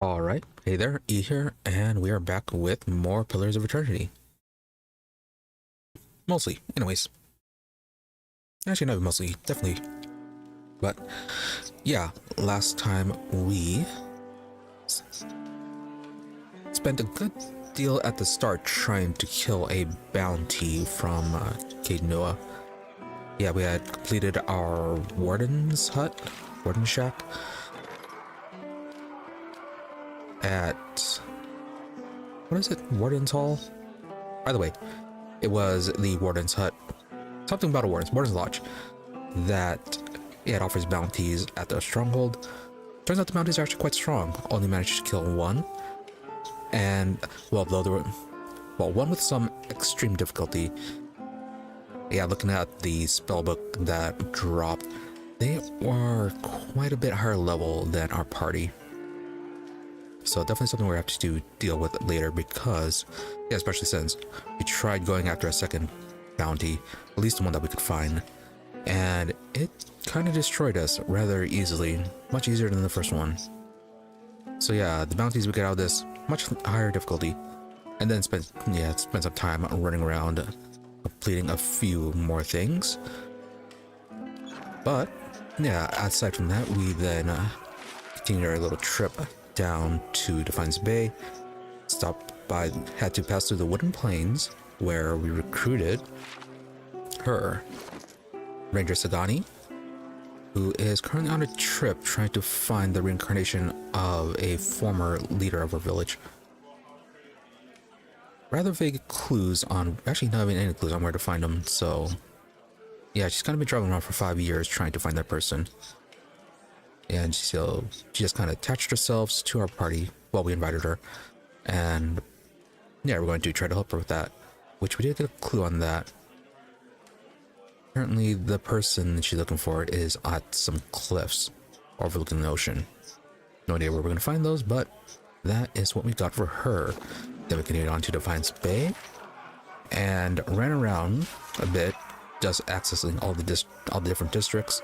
All right, hey there, E here, and we are back with more Pillars of Eternity. Mostly, anyways. Actually, not mostly, definitely. But yeah, last time we spent a good deal at the start trying to kill a bounty from Cade Noah. Yeah, we had completed our warden's hut, warden shack, at what is it? Warden's Hall? By the way, it was the warden's hut. Something about a warden's lodge. That it offers bounties at the stronghold. Turns out the bounties are actually quite strong. Only managed to kill one. And well, though there were one with some extreme difficulty. Yeah, looking at the spellbook that dropped, they were quite a bit higher level than our party. So definitely something we have to deal with later because, yeah, especially since we tried going after a second bounty, at least the one that we could find, and it kind of destroyed us rather easily, much easier than the first one. So yeah, the bounties we get out of this, much higher difficulty, and then spend some time running around completing a few more things. But yeah, aside from that, we then continued our little trip down to Defiance Bay, had to pass through the Wooden Plains, where we recruited her, Ranger Sagani, who is currently on a trip trying to find the reincarnation of a former leader of our village. Rather vague clues on, actually not even any clues on where to find them, so yeah, she's kind of been traveling around for 5 years trying to find that person. And so she just kind of attached herself to our party while we invited her. And yeah, we're going to try to help her with that, which we did get a clue on that. Apparently, the person she's looking for is at some cliffs overlooking the ocean. No idea where we're going to find those, but that is what we got for her. Then we continued on to Defiance Bay and ran around a bit, just accessing all the different districts.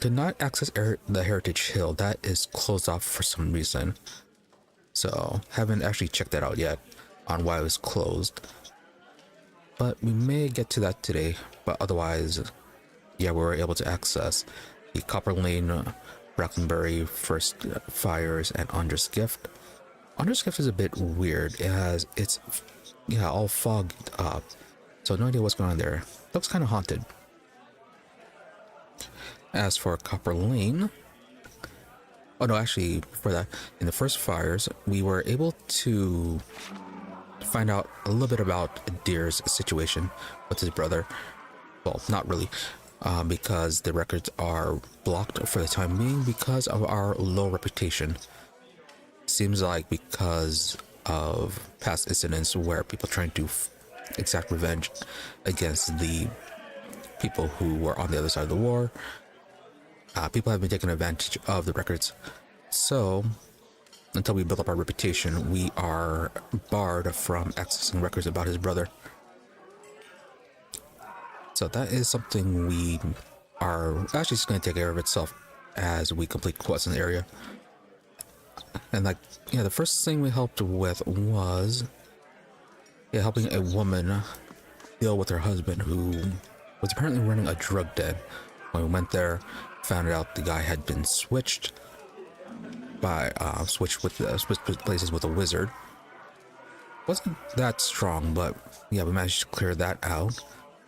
Did not access the Heritage Hill. That is closed off for some reason. So, haven't actually checked that out yet on why it was closed. But we may get to that today. But otherwise, yeah, we were able to access the Copper Lane, Brackenbury, First Fires, and Andrus Gift. Andrus Gift is a bit weird. It's all fogged up. So no idea what's going on there. Looks kind of haunted. As for Copper Lane, oh no, actually, for that, in the First Fires, we were able to find out a little bit about Deer's situation with his brother. Well, not really, because the records are blocked for the time being because of our low reputation. Seems like because of past incidents where people trying to exact revenge against the people who were on the other side of the war. People have been taking advantage of the records. So, until we build up our reputation, we are barred from accessing records about his brother. So that is something we are actually just going to take care of itself as we complete quests in the area. And the first thing we helped with was helping a woman deal with her husband who was apparently running a drug den. When we went there, found out the guy had been switched places with a wizard. Wasn't that strong, but yeah, we managed to clear that out,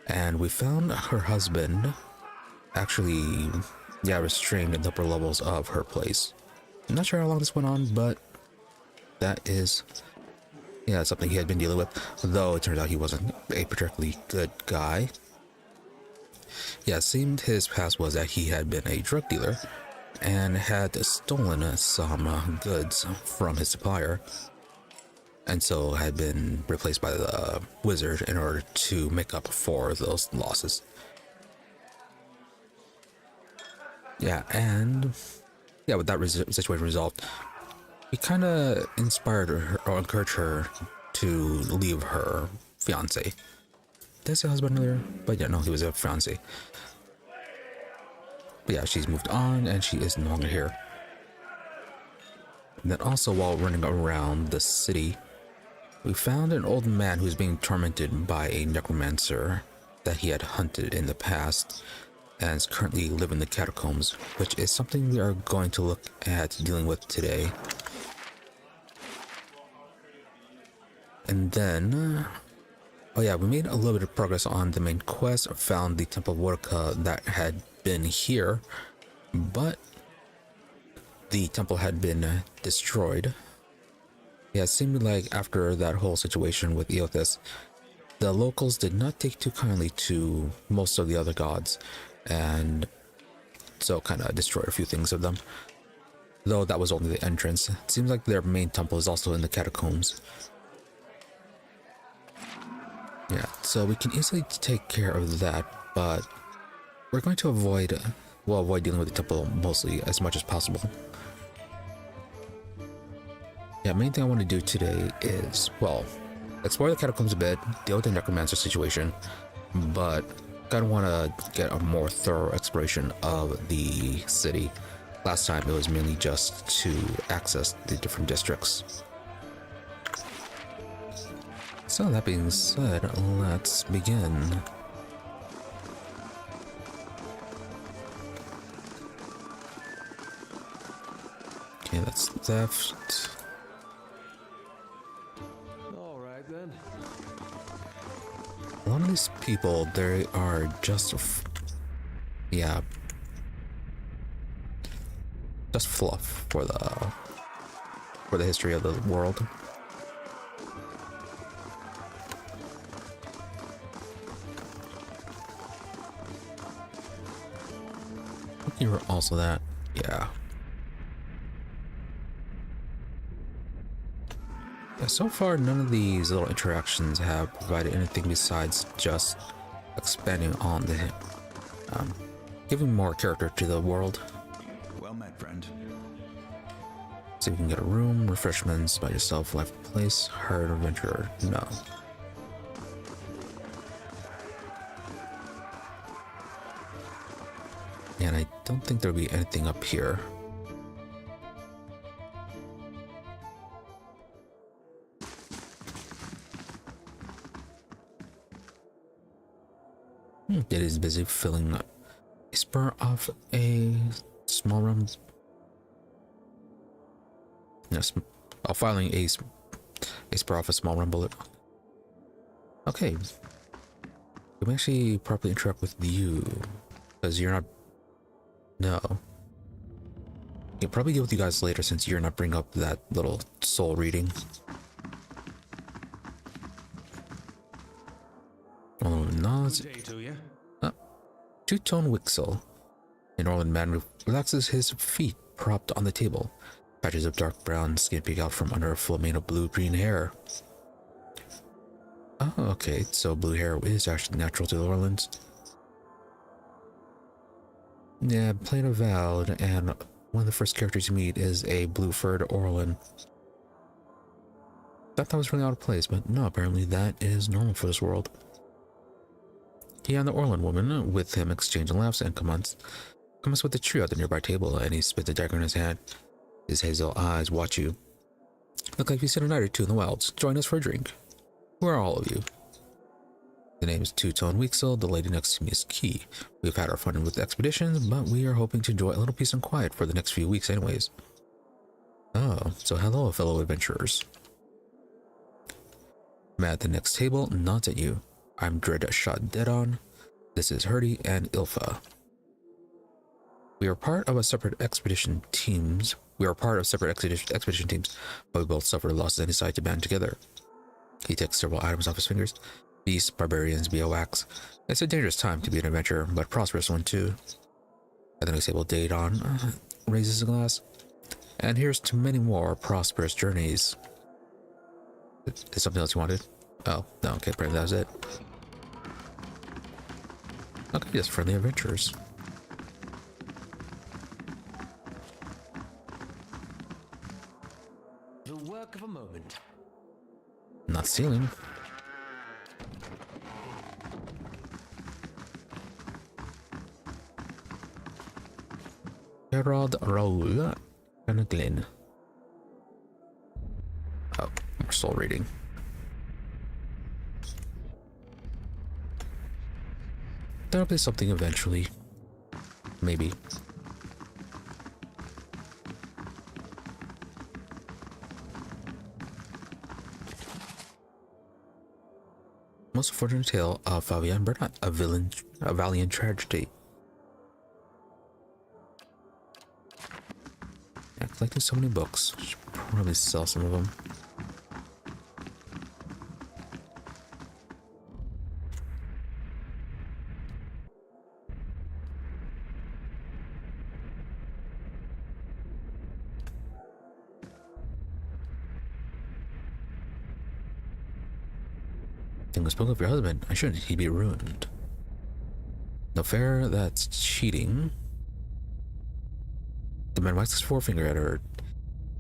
and we found her husband actually restrained in the upper levels of her place. I'm not sure how long this went on, but that is something he had been dealing with, though it turns out he wasn't a particularly good guy. Yeah, it seemed his past was that he had been a drug dealer and had stolen some goods from his supplier, and so had been replaced by the wizard in order to make up for those losses. Yeah, and with that situation resolved, we kind of inspired her or encouraged her to leave her fiance. Did I say husband earlier? But yeah, no, he was a fiance. But yeah, she's moved on and she is no longer here. And then also while running around the city, we found an old man who's being tormented by a necromancer that he had hunted in the past and is currently living in the catacombs, which is something we are going to look at dealing with today. And then, oh yeah, we made a little bit of progress on the main quest, found the Temple of Wodka that had been here, but the temple had been destroyed. Yeah, it seemed like after that whole situation with Eothas, the locals did not take too kindly to most of the other gods, and so kind of destroyed a few things of them. Though that was only the entrance. It seems like their main temple is also in the catacombs. Yeah, so we can easily take care of that, but we're going to avoid dealing with the temple mostly as much as possible. Yeah, main thing I want to do today is, well, explore the catacombs a bit, deal with the necromancer situation, but kind of want to get a more thorough exploration of the city. Last time it was mainly just to access the different districts. So that being said, let's begin. Okay, that's theft. Alright then. A lot of these people, they are just, yeah, just fluff for the history of the world. You were also that, yeah. Yeah, so far none of these little interactions have provided anything besides just expanding on the, giving more character to the world. Well met, friend. See if we can get a room, refreshments, by yourself, life place, hired adventurer, no. And I don't think there'll be anything up here. It is busy filling a spur off a small rum. Yes, filing a spur off a small rum bullet. Okay, we can actually properly interact with you because you're not. No. I'll probably deal with you guys later since you're not bringing up that little soul reading. Oh, no, it's two-tone Wixel. An Orland man relaxes his feet propped on the table. Patches of dark brown skin peek out from under a full mane of blue-green hair. Oh, okay, so blue hair is actually natural to the Orlands. Yeah, plain avowed, and one of the first characters you meet is a blue-furred Orlan. Thought that was really out of place, but no, apparently that is normal for this world. He and the Orlan woman with him exchange laughs and comments with the trio at the nearby table, and he spits a dagger in his hand. His hazel eyes watch you. Look like you spent a night or two in the wilds. Join us for a drink. Who are all of you? The name is Two-Tone Weaksel. The lady next to me is Key. We've had our fun with the expeditions, but we are hoping to enjoy a little peace and quiet for the next few weeks anyways. Oh, so hello, fellow adventurers. Man at the next table nods at you. I'm Dread Shot Dead On. This is Hurdy and Ilfa. We are part of separate expedition teams, but we both suffered losses and decide to band together. He takes several items off his fingers. Beasts, barbarians, biowax. It's a dangerous time to be an adventurer, but a prosperous one too. At the next table, Daedon raises a glass. And here's to many more prosperous journeys. Is something else you wanted? Oh, no, okay, apparently that was it. Okay, just friendly adventurers. The work of a moment. Not stealing. Gerald Raoul and Glenn. soul reading. There'll be something eventually. Maybe. Most unfortunate tale of Fabian Bernat, a valiant tragedy. Yeah, collecting so many books. Should probably sell some of them. Thing was spoke of your husband. I shouldn't. He'd be ruined. No fair, that's cheating. The man wags his forefinger at her,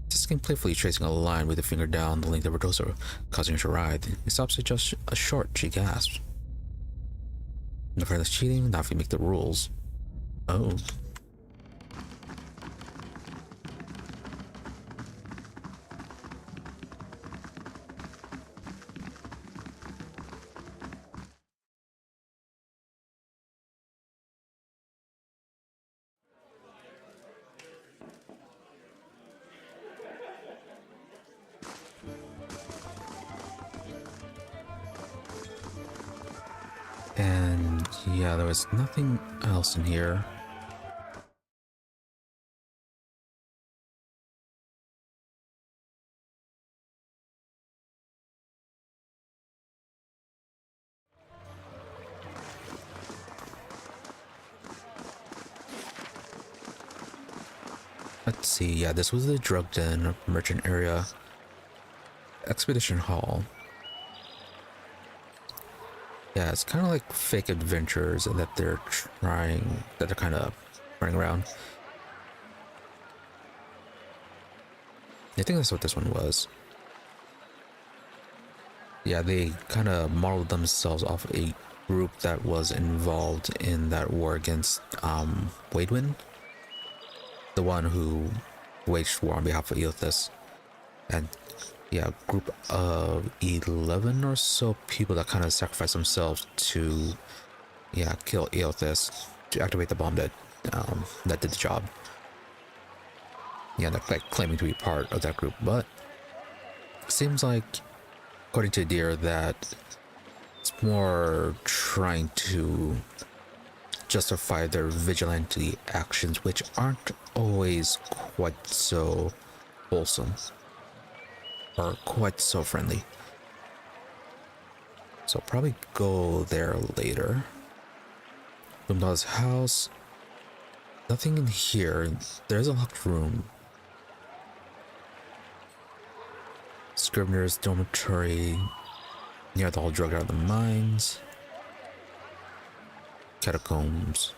tisking playfully, tracing a line with the finger down the length of her torso, causing her to writhe. He stops at just a short, she gasps. No fair, that's cheating. Not if we make the rules. Oh. And yeah, there was nothing else in here. Let's see, yeah, this was the drug den, merchant area, expedition hall. Yeah, it's kind of like fake adventures that they're kind of running around. I think that's what this one was. Yeah, they kind of modeled themselves off a group that was involved in that war against Wadewind, the one who waged war on behalf of Eothas. And yeah, a group of 11 or so people that kind of sacrificed themselves to, yeah, kill Eothas, to activate the bomb that did the job. Yeah, they're like claiming to be part of that group, but it seems like, according to Deer, that it's more trying to justify their vigilante actions, which aren't always quite so wholesome or quite so friendly. So I'll probably go there later. Grimdall's house. Nothing in here. There's a locked room. Scrivener's dormitory. Near the whole drug out of the mines. Catacombs.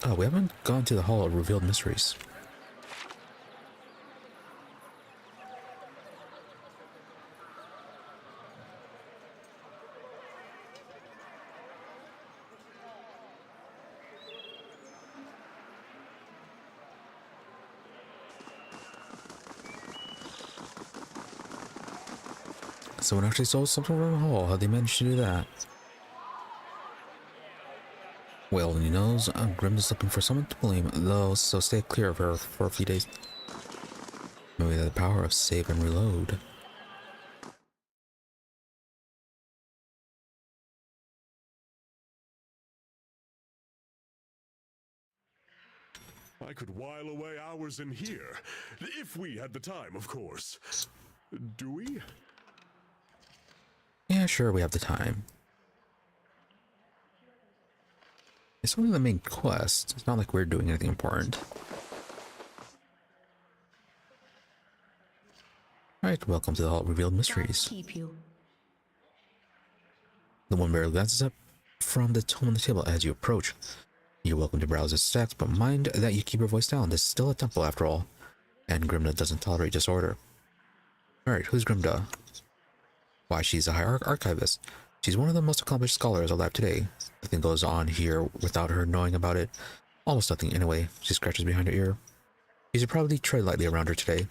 Oh, we haven't gone to the Hall of Revealed Mysteries. Someone actually sold something from the hall. How'd they manage to do that? Well, he knows Grim is looking for someone to blame, though, so stay clear of her for a few days. Maybe the power of save and reload. I could while away hours in here, if we had the time, of course. Do we? Yeah, sure, we have the time. It's only the main quest. It's not like we're doing anything important. Alright, welcome to the Hall of Revealed Mysteries. Keep you. The one barely glances up from the tome on the table as you approach. You're welcome to browse its stacks, but mind that you keep your voice down. This is still a temple after all, and Grimda doesn't tolerate disorder. Alright, who's Grimda? Why, she's a high archivist. She's one of the most accomplished scholars alive today. Nothing goes on here without her knowing about it. Almost nothing anyway. She scratches behind her ear. You should probably tread lightly around her today.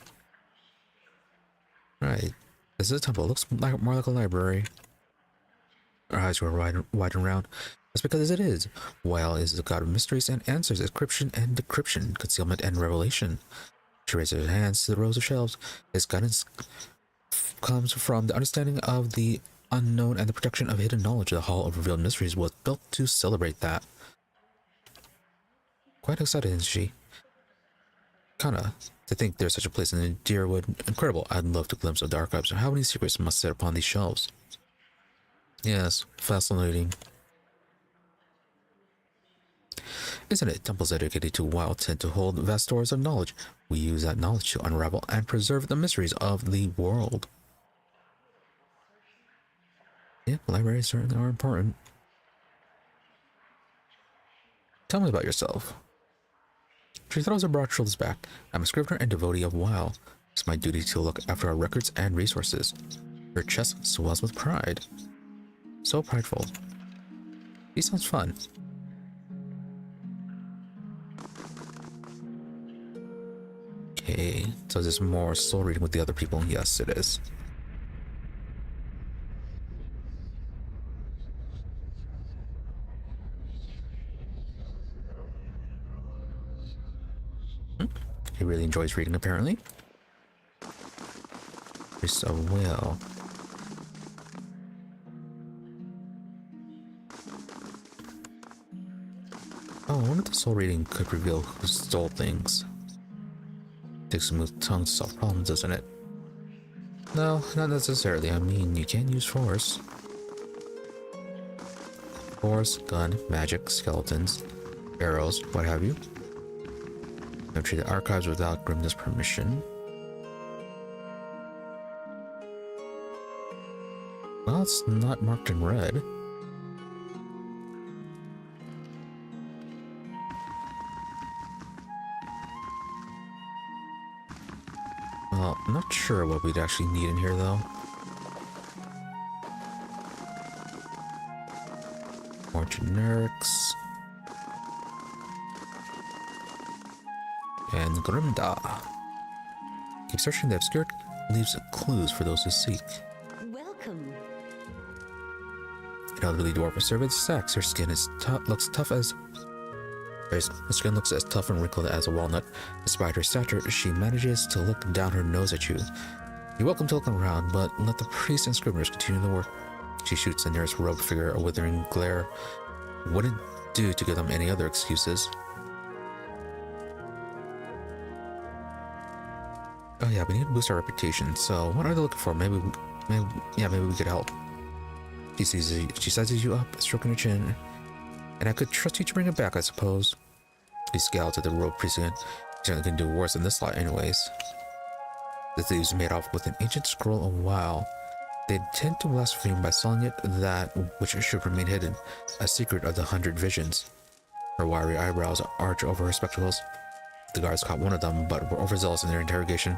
Right. This is a temple. It looks like more like a library. Our eyes were wide and round. That's because it is. Weil is the god of mysteries and answers, encryption and decryption, concealment and revelation. She raises her hands to the rows of shelves. His guidance comes from the understanding of the unknown and the protection of hidden knowledge. The Hall of Revealed Mysteries was built to celebrate that. Quite excited, isn't she? Kinda. To think there's such a place in the Deerwood. Incredible. I'd love to glimpse of the archives. How many secrets must sit upon these shelves? Yes, fascinating. Isn't it? Temples dedicated to wild tend to hold vast stores of knowledge. We use that knowledge to unravel and preserve the mysteries of the world. Yeah, libraries certainly are important. Tell me about yourself. She throws her broad shoulders back. I'm a scrivener and devotee of WoW. It's my duty to look after our records and resources. Her chest swells with pride. So prideful. He sounds fun. Okay, so there's more soul reading with the other people. Yes, it is. He really enjoys reading, apparently. So well. Oh, I wonder if the soul reading could reveal who stole things. Takes a smooth tongue to solve problems, doesn't it? No, not necessarily. I mean, you can use force. Force, gun, magic, skeletons, arrows, what have you. Entry the archives without Grimness permission. Well, it's not marked in red. Well, I'm not sure what we'd actually need in here, though. More generics. And Grimda. Keep searching. The obscure leaves clues for those who seek. Welcome. An elderly dwarf with surveyed sacks. Her skin is looks tough as. Her skin looks as tough and wrinkled as a walnut. Despite her stature, she manages to look down her nose at you. You're welcome to look around, but let the priests and scriveners continue the work. She shoots the nearest robed figure a withering glare. Wouldn't do to give them any other excuses. Oh yeah, we need to boost our reputation. So what are they looking for? Maybe we could help. She sizes you up, stroking her chin. And I could trust you to bring it back, I suppose. He scowls at the robe priest again. He's certainly gonna do worse than this lot anyways. The thieves made off with an ancient scroll of WoW. They intend to blaspheme by selling it that which should remain hidden, a secret of the 100 Visions. Her wiry eyebrows arch over her spectacles. The guards caught one of them, but were overzealous in their interrogation.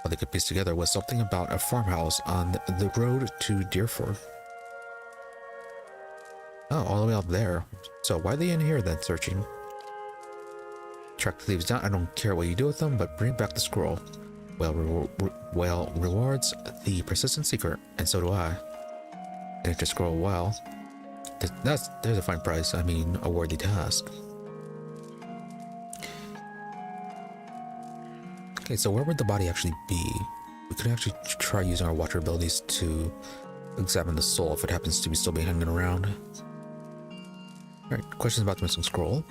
All they could piece together was something about a farmhouse on the road to Deerford. Oh, all the way up there. So why are they in here then, searching? Track the thieves down. I don't care what you do with them, but bring back the scroll. Well rewards the persistent seeker, and so do I. And if the scroll well, there's a fine price. I mean, a worthy task. Okay, so where would the body actually be? We could actually try using our watcher abilities to examine the soul if it happens to be still be hanging around. Alright, questions about the missing scroll.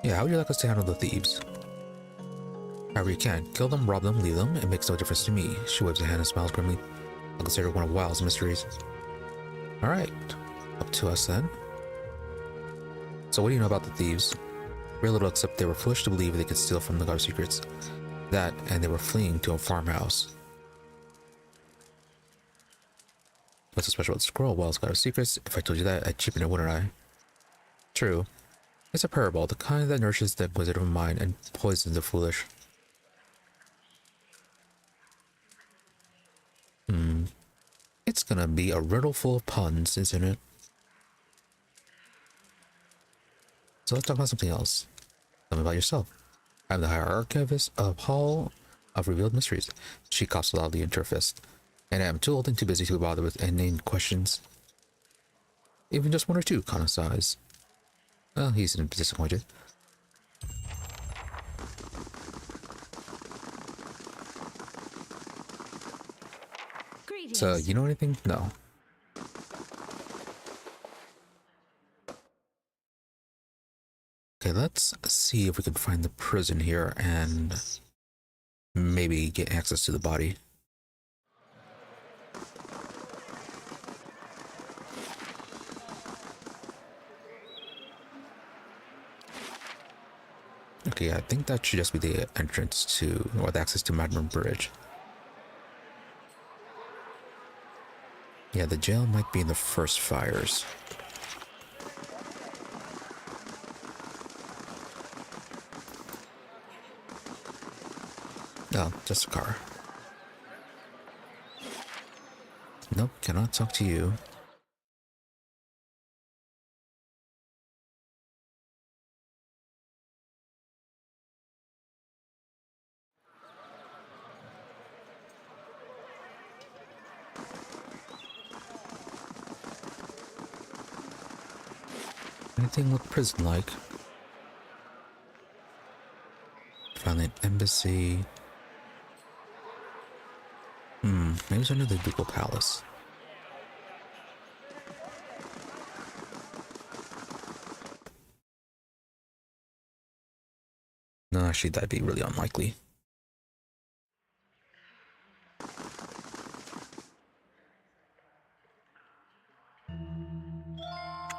Yeah, how would you like us to handle the thieves? However you can. Kill them, rob them, leave them. It makes no difference to me. She waves a hand and smiles grimly. I'll consider it one of WoW's mysteries. Alright, up to us then. So what do you know about the thieves? Very little, except they were foolish to believe they could steal from the guard secrets. That, and they were fleeing to a farmhouse. What's so special about the scroll? Well, it's got our secrets. If I told you that, I'd cheapen it, wouldn't I? True. It's a parable, the kind that nourishes the inquisitive mind and poisons the foolish. It's gonna be a riddle full of puns, isn't it? So let's talk about something else. Tell me about yourself. I'm the Archivist of Hall of Revealed Mysteries. She coughs loudly into her fist. And I'm too old and too busy to bother with inane questions. Even just one or two, Kana sighs. Well, he's disappointed. Greetings. So, you know anything? No. Okay, let's see if we can find the prison here and maybe get access to the body. Okay, I think that should just be the entrance to, or the access to Madman Bridge. Yeah, the jail might be in the first fires. Oh, just a car. Nope, cannot talk to you. Anything look prison-like? Found an embassy. Maybe it's under the Ducal Palace. No, actually, that'd be really unlikely.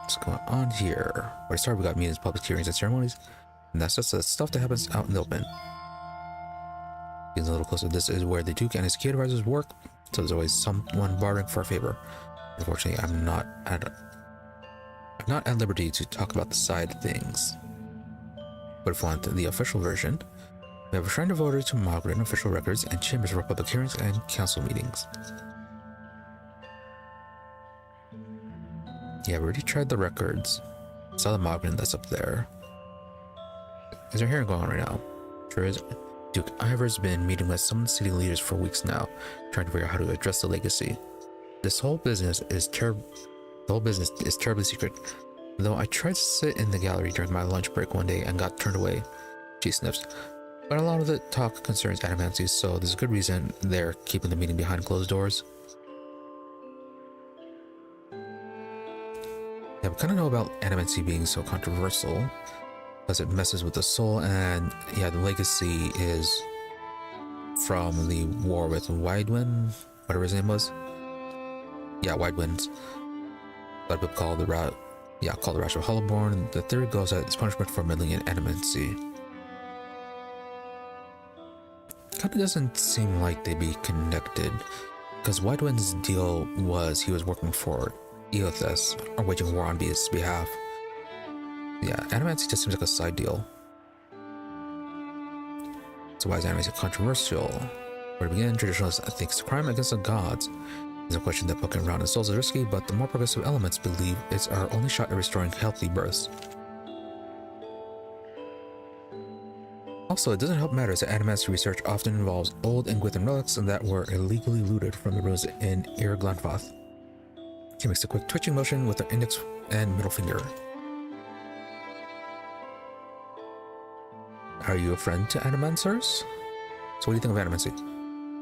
What's going on here? Where I started, we got meetings, public hearings, and ceremonies. And that's just the stuff that happens out in the open. Getting a little closer, this is where the Duke and his key advisors work, so there's always someone bartering for a favor. Unfortunately, I'm not at liberty to talk about the side things. But if you want the official version, we have a shrine devoted to Margaret and official records and chambers for public hearings and council meetings. Yeah, we already tried the records. Saw the Margaret that's up there. Is there hearing going on right now? Sure is. Duke Ivor's been meeting with some city leaders for weeks now, trying to figure out how to address the legacy. This whole business is terribly secret. Though I tried to sit in the gallery during my lunch break one day and got turned away. She sniffs. But a lot of the talk concerns Adamancy, so there's a good reason they're keeping the meeting behind closed doors. Yeah, we kind of know about Adamancy being so controversial, because it messes with the soul, and yeah, the legacy is from the war with Widewind, whatever his name was. Yeah, Widewinds. A lot of people call the Rash of Hollowborn. The theory goes that it's punishment for meddling in Adamancy. Kind of doesn't seem like they'd be connected, because Widewind's deal was he was working for Eothas, or waging war on his behalf. Yeah, Adamancy just seems like a side deal. So why is Adamancy controversial? Where to begin, traditionalists think it's a crime against the gods. There's a question that poking around in souls is risky, but the more progressive elements believe it's our only shot at restoring healthy births. Also, it doesn't help matters that Adamancy research often involves old Ingwithan relics that were illegally looted from the ruins in Irglanfath. She makes a quick twitching motion with her index and middle finger. Are you a friend to Adamancers? So what do you think of Adamancy?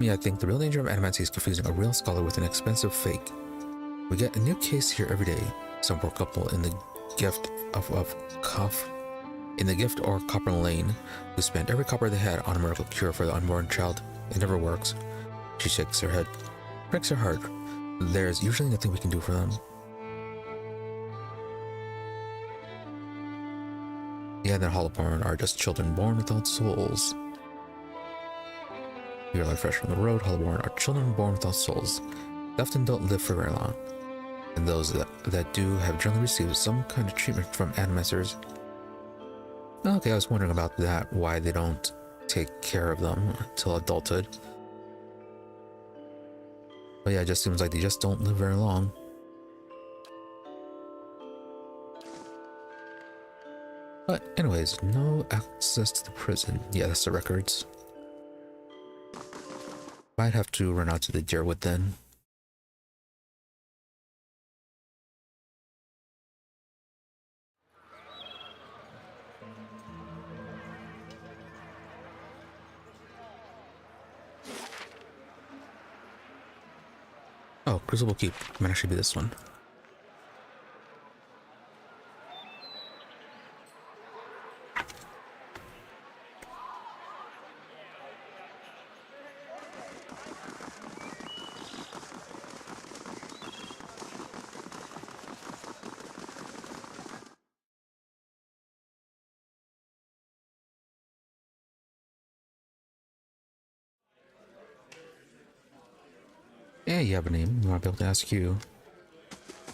Me, I think the real danger of Adamancy is confusing a real scholar with an expensive fake. We get a new case here every day. Some poor couple in the gift or Copper Lane who spent every copper they had on a miracle cure for the unborn child. It never works. She shakes her head. Breaks her heart. There's usually nothing we can do for them. Yeah, then Hollowborn are just children born without souls. We are like fresh from the road. Hollowborn are children born without souls. They often don't live for very long. And those that do have generally received some kind of treatment from Adamancers. Okay, I was wondering about that, why they don't take care of them until adulthood. But yeah, it just seems like they just don't live very long. But anyways, no access to the prison. Yeah, that's the records. Might have to run out to the Deerwood then. Oh, Crucible Keep might actually be this one. Yeah, you have a name. We might be able to ask you.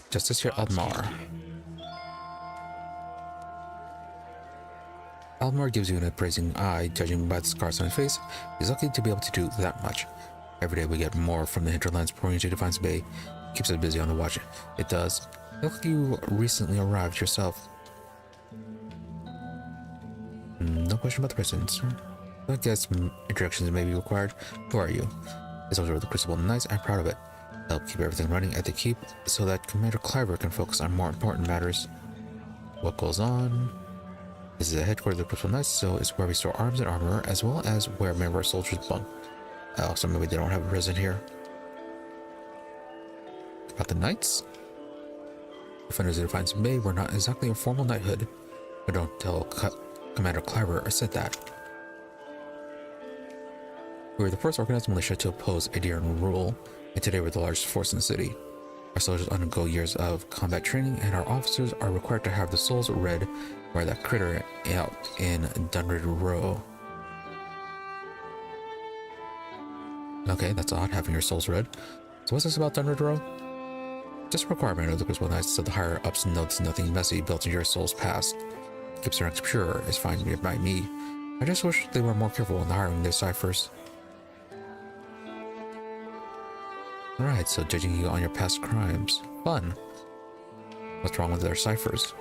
Justice here, Almar. Almar gives you an appraising eye, judging by the scars on his face. He's lucky to be able to do that much. Every day we get more from the hinterlands pouring into Defiance Bay. Keeps us busy on the watch. It does. You look like you recently arrived yourself. No question about the presence. I guess introductions may be required. Who are you? It's over the Crucible Knights. I'm proud of it. Help keep everything running at the keep so that Commander Cliver can focus on more important matters. What goes on? This is the headquarters of the Crucible Knights, so it's where we store arms and armor, as well as where many of our soldiers bunk. So maybe they don't have a prison here. About the Knights? Defenders of Defiance Bay were not exactly a formal knighthood, but don't tell Commander Cliver I said that. We were the first organized militia to oppose Adiran rule, and today we're the largest force in the city. Our soldiers undergo years of combat training, and our officers are required to have the souls red by that critter out in Dunred Row. Okay, that's odd, having your souls red. So what's this about Dunred Row? Just a requirement of the Crucible Knights, so the higher ups notice nothing messy built into your soul's past. Keeps their ranks pure is fine by me. I just wish they were more careful in hiring their ciphers. Right, so judging you on your past crimes. Fun. What's wrong with their ciphers?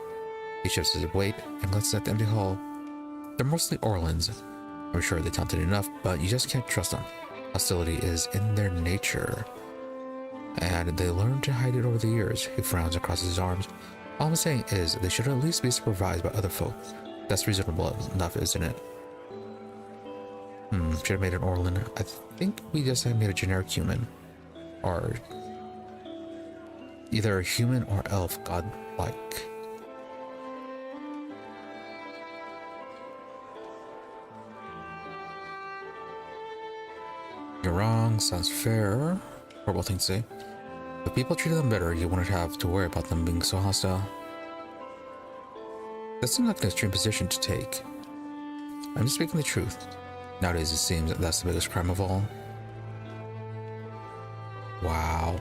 He shifts his weight and glances at the empty hall. They're mostly Orlans. I'm sure they're talented enough, but you just can't trust them. Hostility is in their nature, and they learn to hide it over the years. He frowns and crosses his arms. All I'm saying is they should at least be supervised by other folk. That's reasonable enough, isn't it? Should have made an Orlan. I think we just made a generic human. Or either a human or elf godlike. You're wrong, sounds fair. Horrible thing to say. If people treated them better, you wouldn't have to worry about them being so hostile. That seems like an extreme position to take. I'm just speaking the truth. Nowadays it seems that that's the biggest crime of all. Wow.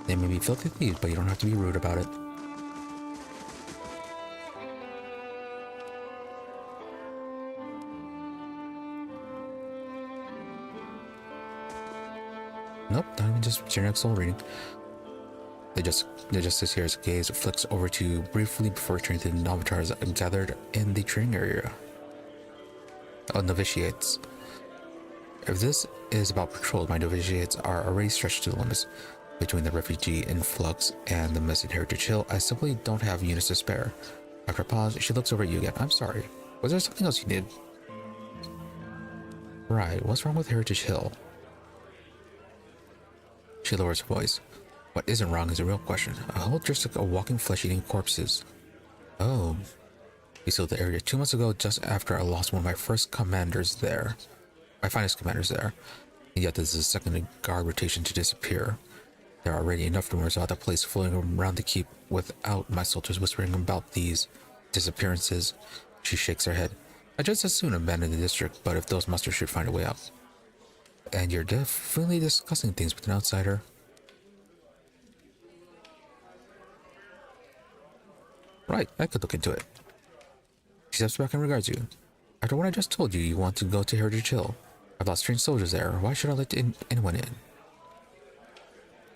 They may be filthy thieves, but you don't have to be rude about it. Nope, not even just generic soul reading. They just sit here as gaze flicks over to you briefly before returning to the Novatars gathered in the training area. Oh, novitiates. If this is about patrols, my novitiates are already stretched to the limits. Between the refugee influx and the missing Heritage Hill, I simply don't have units to spare. After a pause, she looks over at you again. I'm sorry. Was there something else you needed? Right, what's wrong with Heritage Hill? She lowers her voice. What isn't wrong is a real question. A whole district of walking flesh-eating corpses. Oh. We sealed the area 2 months ago, just after I lost one of my first commanders there. My finest commanders there. And yet this is the second guard rotation to disappear. There are already enough rumors about the place floating around the keep without my soldiers whispering about these disappearances. She shakes her head. I just as soon abandon the district, but if those monsters should find a way out. And you're definitely discussing things with an outsider. Right, I could look into it. She steps back and regards you. After what I just told you, you want to go to Heritage Hill. I've lost strange soldiers there. Why should I let anyone in?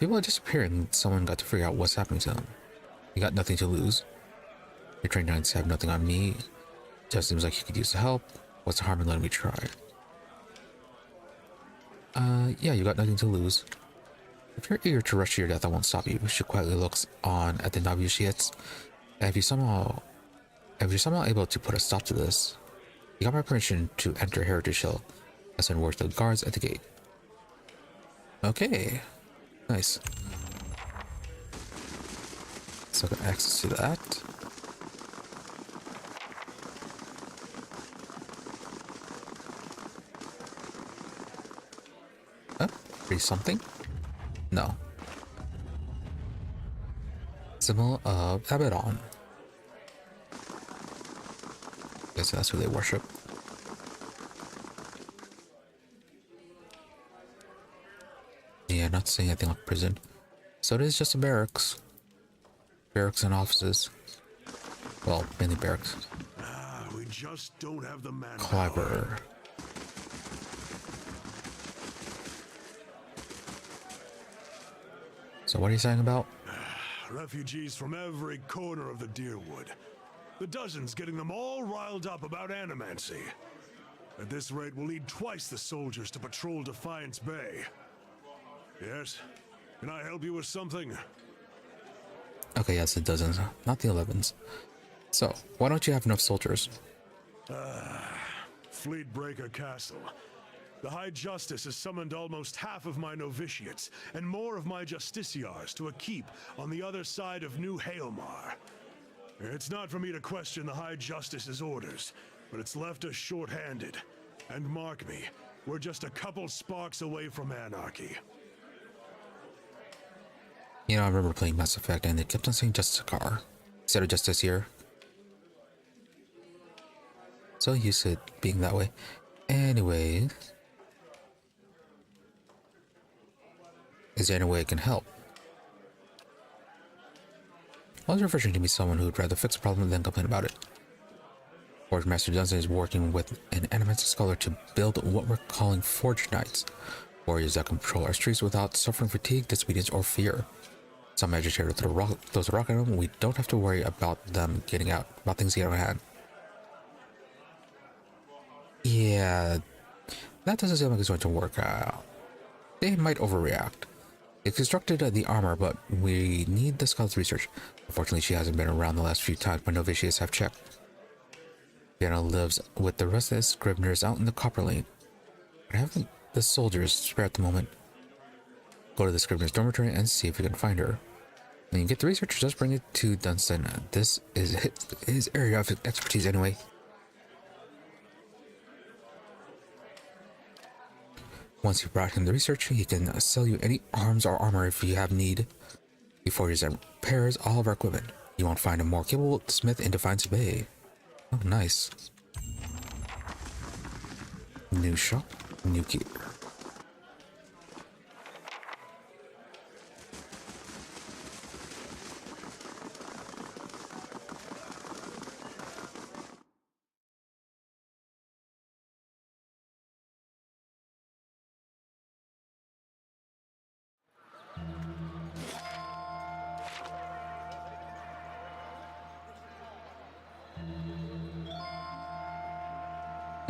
People are disappearing. Someone got to figure out what's happening to them. You got nothing to lose. Your trained knights have nothing on me. Just seems like you could use the help. What's the harm in letting me try? Yeah, you got nothing to lose. If you're eager to rush to your death, I won't stop you. She quietly looks on at the novitiates. And if you're somehow able to put a stop to this, you got my permission to enter Heritage Hill. I send word to the guards at the gate. Okay. Nice. So I got access to that. Oh, read something? No. Symbol of Abaddon. Guess that's who they worship. Yeah, not saying anything like prison. So it is just a barracks. Barracks and offices. Well, mainly barracks. We just don't have the manpower. Clever. So what are you saying about? Refugees from every corner of the Deerwood. The dozens getting them all riled up about animancy. At this rate, we'll need twice the soldiers to patrol Defiance Bay. Yes? Can I help you with something? Okay, yes, it doesn't. Not the 11s. So, why don't you have enough soldiers? Fleetbreaker Castle. The High Justice has summoned almost half of my novitiates and more of my justiciars to a keep on the other side of New Hailmar. It's not for me to question the High Justice's orders, but it's left us short-handed. And mark me, we're just a couple sparks away from anarchy. You know, I remember playing Mass Effect and they kept on saying Justicar instead of Justiciar. So used to it being that way. Anyway, is there any way I can help? I was refreshing to meet someone who would rather fix a problem than complain about it. Forge Master Johnson is working with an animated scholar to build what we're calling Forge Knights. Warriors that can patrol our streets without suffering fatigue, disobedience, or fear. Some agitator throws a rock at them, we don't have to worry about them getting out, about things getting out of hand. Yeah, that doesn't seem like it's going to work out. They might overreact. They constructed the armor, but we need the scholar's research. Unfortunately, she hasn't been around the last few times my novitiates have checked. Diana lives with the rest of the scriveners out in the Copper Lane. But I haven't the soldiers spare at the moment. Go to the scrivener's dormitory and see if we can find her. When you get the research, just bring it to Dunstan. This is his area of expertise anyway. Once you've brought him the research, he can sell you any arms or armor if you have need. Before he repairs all of our equipment, you won't find a more capable smith in Defiance Bay. Oh, nice. New shop, new gear.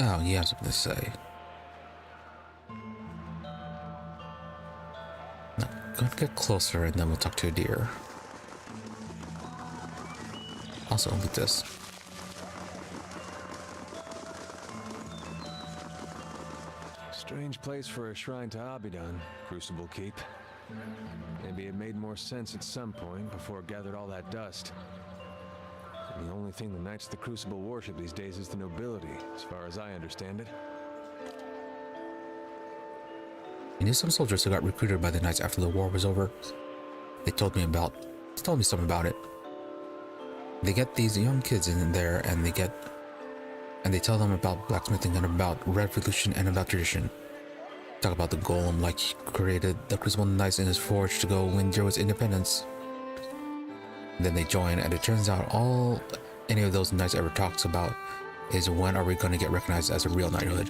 Oh, you have something to say. No, go and get closer and then we'll talk to a deer. Also, look at this. Strange place for a shrine to Abaddon, Crucible Keep. Maybe it made more sense at some point before it gathered all that dust. And the only thing the Knights of the Crucible worship these days is the nobility, as far as I understand it. I knew some soldiers who got recruited by the Knights after the war was over. They told me something about it. They get these young kids in there and they tell them about blacksmithing and about revolution and about tradition. Talk about the golem like he created the Crucible Knights in his forge to go win Zero's independence. Then they join, and it turns out all any of those knights ever talks about is when are we going to get recognized as a real knighthood?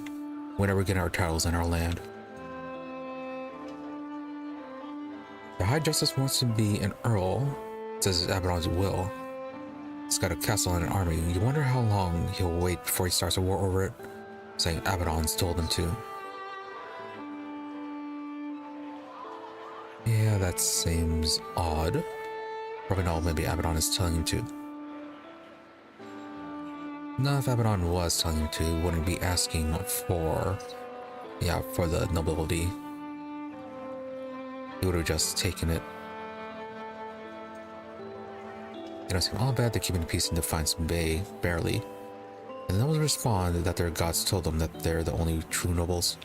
When are we getting our titles and our land? The High Justice wants to be an Earl, says Abaddon's will. He's got a castle and an army. You wonder how long he'll wait before he starts a war over it, saying Abaddon's told him to. Yeah, that seems odd. Probably not, maybe Abaddon is telling him to. No, if Abaddon was telling him to, wouldn't be asking for, for the nobility. He would have just taken it. They don't seem all bad. They're keeping peace in Defiance Bay, barely. And the nobles respond that their gods told them that they're the only true nobles.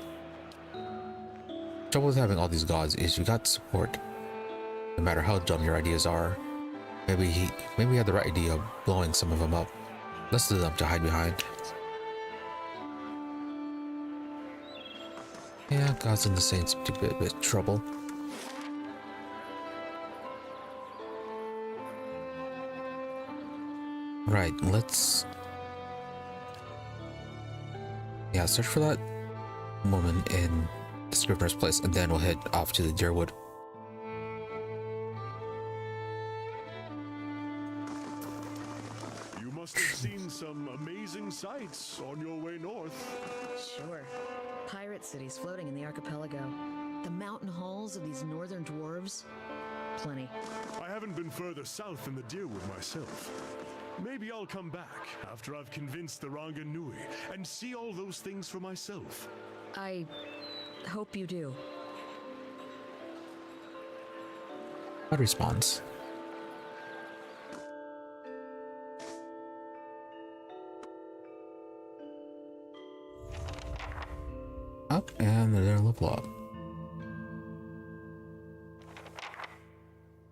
The trouble with having all these gods is you got support. No matter how dumb your ideas are. Maybe he had the right idea of blowing some of them up. Less of them to hide behind. Yeah, gods and the saints seem to be a bit of trouble. Right, let's... yeah, search for that woman in the Scrivener's place, and then we'll head off to the Deerwood. You must have seen some amazing sights on your way north. Sure. Pirate cities floating in the archipelago. The mountain halls of these northern dwarves. Plenty. I haven't been further south than the Deerwood myself. Maybe I'll come back after I've convinced the Ranga Nui and see all those things for myself. I hope you do. Odd response. Up, and they're level up.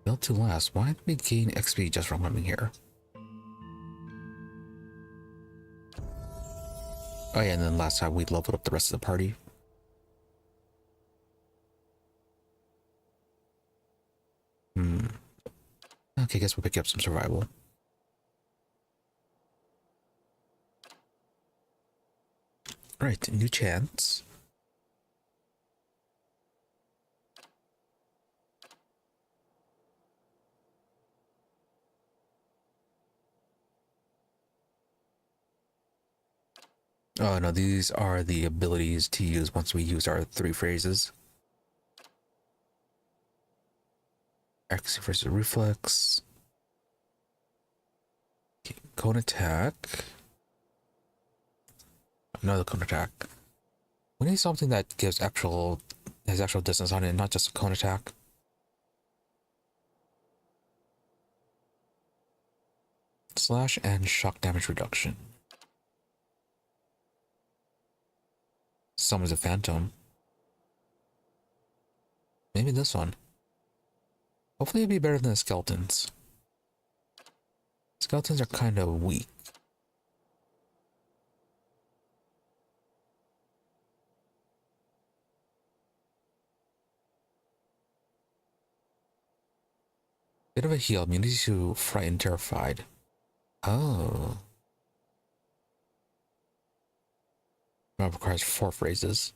Built to last. Why did we gain XP just from coming here? Oh yeah, and then last time we leveled up the rest of the party. Okay, guess we'll pick up some survival. Right, new chance. Oh no, these are the abilities to use once we use our 3 phrases. Accuracy versus reflex. Okay, cone attack. Another cone attack. We need something that has actual distance on it, not just a cone attack. Slash and shock damage reduction. Summons a phantom. Maybe this one. Hopefully it'll be better than the skeletons. Skeletons are kind of weak. Bit of a heal. Immunity to frightened, terrified. Oh. That requires 4 phrases.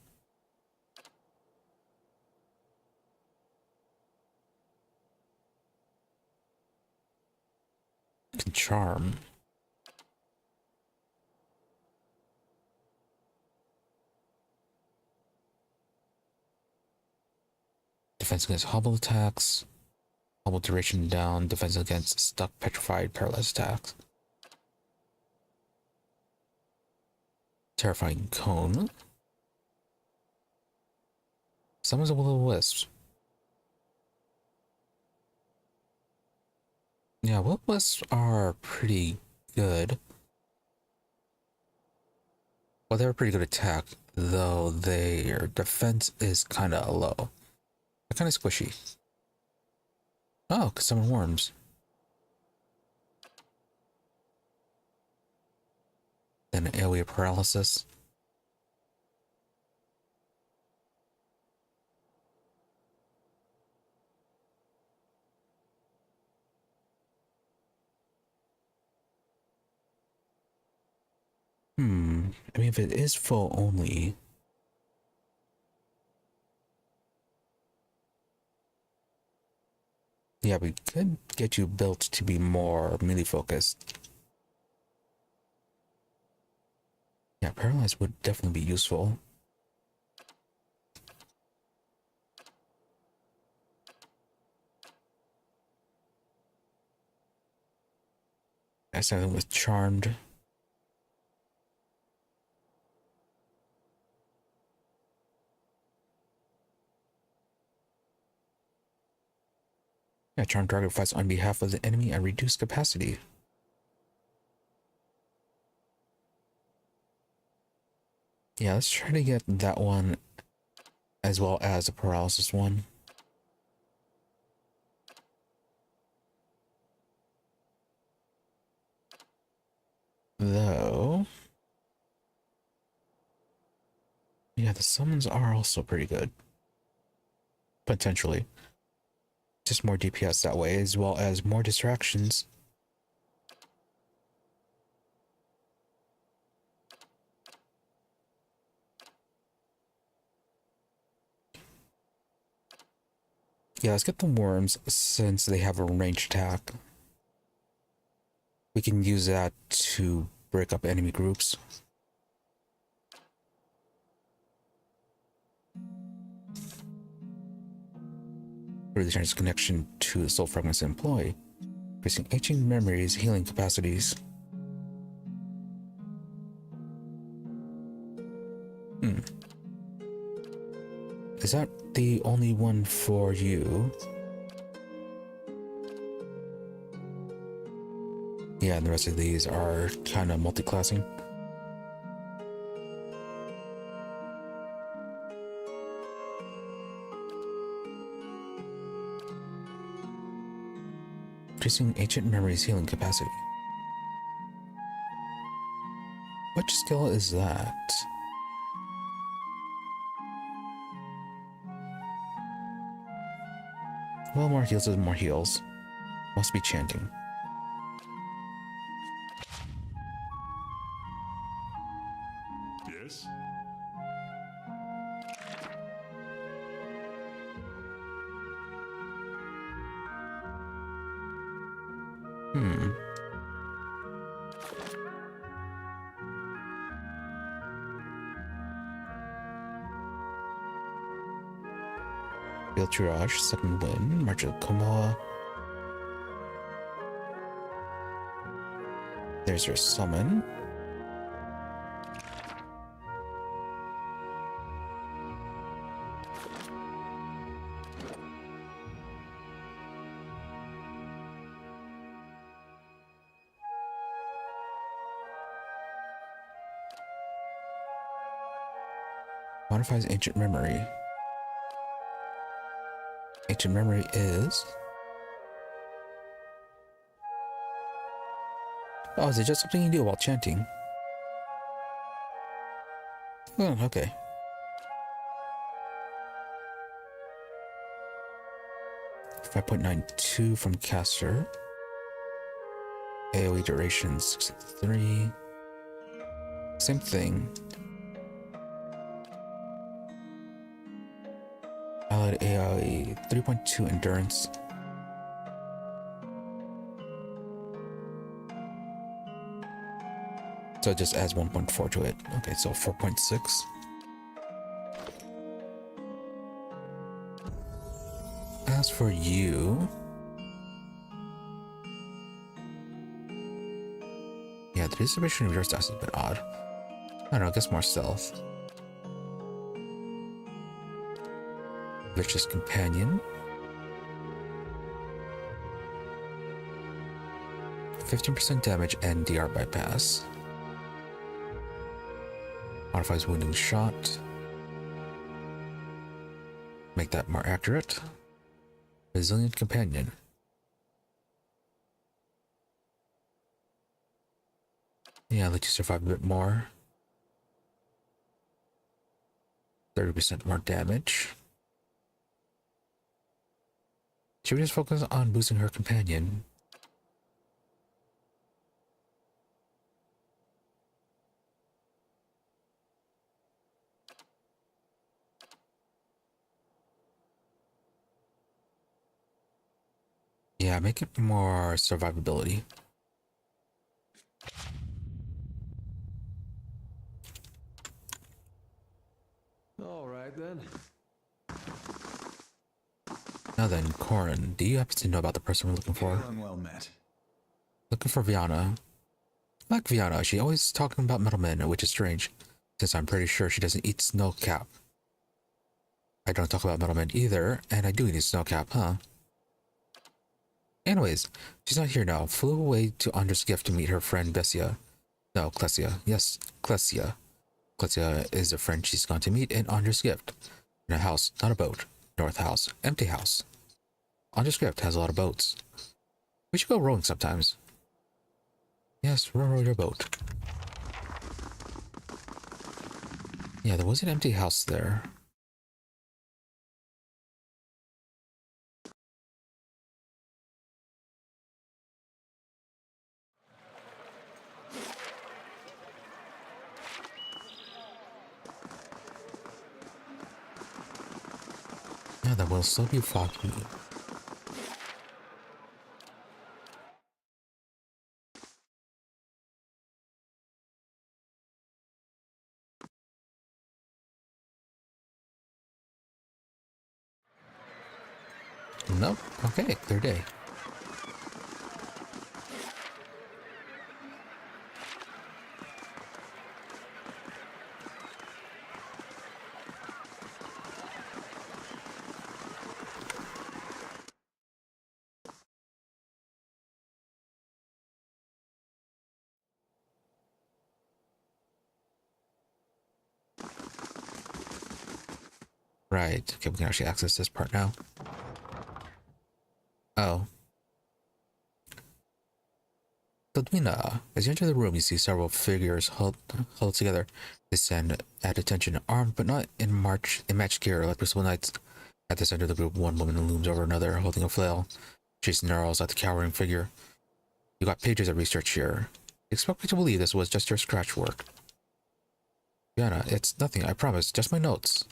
Can charm. Defense against hobble attacks. Hobble duration down. Defense against stuck, petrified, paralyzed attacks. Terrifying cone. Summons a will-o-wisp. Yeah, will-o-wisps are pretty good. Well, they're a pretty good attack, though their defense is kind of low. They're kind of squishy. Oh, could summon worms. Then AoE paralysis. I mean, if it is full only, Yeah, we could get you built to be more melee focused. Yeah, paralyzed would definitely be useful. I started with charmed. Yeah, charmed target fights on behalf of the enemy and reduce capacity. Yeah, let's try to get that one as well as the paralysis one. Though, yeah, the summons are also pretty good. Potentially. Just more DPS that way, as well as more distractions. Yeah, let's get the worms since they have a ranged attack. We can use that to break up enemy groups. Through the chance connection to the soul fragments employ, increasing ancient memories, healing capacities. Is that the only one for you? Yeah, and the rest of these are kind of multi-classing. Increasing ancient memories healing capacity. Which skill is that? Well, more heals is more heals. Must be chanting. Yes? Field Triage, Second Wind, March of Komoa. There's your summon. Modifies ancient memory. Ancient memory is... Oh, is it just something you do while chanting? Oh, okay. .92 from caster. AoE duration 63. Same thing. Allied AoE 3.2 endurance. So it just adds 1.4 to it. Okay, so 4.6. As for you... Yeah, the distribution of your stats is a bit odd. I don't know, I guess more stealth. Vicious Companion. 15% damage and DR bypass. Modifies wounding shot. Make that more accurate. Resilient Companion. Yeah, let you survive a bit more. 30% more damage. Should we just focus on boosting her companion? Yeah, make it more survivability. All right then. Now then, Corin, do you happen to know about the person we're looking for? Hail and well met. Looking for Viana. Like Viana, she always talking about metalmen, which is strange, since I'm pretty sure she doesn't eat snowcap. I don't talk about metalmen either, and I do eat snowcap, huh? Anyways, she's not here now. Flew away to Andre's gift to meet her friend Bessia. No, Clesia. Yes, Clesia. Clesia is a friend she's gone to meet in Andre's gift. In a house, not a boat. North house. Empty house. Andre's gift has a lot of boats. We should go rowing sometimes. Yes, row your boat. Yeah, there was an empty house there. Yeah, that will still be foggy. Nope. Okay, clear day. Right. Okay, we can actually access this part now. Oh. Ludmina, as you enter the room, you see several figures huddled together. They stand at attention, armed but not in matched gear like Bristol Knights. At the center of the group, one woman looms over another, holding a flail, chasing arrows at the cowering figure. You got pages of research here. Expect me to believe this was just your scratch work. Diana, it's nothing, I promise, just my notes.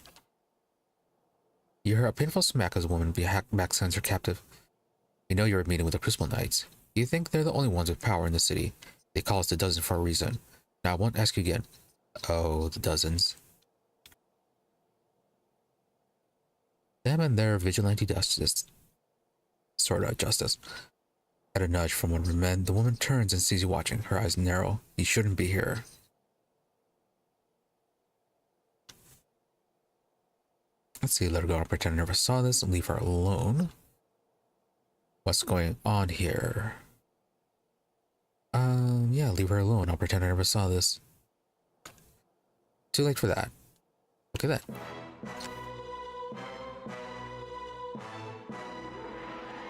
You hear a painful smack as a woman backsends her captive. You know you're meeting with the Crucible Knights. You think they're the only ones with power in the city. They call us the Dozen for a reason. Now I won't ask you again. Oh, the Dozens. Them and their vigilante justice. Sort of justice. At a nudge from one of the men, the woman turns and sees you watching. Her eyes narrow. You shouldn't be here. Let's see, let her go. I'll pretend I never saw this and leave her alone. What's going on here? Yeah, leave her alone. I'll pretend I never saw this. Too late for that. Look at that.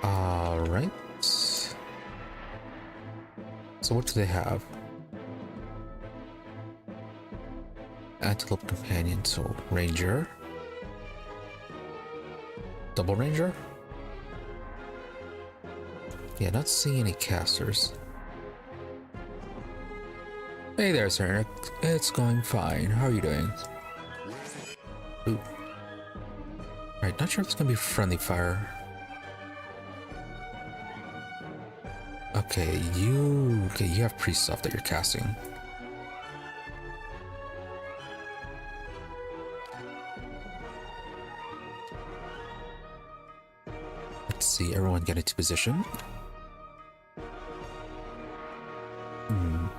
Alright. So what do they have? Antelope Companion, so Ranger. Double Ranger? Yeah, not seeing any casters. Hey there, sir. It's going fine. How are you doing? Ooh. Alright, not sure if it's gonna be friendly fire. Okay, you have priest stuff that you're casting. Let's see, everyone get into position.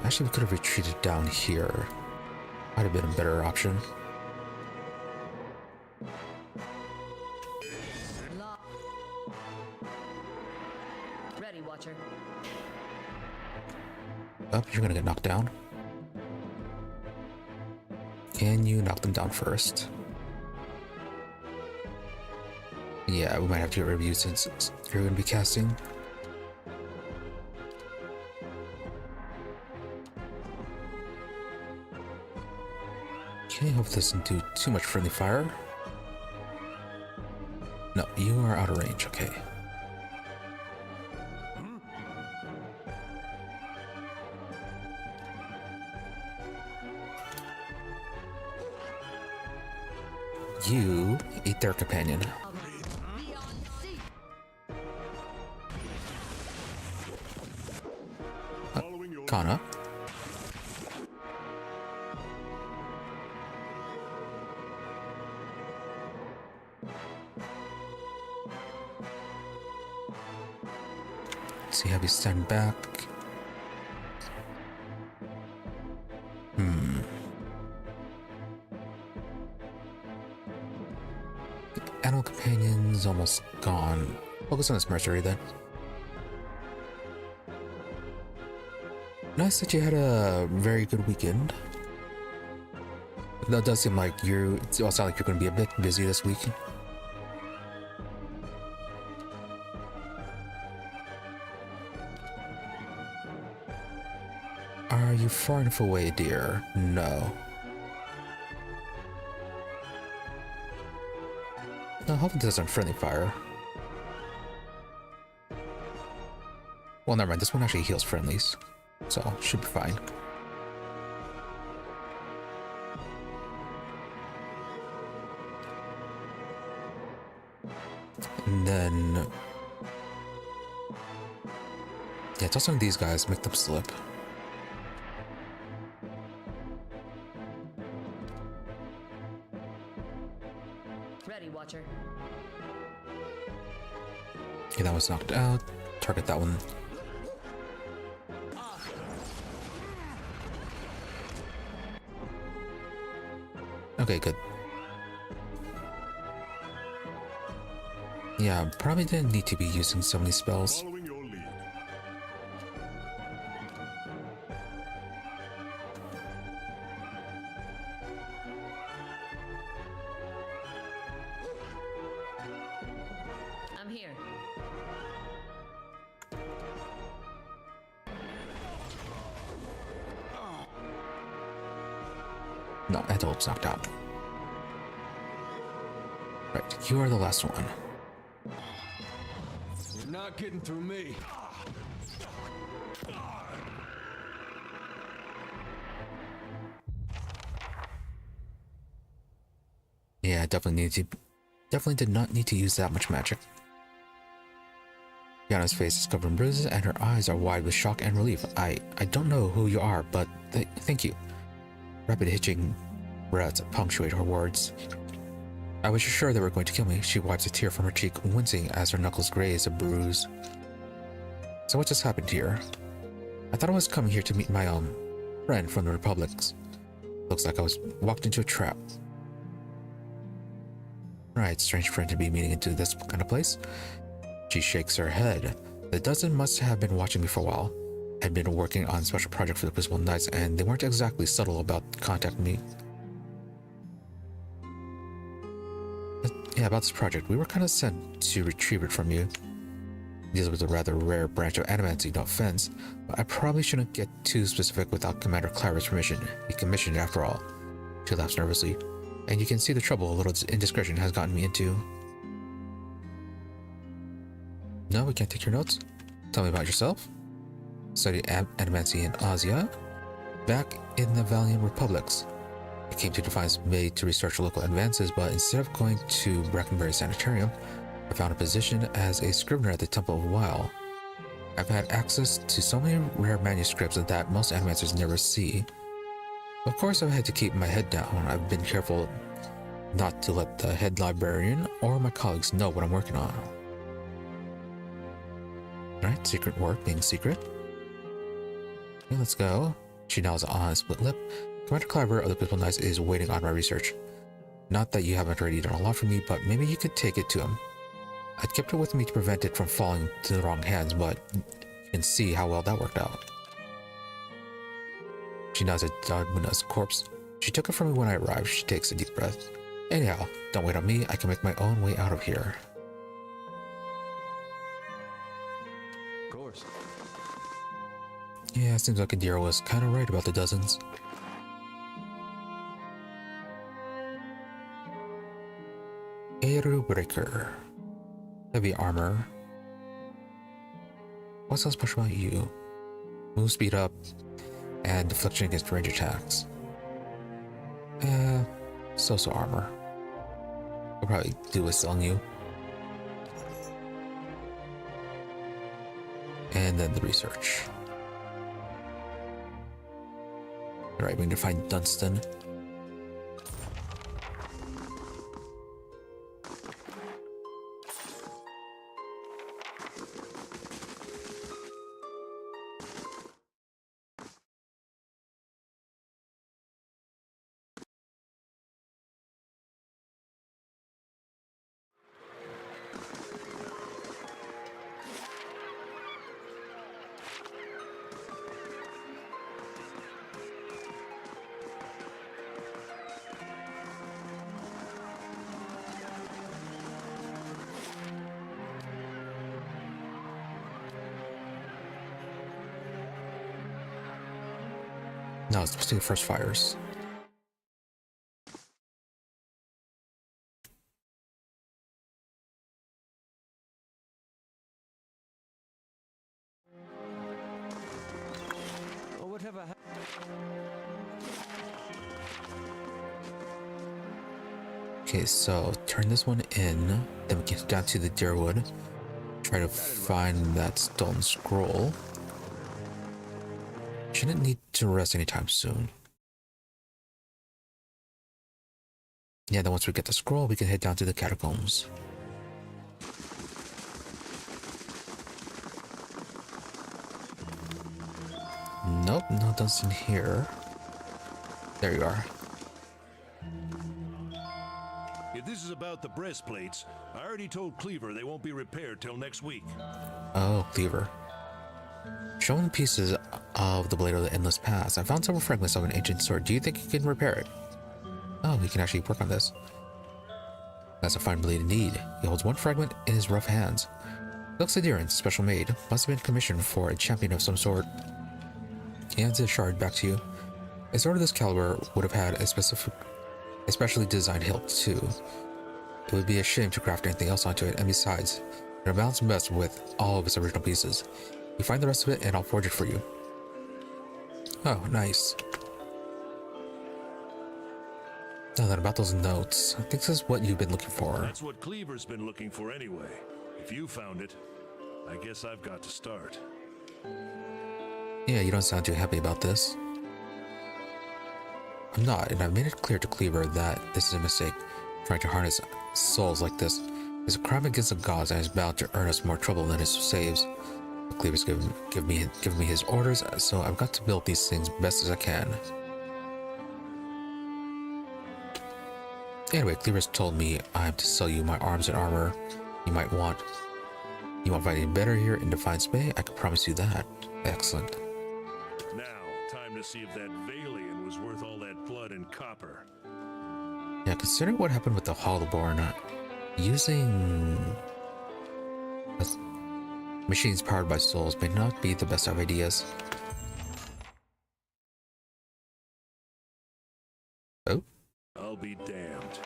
Actually, we could have retreated down here. Might have been a better option. Ready, Watcher. Up, you're gonna get knocked down. Can you knock them down first? Yeah, we might have to get rid of you since you're gonna be casting. Okay, hope this doesn't do too much friendly fire. No, you are out of range, okay. You eat their companion. Kana. See how we stand back. Animal companion's almost gone. Focus on this mercenary then. Nice that you had a very good weekend. That does seem like it all sounds like you're going to be a bit busy this week. Are you far enough away, dear? No. No, hopefully this doesn't friendly fire. Well, never mind. This one actually heals friendlies, so should be fine. And then, yeah, toss some of these guys, make them slip. Ready, Watcher. Okay, that was knocked out. Target that one. Okay, good. Yeah, probably didn't need to be using so many spells. Following your lead. I'm here. No, Antelope's knocked out. Right, you are the last one. You're not getting through me. Yeah, definitely did not need to use that much magic. Yana's face is covered in bruises and her eyes are wide with shock and relief. I don't know who you are, but thank you. Rapid hitching breaths punctuate her words. I was sure they were going to kill me. She wipes a tear from her cheek, wincing as her knuckles graze a bruise. So what just happened here? I thought I was coming here to meet my friend from the Republics. Looks like I was walked into a trap. Right, strange friend to be meeting into this kind of place. She shakes her head. The dozen must have been watching me for a while. Had been working on a special project for the Crucible Knights, and they weren't exactly subtle about contacting me. But yeah, about this project, we were kind of sent to retrieve it from you. This was a rather rare branch of animancy, no offense, but I probably shouldn't get too specific without Commander Clara's permission. He commissioned it after all. She laughs nervously, and you can see the trouble a little indiscretion has gotten me into. No, we can't take your notes. Tell me about yourself. Studied animancy in Asia. Back in the Valiant Republics. I came to Defiance Bay to research local advances, but instead of going to Brackenbury Sanitarium, I found a position as a scrivener at the Temple of Weil. I've had access to so many rare manuscripts that most animators never see. Of course, I've had to keep my head down. I've been careful not to let the head librarian or my colleagues know what I'm working on. Right, secret work being secret. Okay, let's go. She nods on a split lip. Commander Clever of the Crucible Knights is waiting on my research. Not that you haven't already done a lot for me, but maybe you could take it to him. I'd kept it with me to prevent it from falling to the wrong hands, but you can see how well that worked out. She nods at Darmuna's corpse. She took it from me when I arrived. She takes a deep breath. Anyhow, don't wait on me. I can make my own way out of here. Of course. Yeah, seems like Adira was kind of right about the dozens. Eru Breaker. Heavy armor. What's so special about you? Move speed up and deflection against range attacks. So armor. I'll probably do with selling you. And then the research. Alright, we need to find Dunstan. No, it's supposed to be the first fires. Oh, whatever happened? Okay, so turn this one in. Then we get down to the Deerwood. Try to find that stolen scroll. Shouldn't need to rest anytime soon. Yeah, then once we get the scroll, we can head down to the catacombs. Nope, no Dunstan here. There you are. If this is about the breastplates, I already told Cleaver they won't be repaired till next week. Oh, Cleaver. Showing the pieces of the Blade of the Endless Past. I found several fragments of an ancient sword. Do you think you can repair it? Oh, we can actually work on this. That's a fine blade indeed. He holds one fragment in his rough hands. Luxadiran, special made, must have been commissioned for a champion of some sort. He hands the shard back to you. A sword of this caliber would have had a specially designed hilt too. It would be a shame to craft anything else onto it, and besides, it amounts best with all of its original pieces. You find the rest of it and I'll forge it for you. Oh, nice. Now then, about those notes. I think this is what you've been looking for. That's what Cleaver's been looking for anyway. If you found it, I guess I've got to start. Yeah, you don't sound too happy about this. I'm not, and I've made it clear to Cleaver that this is a mistake. Trying to harness souls like this is a crime against the gods and is bound to earn us more trouble than it saves. Cleaver's given me his orders, so I've got to build these things best as I can. Anyway, Cleaver's told me I'm to sell you my arms and armor you might want. You want fighting better here in Defiance Bay? I can promise you that. Excellent. Now, time to see if that Valian was worth all that blood and copper. Yeah, considering what happened with the Hollowborn, using machines powered by souls may not be the best of ideas. Oh? I'll be damned.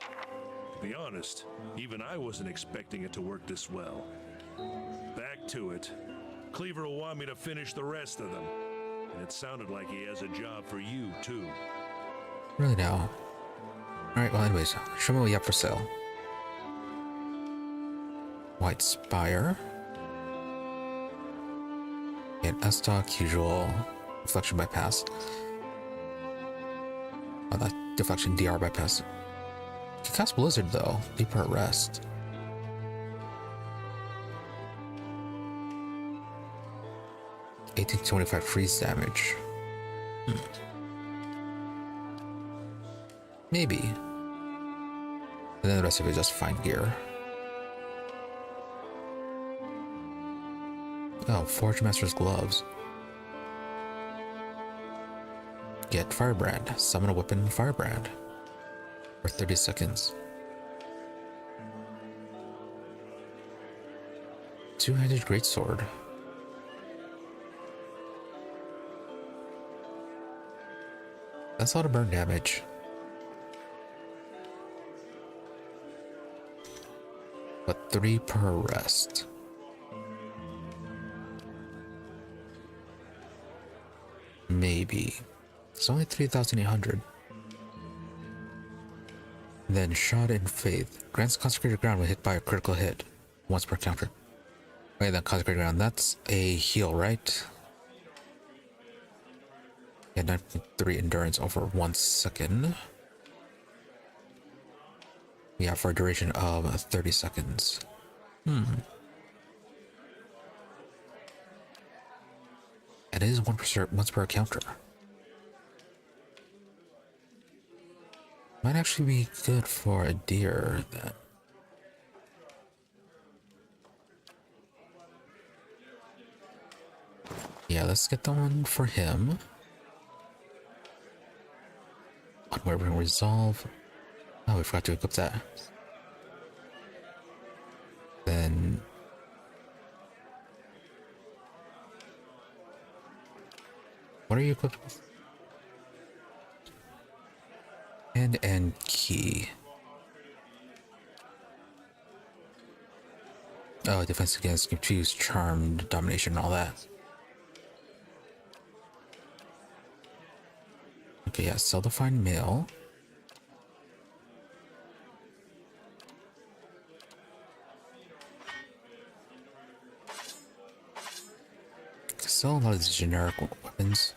To be honest, even I wasn't expecting it to work this well. Back to it. Cleaver will want me to finish the rest of them. And it sounded like he has a job for you, too. Really now? Alright, well anyways, show me what you have for sale. White Spire. And S-Stock, usual deflection bypass. Oh, that deflection DR bypass. You can cast Blizzard though, deeper at rest. $1825 freeze damage. Maybe. And then the rest of it is just fine gear. Oh, Forge Master's gloves. Get Firebrand. Summon a weapon Firebrand. For 30 seconds. Two-handed greatsword. That's a lot of burn damage. But 3 per rest. Maybe. It's only 3,800. Then Shot in Faith. Grants consecrated ground when hit by a critical hit. Once per counter. Wait, then consecrated ground. That's a heal, right? Yeah, And 9.3 endurance over 1 second. Yeah, for a duration of 30 seconds. It is once per encounter. Might actually be good for a deer then. Yeah, let's get the one for him. Unwavering resolve. Oh, we forgot to equip that. Then what are you equipped with? Hand and key. Oh, defense against confused, charmed, domination, and all that. Okay, yeah, self-defined male. Sell a lot of these generic weapons.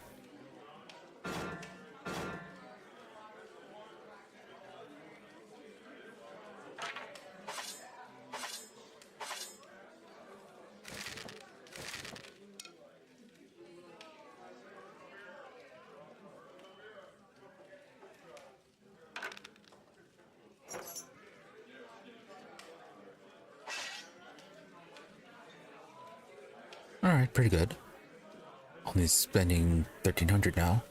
Alright, pretty good. Only spending 1,300 now.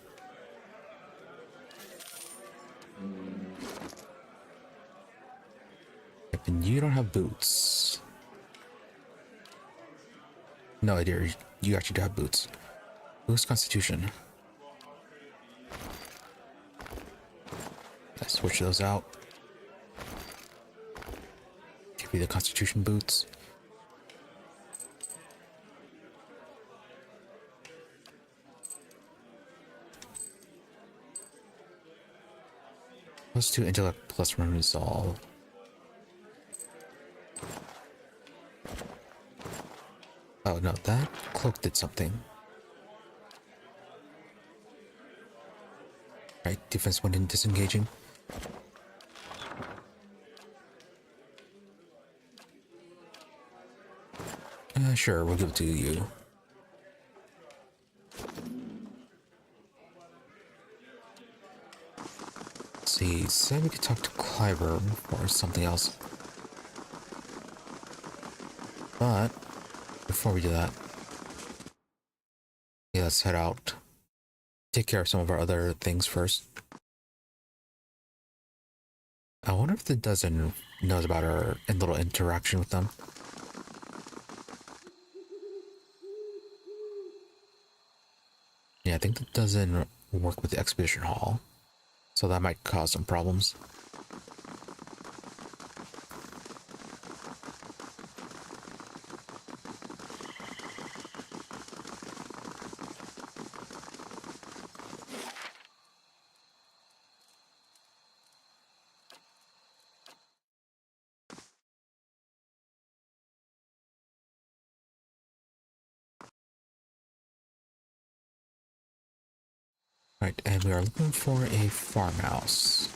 Yep, and you don't have boots. No idea, you actually do have boots. Boost Constitution. Let's switch those out. Give me the Constitution boots. +2 intellect plus resolve. Oh no, that cloak did something. Right, defense went in disengaging. Sure, we'll give it to you. Let's see, said we could talk to Cliver or something else. But before we do that, yeah, let's head out. Take care of some of our other things first. I wonder if the dozen knows about our little interaction with them. Yeah, I think that doesn't work with the exhibition hall, so that might cause some problems. Right, and we are looking for a farmhouse.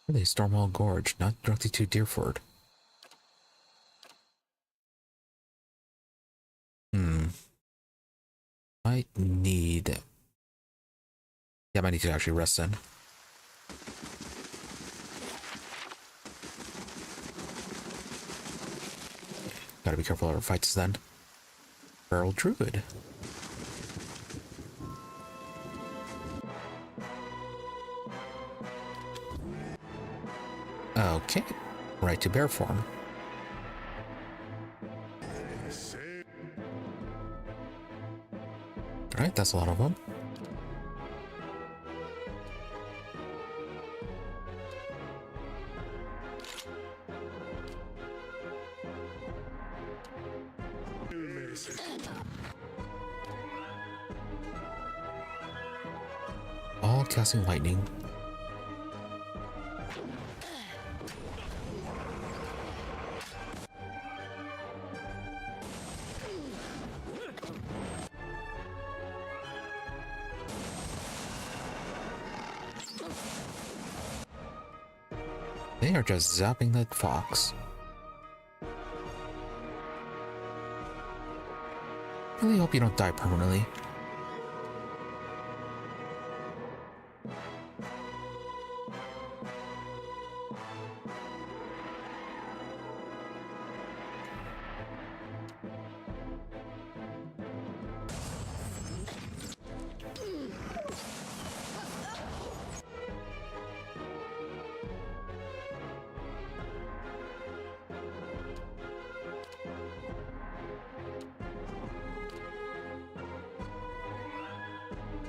Really, Stormwall Gorge, not directly to Deerford. Might need... Yeah, I might need to actually rest then. Gotta be careful of our fights then. Feral Druid. Okay, right to bear form. Alright, that's a lot of them. All casting lightning. They are just zapping that fox. Really hope you don't die permanently.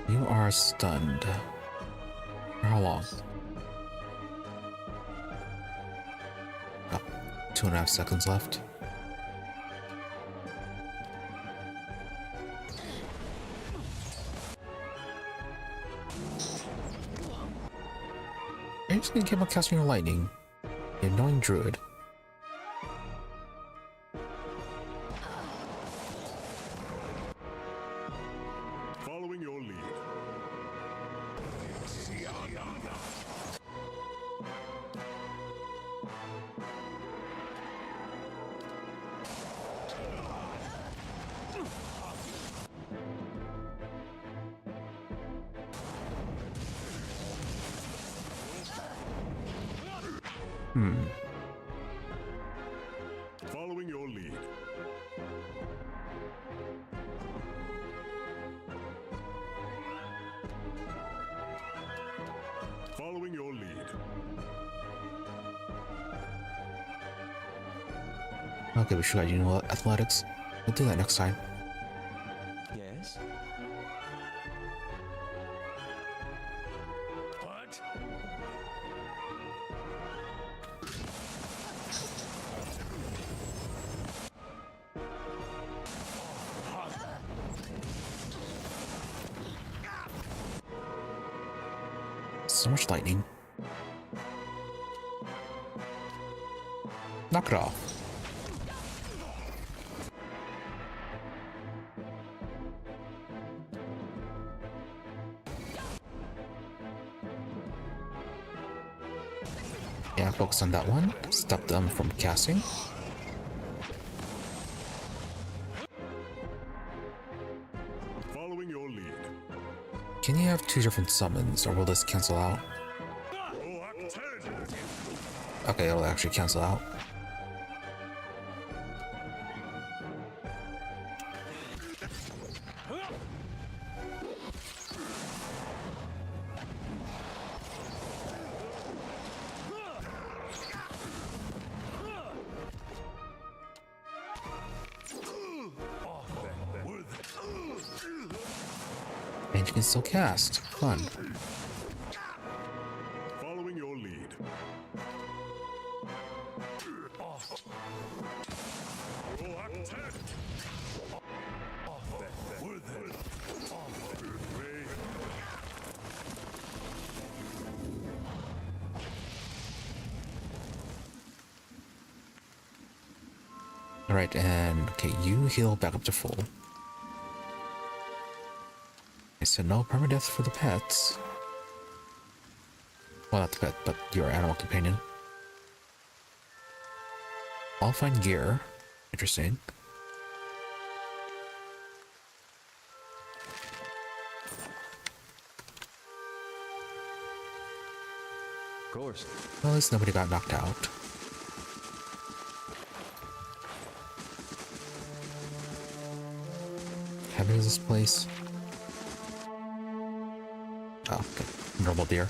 You are stunned. For how long? Oh, 2.5 seconds left. Are you just gonna keep on casting your lightning? You annoying druid. Following your lead. Following your lead. Following your lead. Okay, we should. You know what? Athletics. We'll do that next time. Yes? What? So much lightning. Knock it off. Yeah, focus on that one. Stop them from casting. Following your lead. Can you have 2 different summons, or will this cancel out? Okay, it'll actually cancel out. And you can still cast. Fun. Following your lead. Alright, and okay, you heal back up to full. I said no permadeath for the pets. Well, not the pet, but your animal companion. I'll find gear. Interesting. Of course. Well, at least nobody got knocked out. How big is this place? Oh, okay. Normal deer.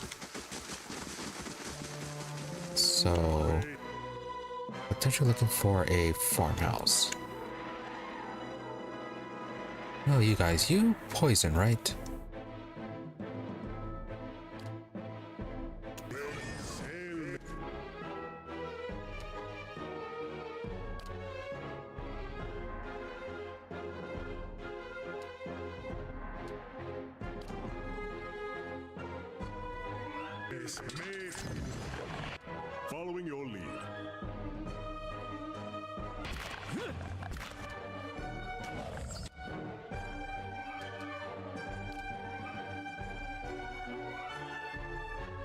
So, potentially looking for a farmhouse. Oh, you guys, you poison, right? Following your lead.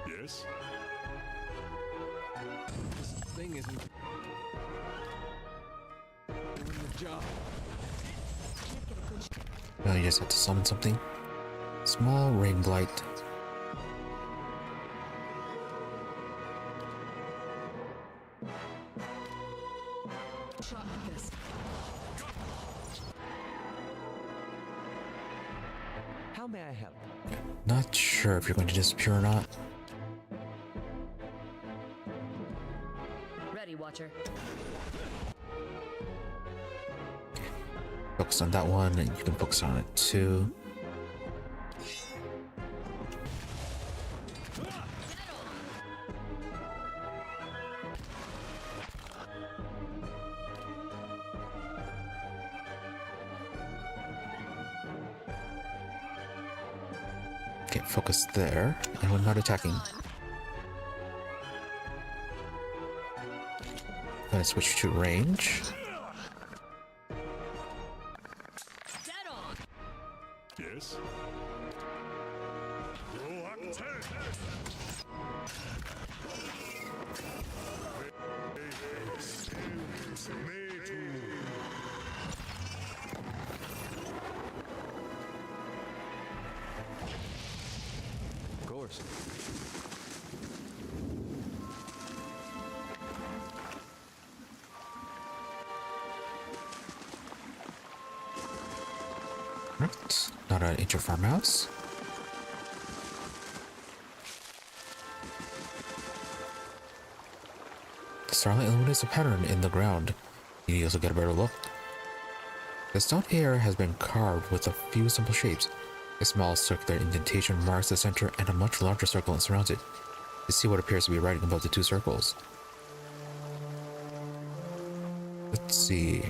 Yes? This thing isn't doing the job. Well, you just have to summon something. Small rain blight. How may I help? Not sure if you're going to disappear or not. Ready, Watcher. Focus on that one, and you can focus on it too. Okay, focus there, and we're not attacking. Gonna switch to range. Yes? Of course. Right. Not an inch of farmhouse. The starlight illuminates a pattern in the ground. You need to also get a better look. The stone here has been carved with a few simple shapes. A small circular indentation marks the center and a much larger circle surrounds it. You see what appears to be writing above the two circles. Let's see.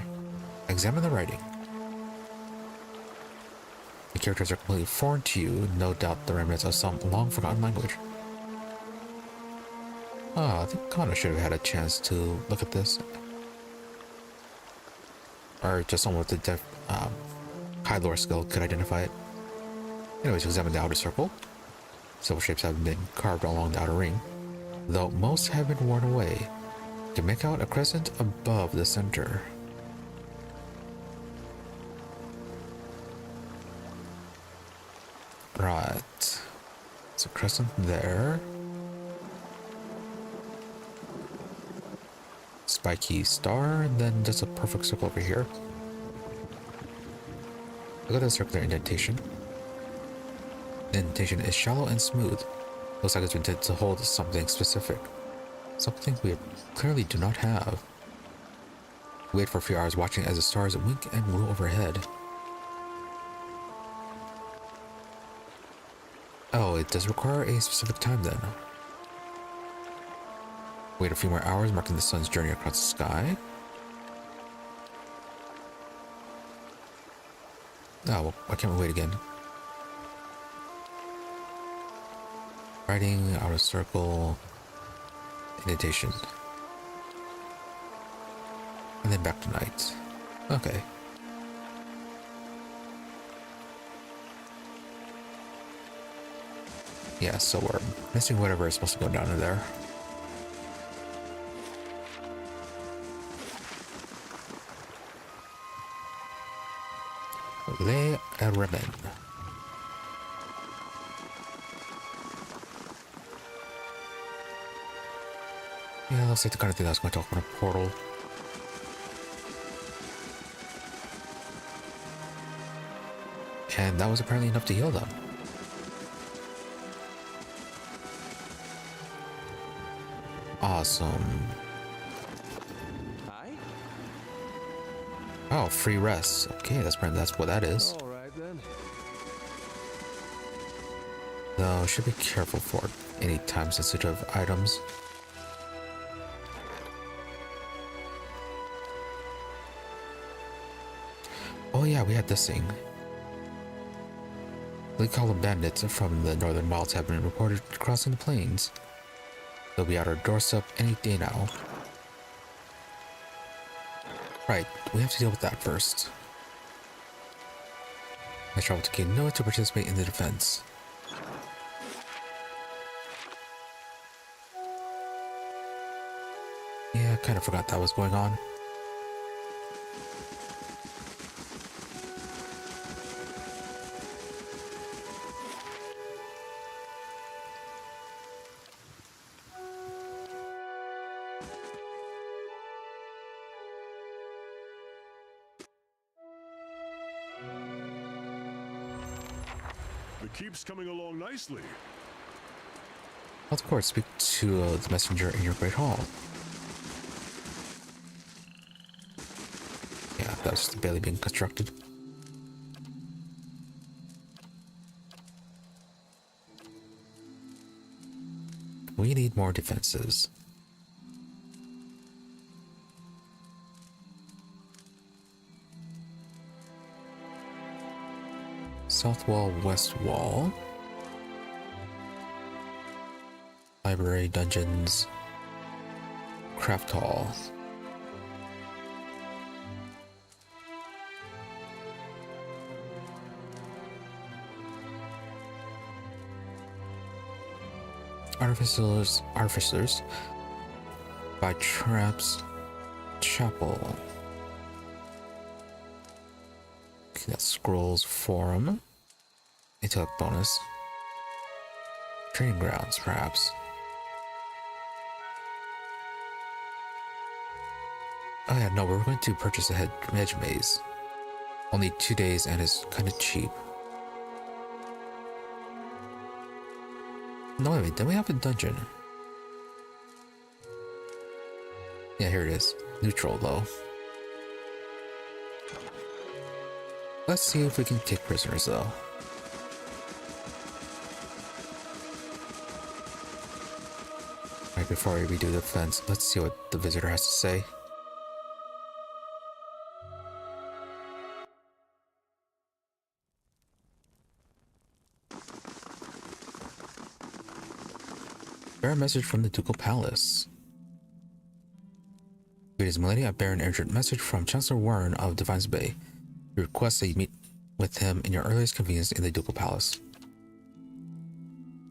Examine the writing. The characters are completely foreign to you, no doubt the remnants of some long-forgotten language. I think Kana should have had a chance to look at this. Or just someone with a high lore skill could identify it. Anyways, examine the outer circle. Several shapes have been carved along the outer ring, though most have been worn away. You can make out a crescent above the center. Right. So crescent there. Spiky star, and then just a perfect circle over here. Look at the circular indentation. The indentation is shallow and smooth. Looks like it's been intended to hold something specific. Something we clearly do not have. Wait for a few hours watching as the stars wink and woo overhead. Oh, it does require a specific time then. Wait a few more hours, marking the sun's journey across the sky. Oh, well, why can't we wait again? Writing, outer circle, indentation. And then back to night. Okay. Yeah, so we're missing whatever is supposed to go down in there. Lay a ribbon. Yeah, looks like the kind of thing that's going to open a portal. And that was apparently enough to heal them. Awesome. Hi? Oh, free rest. Okay, that's what that is. All right then. Though, should be careful for any time-sensitive items. Oh yeah, we had this thing. The column bandits from the northern wilds have been reported crossing the plains. They'll be at our doorstep any day now. Right, we have to deal with that first. I traveled to Kinoa to participate in the defense. Yeah, I kind of forgot that was going on. The keep's coming along nicely. Of course, speak to the messenger in your great hall. Yeah, that's just barely being constructed. We need more defenses. South wall, west wall. Library, dungeons. Craft hall. Artificers. By traps. Chapel. Okay, that's scrolls forum. Intellect bonus. Training grounds, perhaps. Oh yeah, no, we're going to purchase a hedge maze. Only 2 days and it's kind of cheap. No, wait, then we have a dungeon. Yeah, here it is. Neutral, though. Let's see if we can take prisoners, though. Right before we redo the fence, let's see what the visitor has to say. Bear a message from the Ducal Palace. Greetings, Milady. I bear an urgent message from Chancellor Warren of Defiance Bay. He requests that you meet with him in your earliest convenience in the Ducal Palace.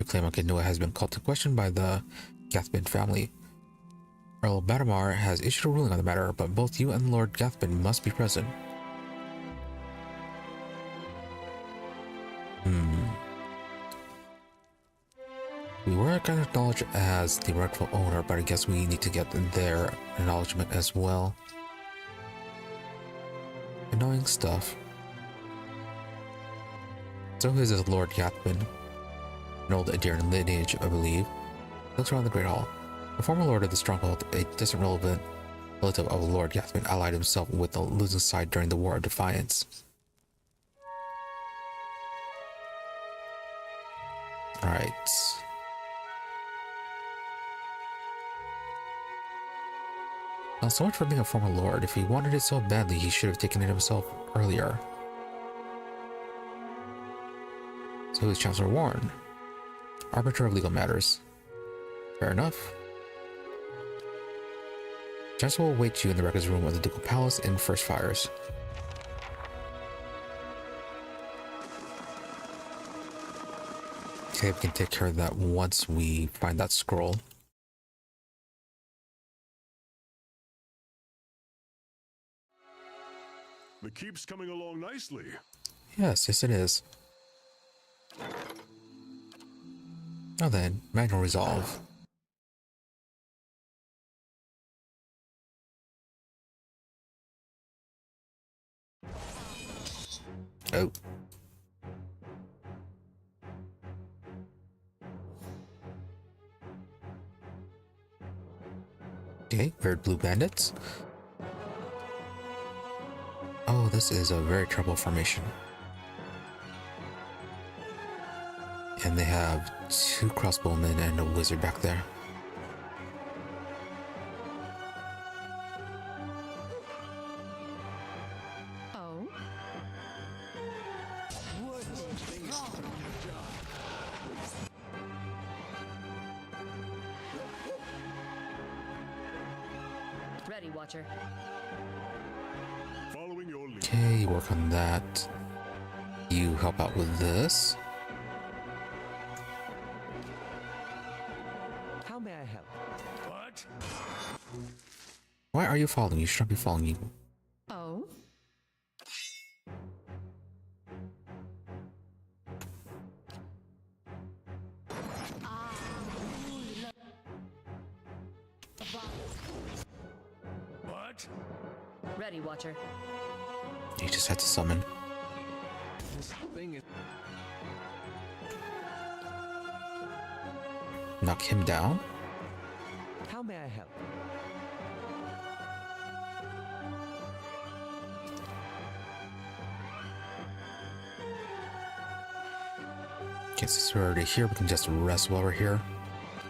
Your claim on Kinoa has been called to question by the Gathbin family. Earl Badamar has issued a ruling on the matter, but both you and Lord Gathbin must be present. We were acknowledged as the rightful owner, but I guess we need to get their acknowledgement as well. Annoying stuff. So his is Lord Gathbin, an old Adarian lineage, I believe. Looks around the Great Hall. A former lord of the stronghold, a distant relative of Lord Gathbin, allied himself with the losing side during the War of Defiance. Alright. Not so much for being a former lord. If he wanted it so badly, he should have taken it himself earlier. So who is Chancellor Warren? Arbiter of legal matters. Fair enough. Chancellor will await you in the records room of the Ducal Palace in First Fires. Okay, we can take care of that once we find that scroll. The keep's coming along nicely. Yes, it is. Now then, Magnal Resolve. Oh. Okay, Weird Blue Bandits. Oh, this is a very trouble formation. And they have 2 crossbowmen and a wizard back there. Oh? Ready, Watcher. Following your lead. Okay, work on that. You help out with this. How may I help? What? Why are you following? You should not be following you. Oh? What? Ready, Watcher. You just had to summon. This thing is... Knock him down? How may I help? Okay, since we're already here, we can just rest while we're here.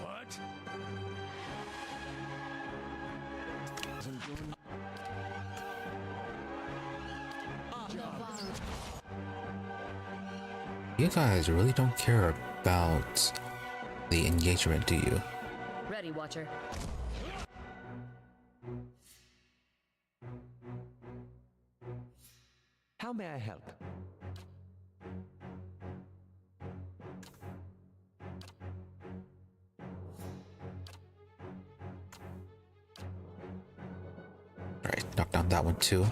What? You guys really don't care about the engagement, do you? Ready, Watcher. How may I help? Alright, knock down that one too.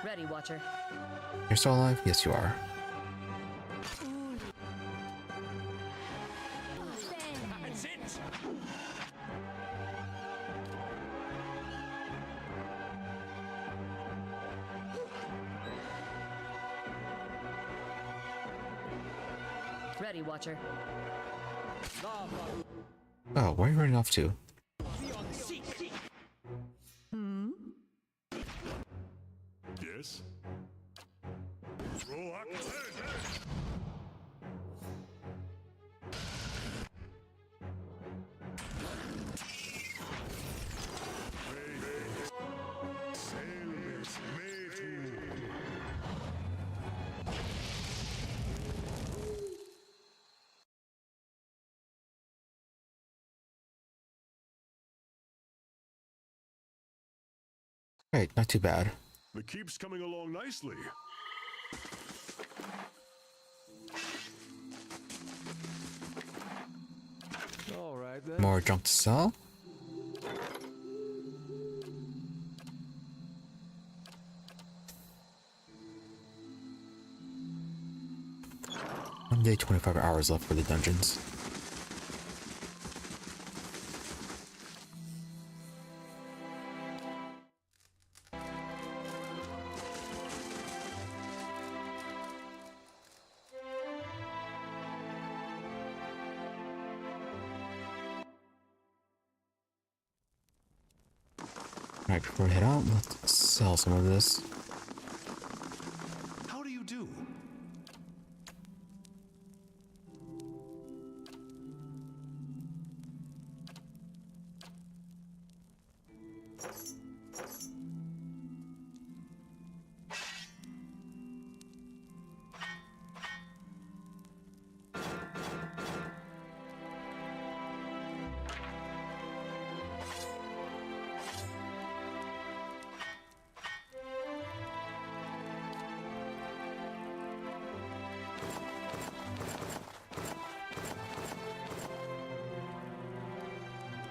Ready, Watcher. You're still alive? Yes, you are. That's it! Ready, Watcher. Oh, where are you running off to? Yes? Recapture. Right, not too bad. The keep's coming along nicely. All right then. More junk to sell. One day, 25 hours left for the dungeons. Alright, before we head out, let's sell some of this. How do you do?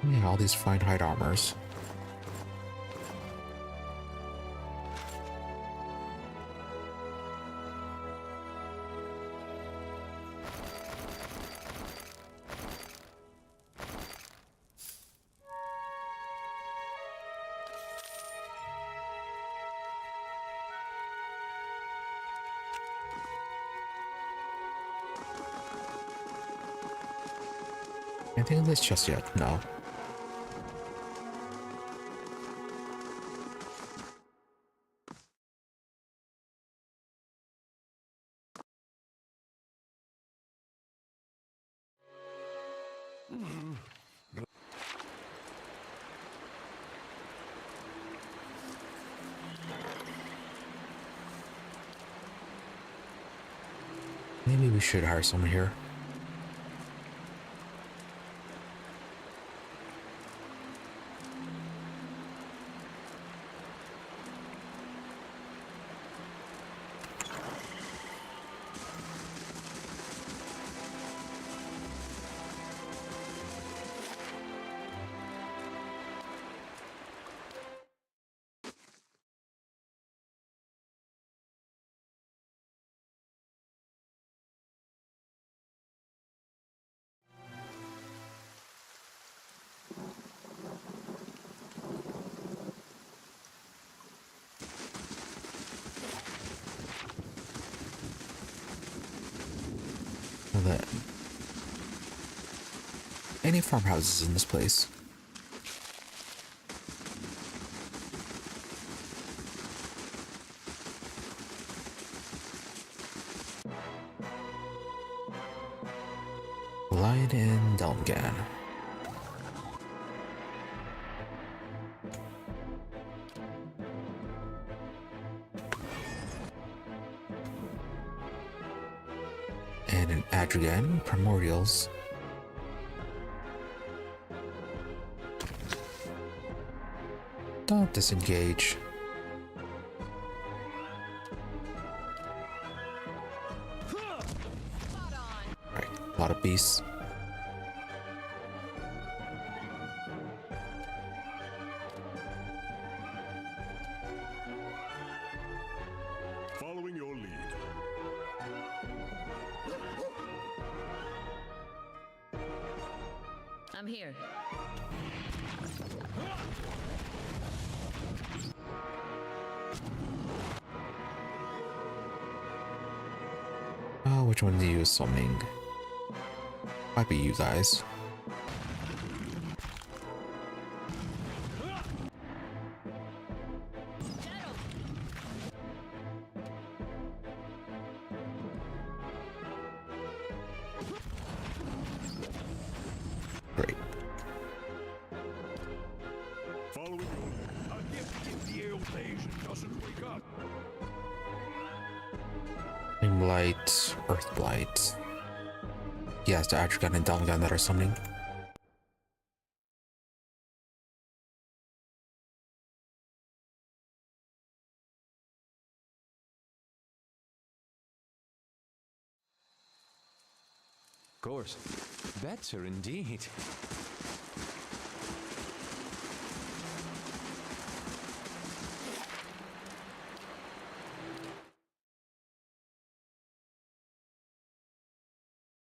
Yeah, all these fine hide armors. Anything in this chest yet? No. Maybe we should hire someone here. Well then, any farmhouses in this place? Lion and Delmgan. And an Adrian, Primordials. Don't disengage. Right, a lot of beasts. Following your lead. I'm here. Oh, which one do you use summoning? Might be you guys. Great. Following your lead. I'll get if the invasion doesn't wake up. Flame Blight, Earth Blight. Yes, the Adrian and Delmgan that are summoning. Of course. Better indeed.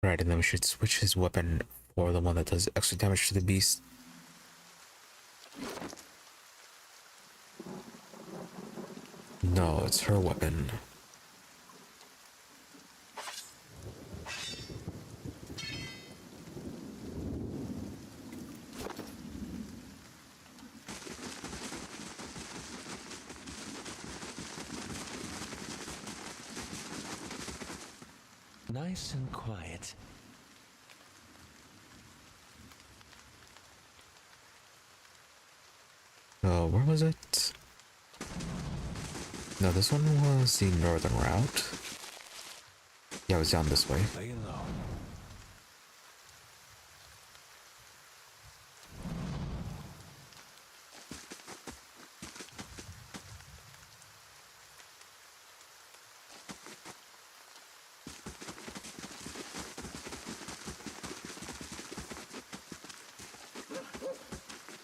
Right, and then we should switch his weapon for the one that does extra damage to the beast. No, it's her weapon. Nice and quiet. So, where was it? No, this one was the northern route. Yeah, it was down this way. Laying low.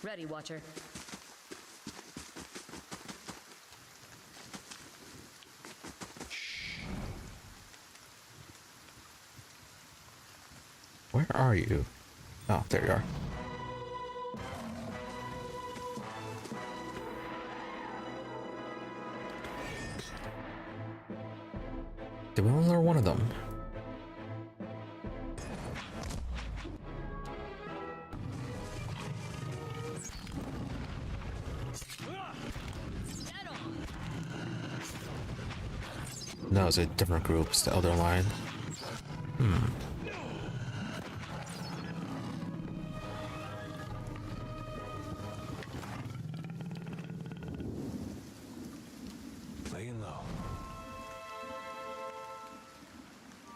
Ready, Watcher. Where are you? Oh, there you are. Did we only learn one of them? No, it's a different group. It's the Elder Lion. Laying low.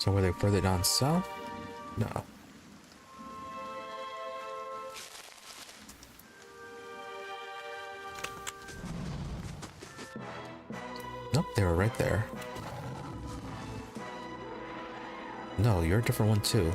So were they further down south? No. Nope, they were right there. No, you're a different one too.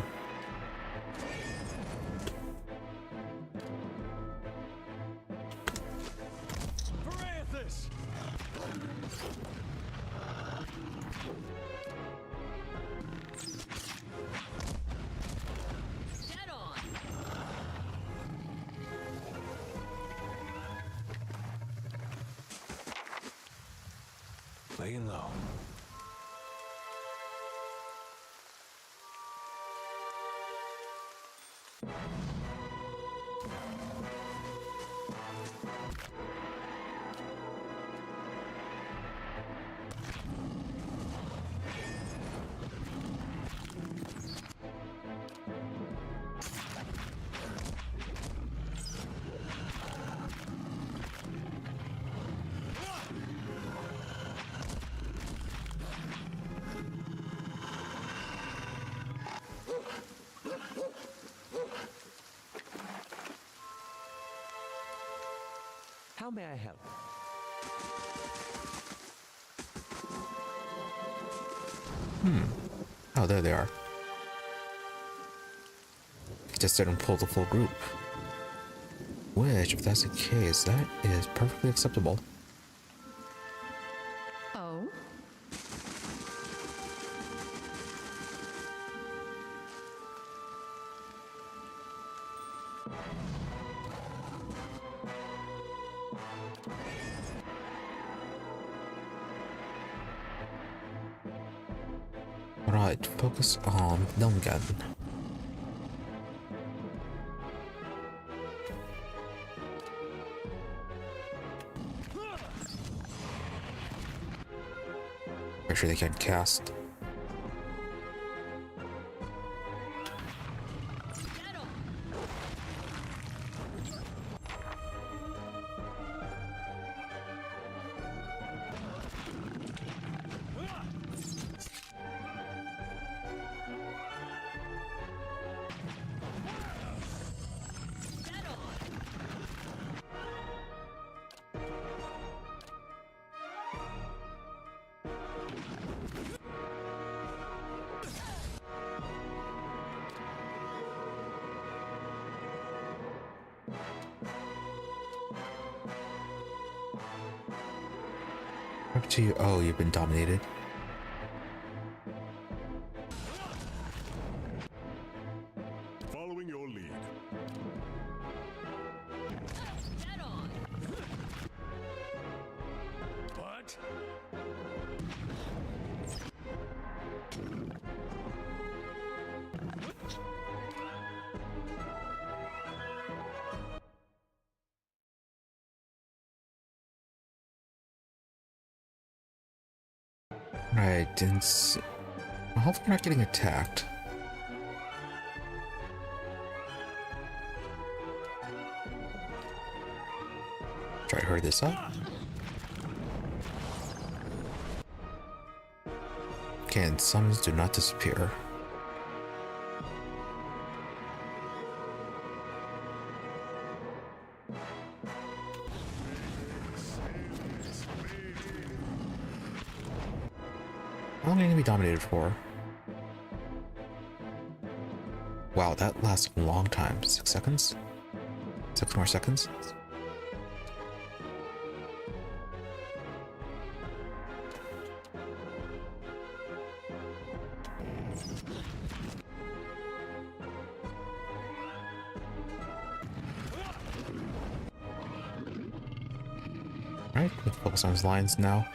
Laying low. How may I help? Oh, there they are. He just didn't pull the full group. Which, if that's the case, that is perfectly acceptable. Oh? Alright, focus on them again. Pretty sure they can't cast. Up to you. Oh, you've been dominated. Following your lead. What? Right, didn't see. I hope we're not getting attacked. Try to hurry this up. Okay, and summons do not disappear. How long are you gonna be dominated for? Wow, that lasts a long time. 6 seconds? 6 more seconds? Alright, let's focus on his lines now.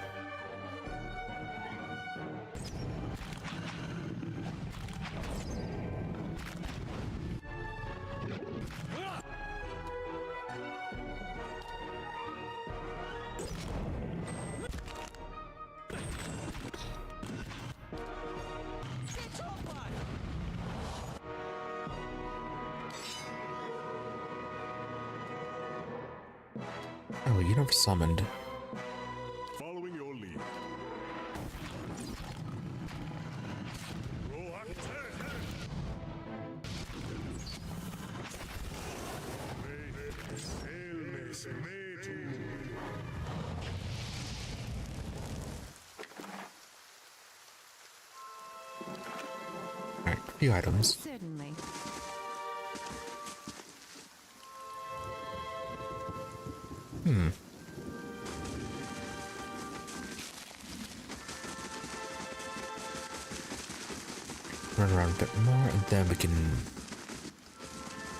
Oh, you never summoned. Following your lead. Roar. few items. Certainly. Run around a bit more, and then we can...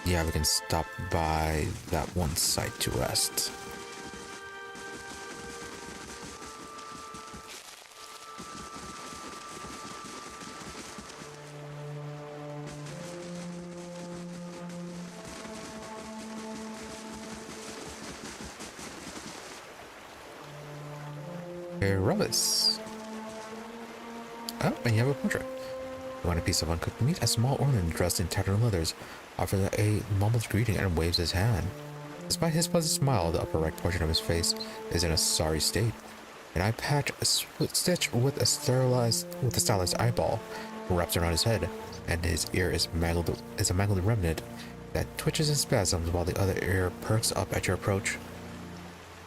Yeah, we can stop by that one site to rest. Hey, Rubus. Oh, and you have a portrait. You want a piece of uncooked meat? A small ornament dressed in tattered leathers offers a mumbled greeting and waves his hand. Despite his pleasant smile, the upper right portion of his face is in a sorry state. An eye patch stitched with a stylized eyeball wraps around his head, and his ear is a mangled remnant that twitches in spasms while the other ear perks up at your approach.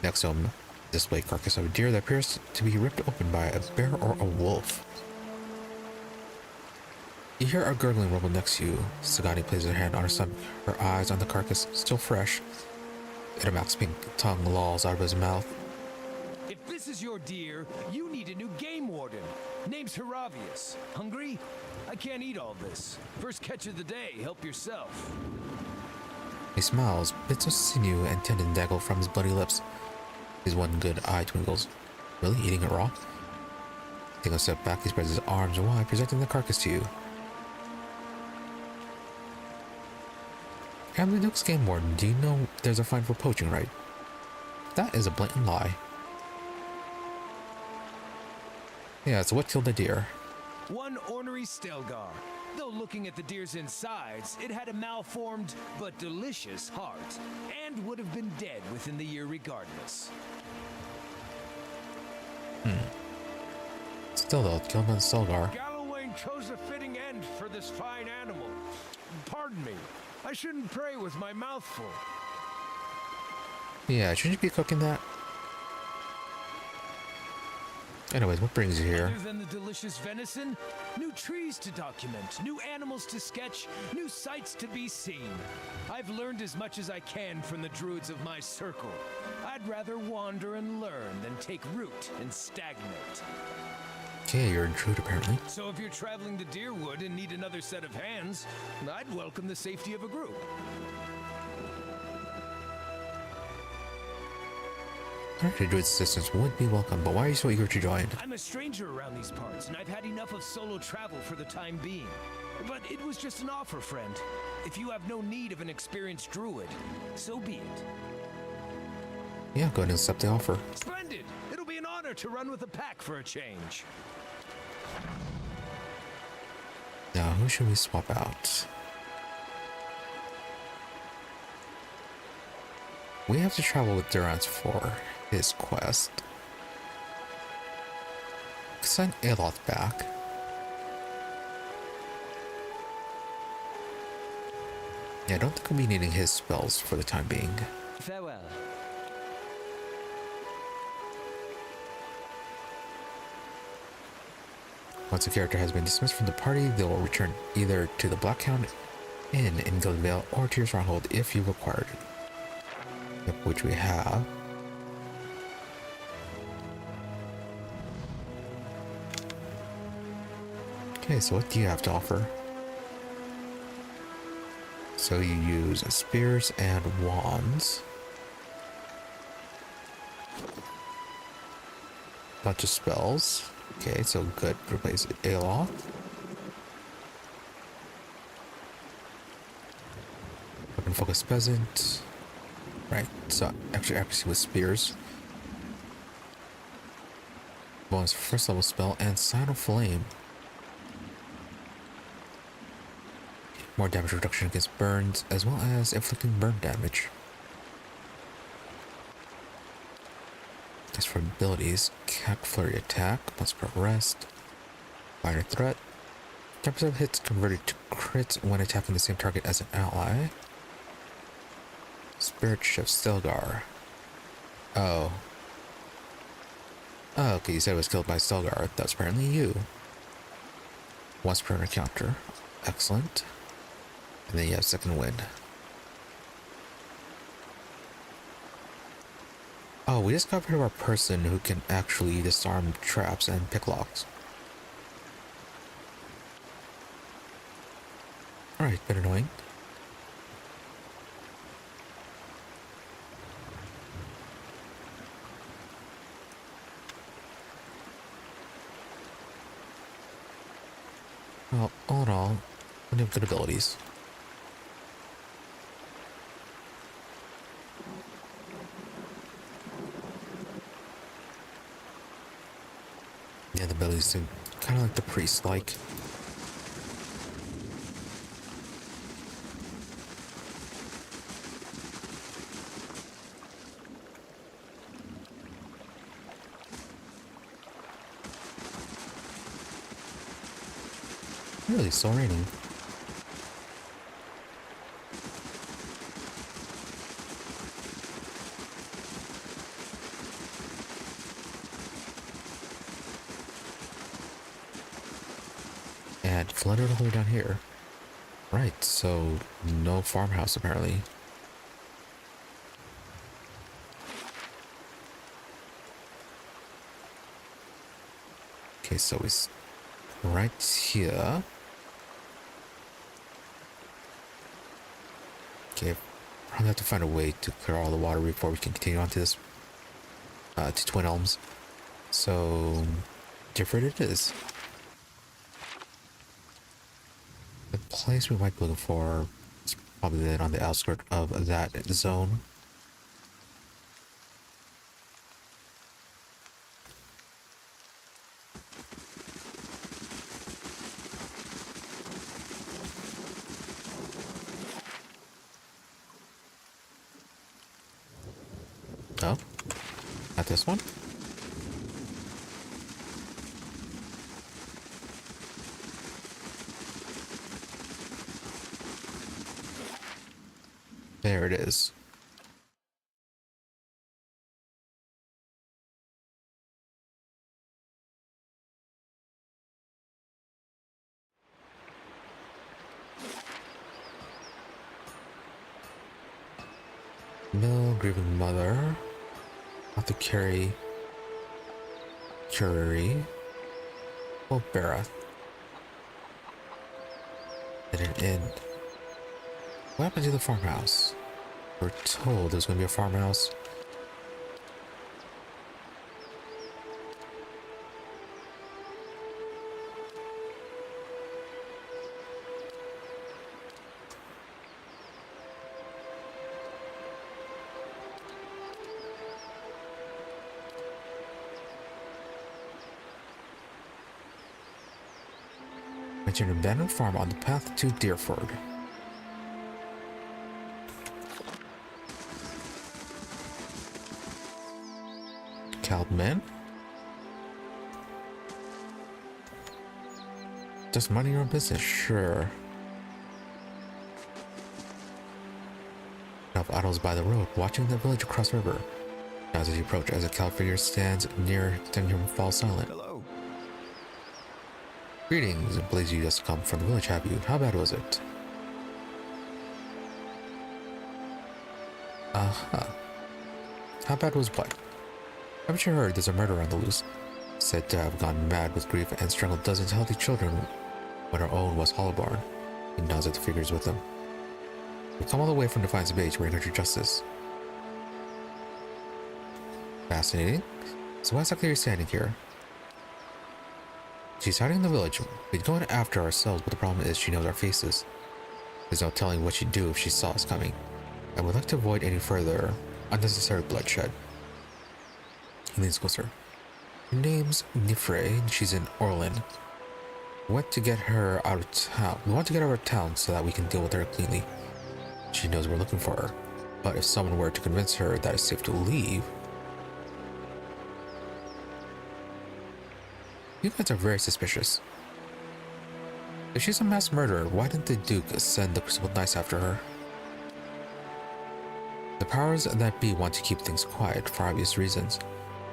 Next to him, displayed carcass of a deer that appears to be ripped open by a bear or a wolf. You hear a gurgling rumble next to you. Sagani places her hand on her stomach, her eyes on the carcass, still fresh. Itamak's pink tongue lolls out of his mouth. If this is your deer, you need a new game warden. Name's Heravius. Hungry? I can't eat all this. First catch of the day, help yourself. He smiles, bits of sinew and tendon dangle from his bloody lips. His one good eye twinkles. Really eating it raw? Taking a step back, he spreads his arms wide, presenting the carcass to you. I'm the Duke's game warden. Do you know there's a fine for poaching, right? That is a blatant lie. Yeah, so what killed the deer? One ornery Stelgar. Though looking at the deer's insides, it had a malformed but delicious heart, and would have been dead within the year regardless. Still though, killed by the Stelgar. Galloway chose a fitting end for this fine animal. Pardon me, I shouldn't pray with my mouth full. Yeah, shouldn't you be cooking that? Anyways, what brings you here? Other than the delicious venison, new trees to document, new animals to sketch, new sights to be seen. I've learned as much as I can from the druids of my circle. I'd rather wander and learn than take root and stagnate. Okay, you're a druid apparently. So if you're traveling to Deerwood and need another set of hands, I'd welcome the safety of a group. Alright, druid assistance would be welcome, but why are you so eager to join? I'm a stranger around these parts, and I've had enough of solo travel for the time being. But it was just an offer, friend. If you have no need of an experienced druid, so be it. Yeah, go ahead and accept the offer. Splendid! It'll be an honor to run with a pack for a change. Now, who should we swap out? We have to travel with Durance for his quest. Send Aloth back. Yeah, I don't think we'll be needing his spells for the time being. Farewell. Once a character has been dismissed from the party, they will return either to the Blackhound Inn in Gildenvale or to your stronghold if you required it. Yep, which we have. Okay, so what do you have to offer? So you use spears and wands. Bunch of spells. Okay, so good. Replace Aloth. Weapon focus peasant. Right, so extra accuracy with spears. Bonus first level spell and sign of flame. More damage reduction against burns, as well as inflicting burn damage. As for abilities, Cat Flurry attack, once per rest. Minor threat. 10% of hits converted to crits when attacking the same target as an ally. Spirit Shift Stelgar. Oh. Oh, okay, you said it was killed by Stelgar. That's apparently you. Once per encounter. Excellent. And then you have second wind. Oh, we discovered our person who can actually disarm traps and pick locks. Alright, bit annoying. Well, all in all, we have good abilities. Yeah, the abilities seem kind of like the priest-like. Really, still raining. And flooded all the way down here. Right, so no farmhouse apparently. Okay, so it's right here. Okay, probably have to find a way to clear all the water before we can continue on to this, to Twin Elms. So, different it is. The place we might be looking for is probably then on the outskirts of that zone. Oh, not this one. There it is. No grieving mother. Not the carry. Curry. Oh, Barath. At an end. What happened to the farmhouse? We're told there's going to be a farmhouse. Mention an abandoned farm on the path to Deerford. Caldman? Just minding your own business, sure. Enough idols by the road, watching the village across the river. Now as you approach, as a Cal figure stands near, then him fall silent. Hello. Greetings, Blaze, you just come from the village, have you? How bad was it? Uh-huh. How bad was what? Haven't you heard there's a murderer on the loose? Said to have gone mad with grief and strangled dozens of healthy children when her own was hollowborn. He nods at the figures with them. We come all the way from Defiance Bay to bring her to justice. Fascinating. So why exactly are you standing here? She's hiding in the village. We'd go in after ourselves, but the problem is she knows our faces. There's no telling what she'd do if she saw us coming. I would like to avoid any further unnecessary bloodshed. He leans closer. Her name's Nifre, and she's in Orlin. We want to get her out of town so that we can deal with her cleanly. She knows we're looking for her, but if someone were to convince her that it's safe to leave... You guys are very suspicious. If she's a mass murderer, why didn't the Duke send the Crucible Knights after her? The powers that be want to keep things quiet for obvious reasons.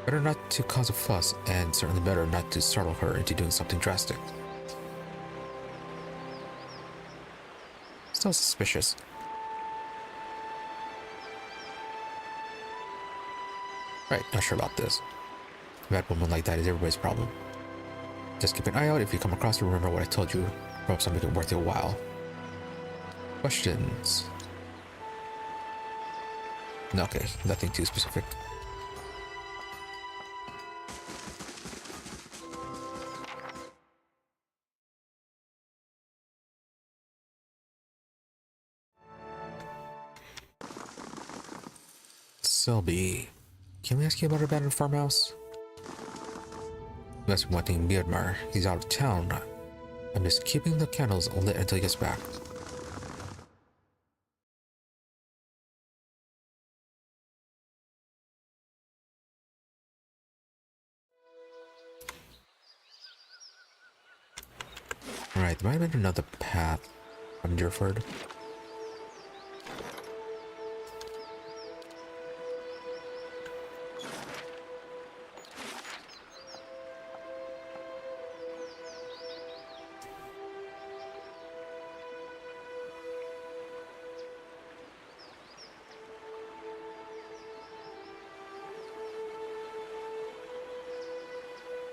Better not to cause a fuss, and certainly better not to startle her into doing something drastic. still suspicious. Right, not sure about this. A bad woman like that is everybody's problem. Just keep an eye out. If you come across her, remember what I told you. Perhaps I'll make it worth your while. Questions? No, okay, nothing too specific. Selby, can we ask you about our abandoned farmhouse? You must be wanting Miadmar. He's out of town. I'm just keeping the candles lit until he gets back. Alright, there might have been another path from Deerford.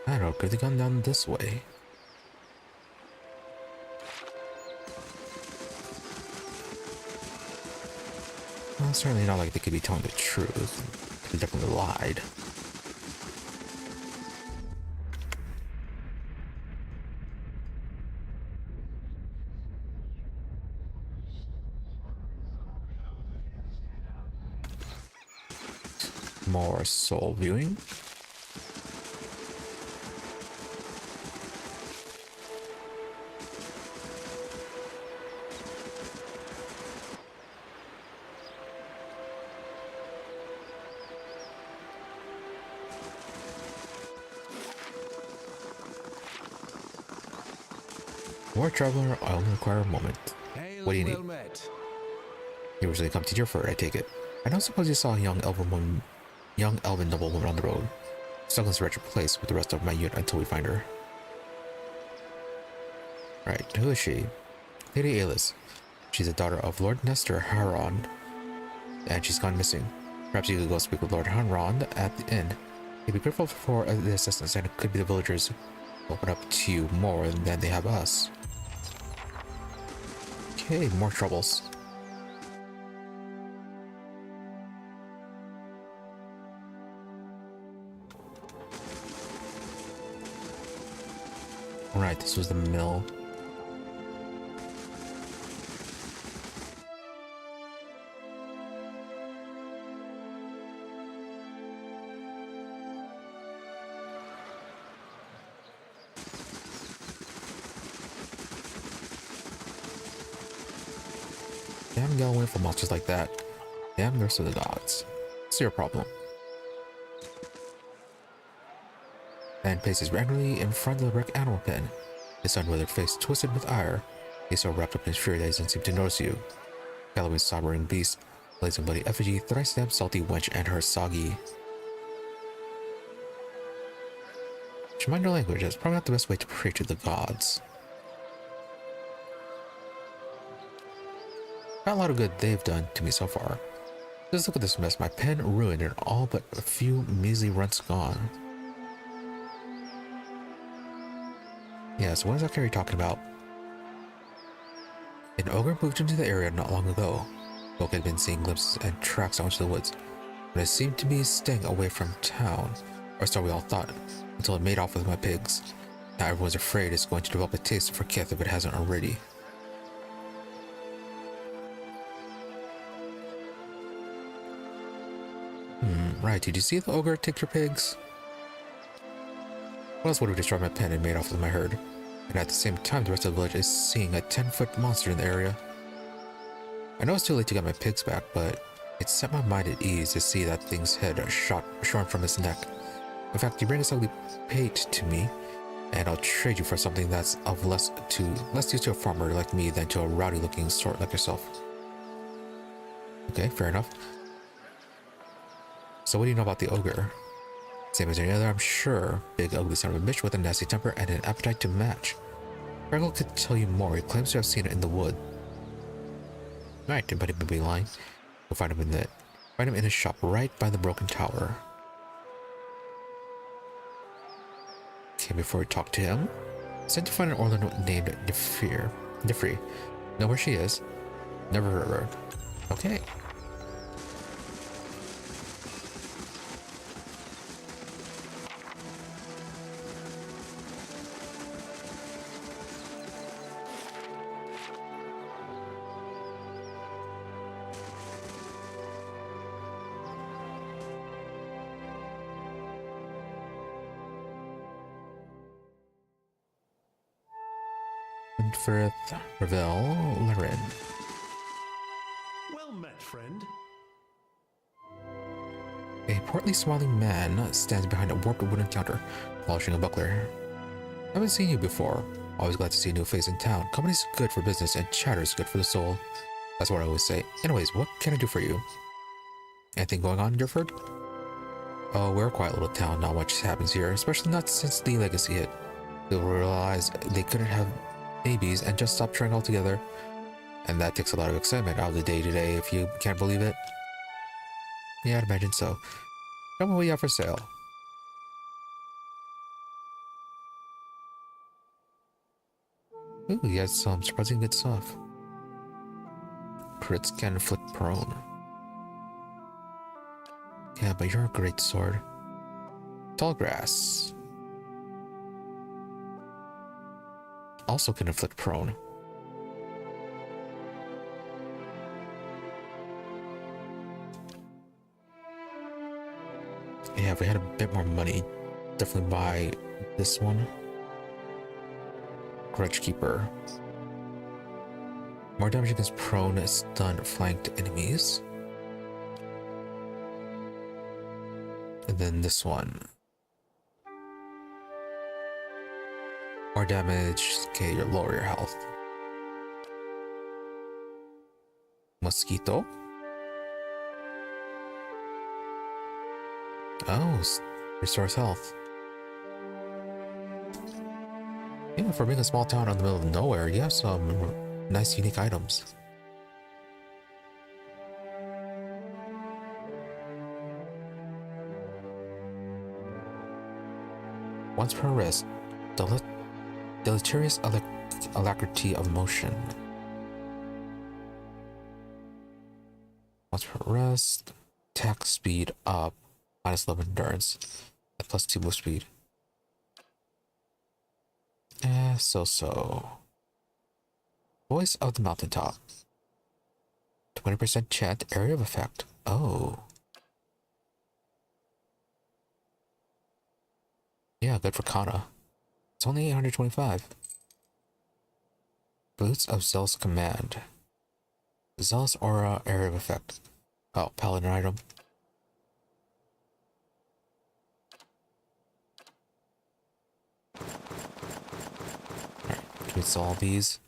I don't know, could have gone down this way. Well, it's certainly not like they could be telling the truth. They definitely lied. More soul viewing. War traveler, I only require a moment. What do you need? Well met. You usually come to Deerford, I take it. I don't suppose you saw a young elven noblewoman on the road. Stuck in this wretched place with the rest of my unit until we find her. Right, who is she? Lady Alis. She's the daughter of Lord Nestor Harond, and she's gone missing. Perhaps you could go speak with Lord Harond at the inn. He'd be grateful for the assistance, and it could be the villagers open up to you more than they have us. Okay, more troubles. Alright, this was the mill. Damn gal went for monsters like that. Damn the rest of the gods. It's your problem. And paces randomly in front of the wrecked animal pen. His sun-withered face twisted with ire. He's so wrapped up in his fury that he doesn't seem to notice you. Galloway's sobbing beast, blazing bloody effigy, thrice-stabbed salty wench, and her soggy. To mind your language, that's probably not the best way to pray to the gods. Not a lot of good they've done to me so far. Just look at this mess, my pen ruined and all but a few measly runts gone. Yeah, so what is that Carrie talking about? An ogre moved into the area not long ago. Folk had been seeing glimpses and tracks out into the woods, but it seemed to be staying away from town, or so we all thought, until it made off with my pigs. Now everyone's afraid it's going to develop a taste for Kith if it hasn't already. Right, did you see the ogre take your pigs? What else would have destroyed my pen and made off with my herd? And at the same time, the rest of the village is seeing a 10-foot monster in the area. I know it's too late to get my pigs back, but it set my mind at ease to see that thing's head shorn from its neck. In fact, you bring this ugly pate to me, and I'll trade you for something that's of less use to a farmer like me than to a rowdy-looking sort like yourself. Okay, fair enough. So what do you know about the ogre? Same as any other, I'm sure. Big, ugly son of a bitch with a nasty temper and an appetite to match. Fergal could tell you more. He claims to have seen it in the wood. Right, but he would be lying. We'll find him in his shop right by the broken tower. Okay, before we talk to him, sent to find an Orlando named Nifri. Know where she is? Never heard of her. Okay. Firth, Ravel, Laren. Well met, friend. A portly, smiling man stands behind a warped wooden counter, polishing a buckler. Haven't seen you before. Always glad to see a new face in town. Company's good for business and chatter's good for the soul. That's what I always say. Anyways, what can I do for you? Anything going on in Durford? Oh, we're a quiet little town. Not much happens here, especially not since the legacy hit. People realized they couldn't have babies and just stopped trying altogether. And that takes a lot of excitement out of the day-to-day, if you can't believe it. Yeah, I'd imagine so. Come away out for sale. Ooh, he has some surprisingly good stuff. Crits can inflict prone. Yeah, but you're a great sword. Tall grass. Also can inflict prone. Yeah, if we had a bit more money, definitely buy this one. Grudge Keeper. More damage against prone, stunned, flanked enemies. And then this one. More damage, okay, you lower your health. Mosquito. Oh, restores health. Yeah, for being a small town in the middle of nowhere, you have some nice unique items. Once per rest, deleterious alacrity of motion. Once per rest, attack speed up, minus 11 endurance, and plus 2 move speed. So. Voice of the mountaintop. 20% chant area of effect. Oh. Yeah, good for Kana. It's only 825. Boots of Zealous Command. Zealous Aura area of effect. Oh, paladin item. Alright, can we sell all these?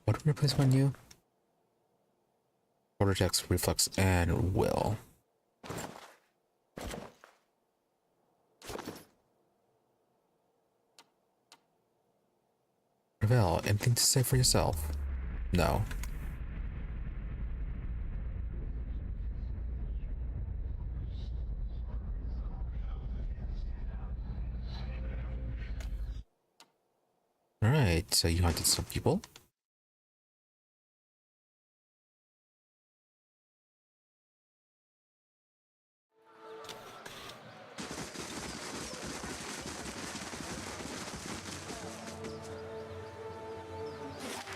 What do we replace my new? Vortex, Reflex, and Will. Ravel, anything to say for yourself? No. Alright, so you hunted some people.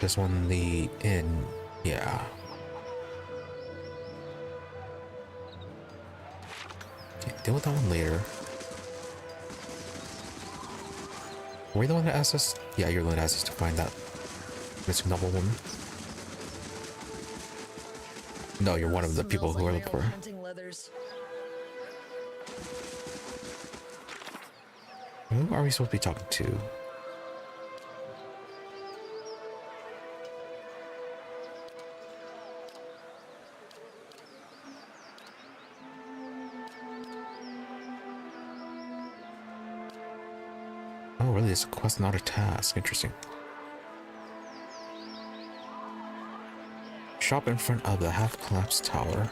This one, the inn, yeah. deal with that one later. Were you the one that asked us? Yeah, you're the one that asked us to find that missing noble woman. No, you're one of the people who are looking for her. Hunting leathers. Who are we supposed to be talking to? Oh, really? It's a quest, not a task. Interesting. Shop in front of the half-collapsed tower.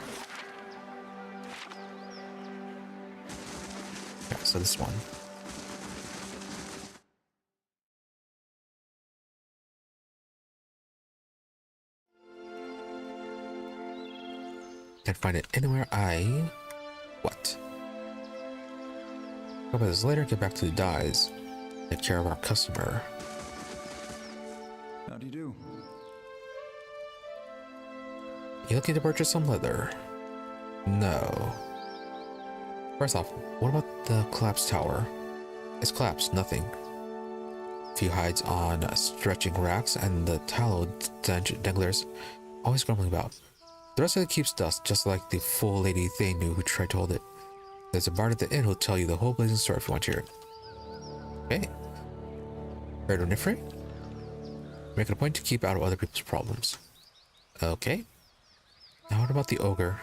Yeah, so this one. Can't find it anywhere. What? Go about this later, get back to the dyes. Take care of our customer. How do you do? You looking to purchase some leather? No. First off, what about the collapsed tower? It's collapsed, nothing. A few hides on stretching racks and the tallow danglers always grumbling about. The rest of it keeps dust, just like the fool lady they knew who tried to hold it. There's a bard at the inn who'll tell you the whole blazing story if you want to hear it. Okay. Heard of Nifre? Make it a point to keep out of other people's problems. Okay. Now what about the ogre?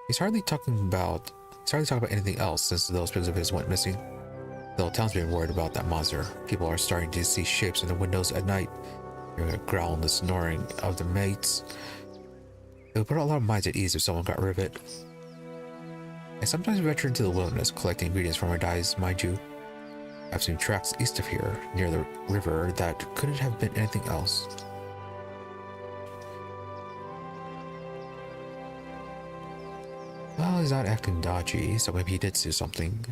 He's hardly talking about anything else since those pigs of his went missing. The whole town's been worried about that monster. People are starting to see shapes in the windows at night. Hearing a growl and the snoring of the mates. It would put a lot of minds at ease if someone got rid of it. I sometimes venture into the wilderness collecting ingredients from our dyes, mind you. I've seen tracks east of here, near the river, that couldn't have been anything else. Well, he's not acting dodgy, so maybe he did see something.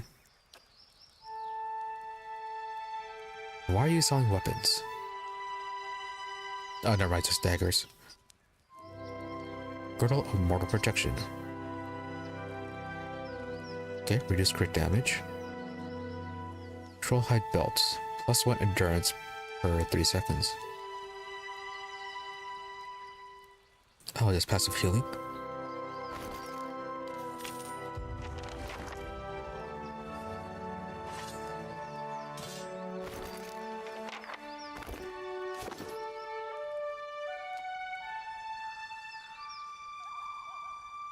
Why are you selling weapons? Oh, never mind, just daggers. Girdle of mortal protection. Okay, reduce crit damage. Troll hide belts. +1 endurance per 3 seconds. Oh, just passive healing.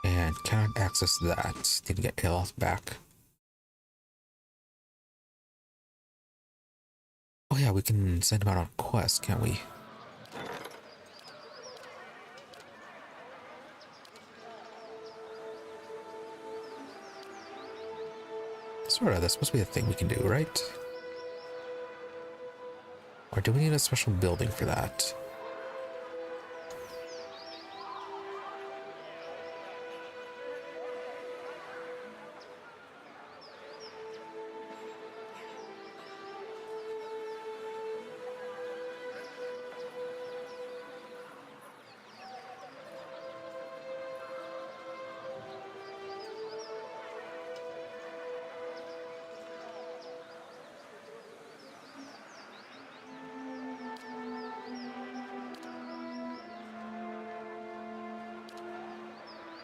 And cannot access that. Need to get Aloth back. Oh yeah, we can send him out on a quest, can't we? Sort of, that's supposed to be a thing we can do, right? Or do we need a special building for that?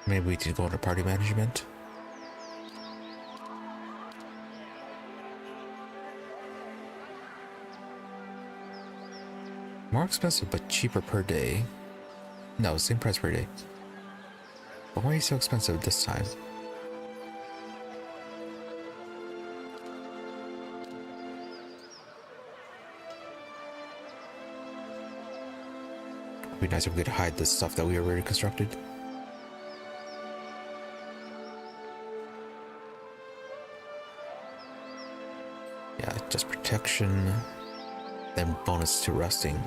Maybe we need to go into party management. More expensive but cheaper per day. No, same price per day. But why are you so expensive this time? It'd be nice if we could hide the stuff that we already constructed. Yeah, just protection, then bonus to rusting.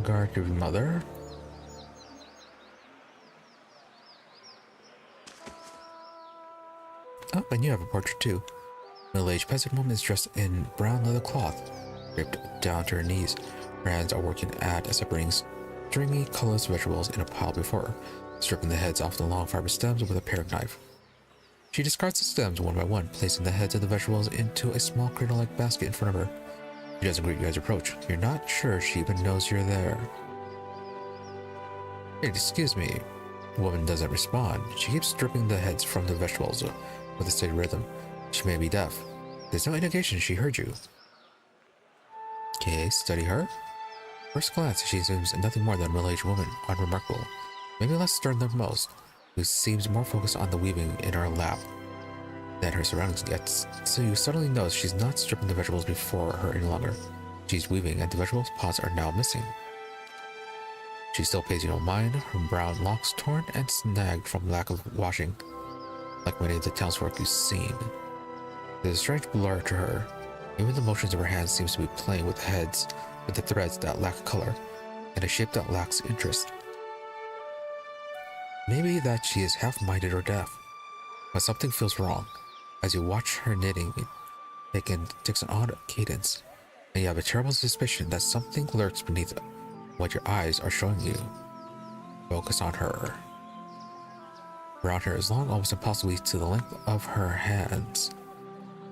Guard your mother. Oh, and you have a portrait too. Middle-aged peasant woman is dressed in brown leather cloth, draped down to her knees. Her hands are working at separating stringy, colorless vegetables in a pile before her, stripping the heads off the long fiber stems with a paring knife. She discards the stems one by one, placing the heads of the vegetables into a small cradle-like basket in front of her. She doesn't greet you as you approach. You're not sure she even knows you're there. Hey, excuse me. The woman doesn't respond. She keeps stripping the heads from the vegetables with a steady rhythm. She may be deaf. There's no indication she heard you. Okay, study her. First glance, she seems nothing more than a middle-aged woman, unremarkable, maybe less stern than most, who seems more focused on the weaving in her lap than her surroundings yet. So you suddenly notice she's not stripping the vegetables before her any longer. She's weaving, and the vegetables pods are now missing. She still pays you no mind, her brown locks torn and snagged from lack of washing, like many of the townsfolk you've seen. There's a strange blur to her. Even the motions of her hands seems to be playing with the threads that lack color, and a shape that lacks interest. Maybe that she is half-minded or deaf, but something feels wrong. As you watch her knitting, it takes an odd cadence, and you have a terrible suspicion that something lurks beneath what your eyes are showing you. Focus on her. Brown hair is long, almost impossibly to the length of her hands.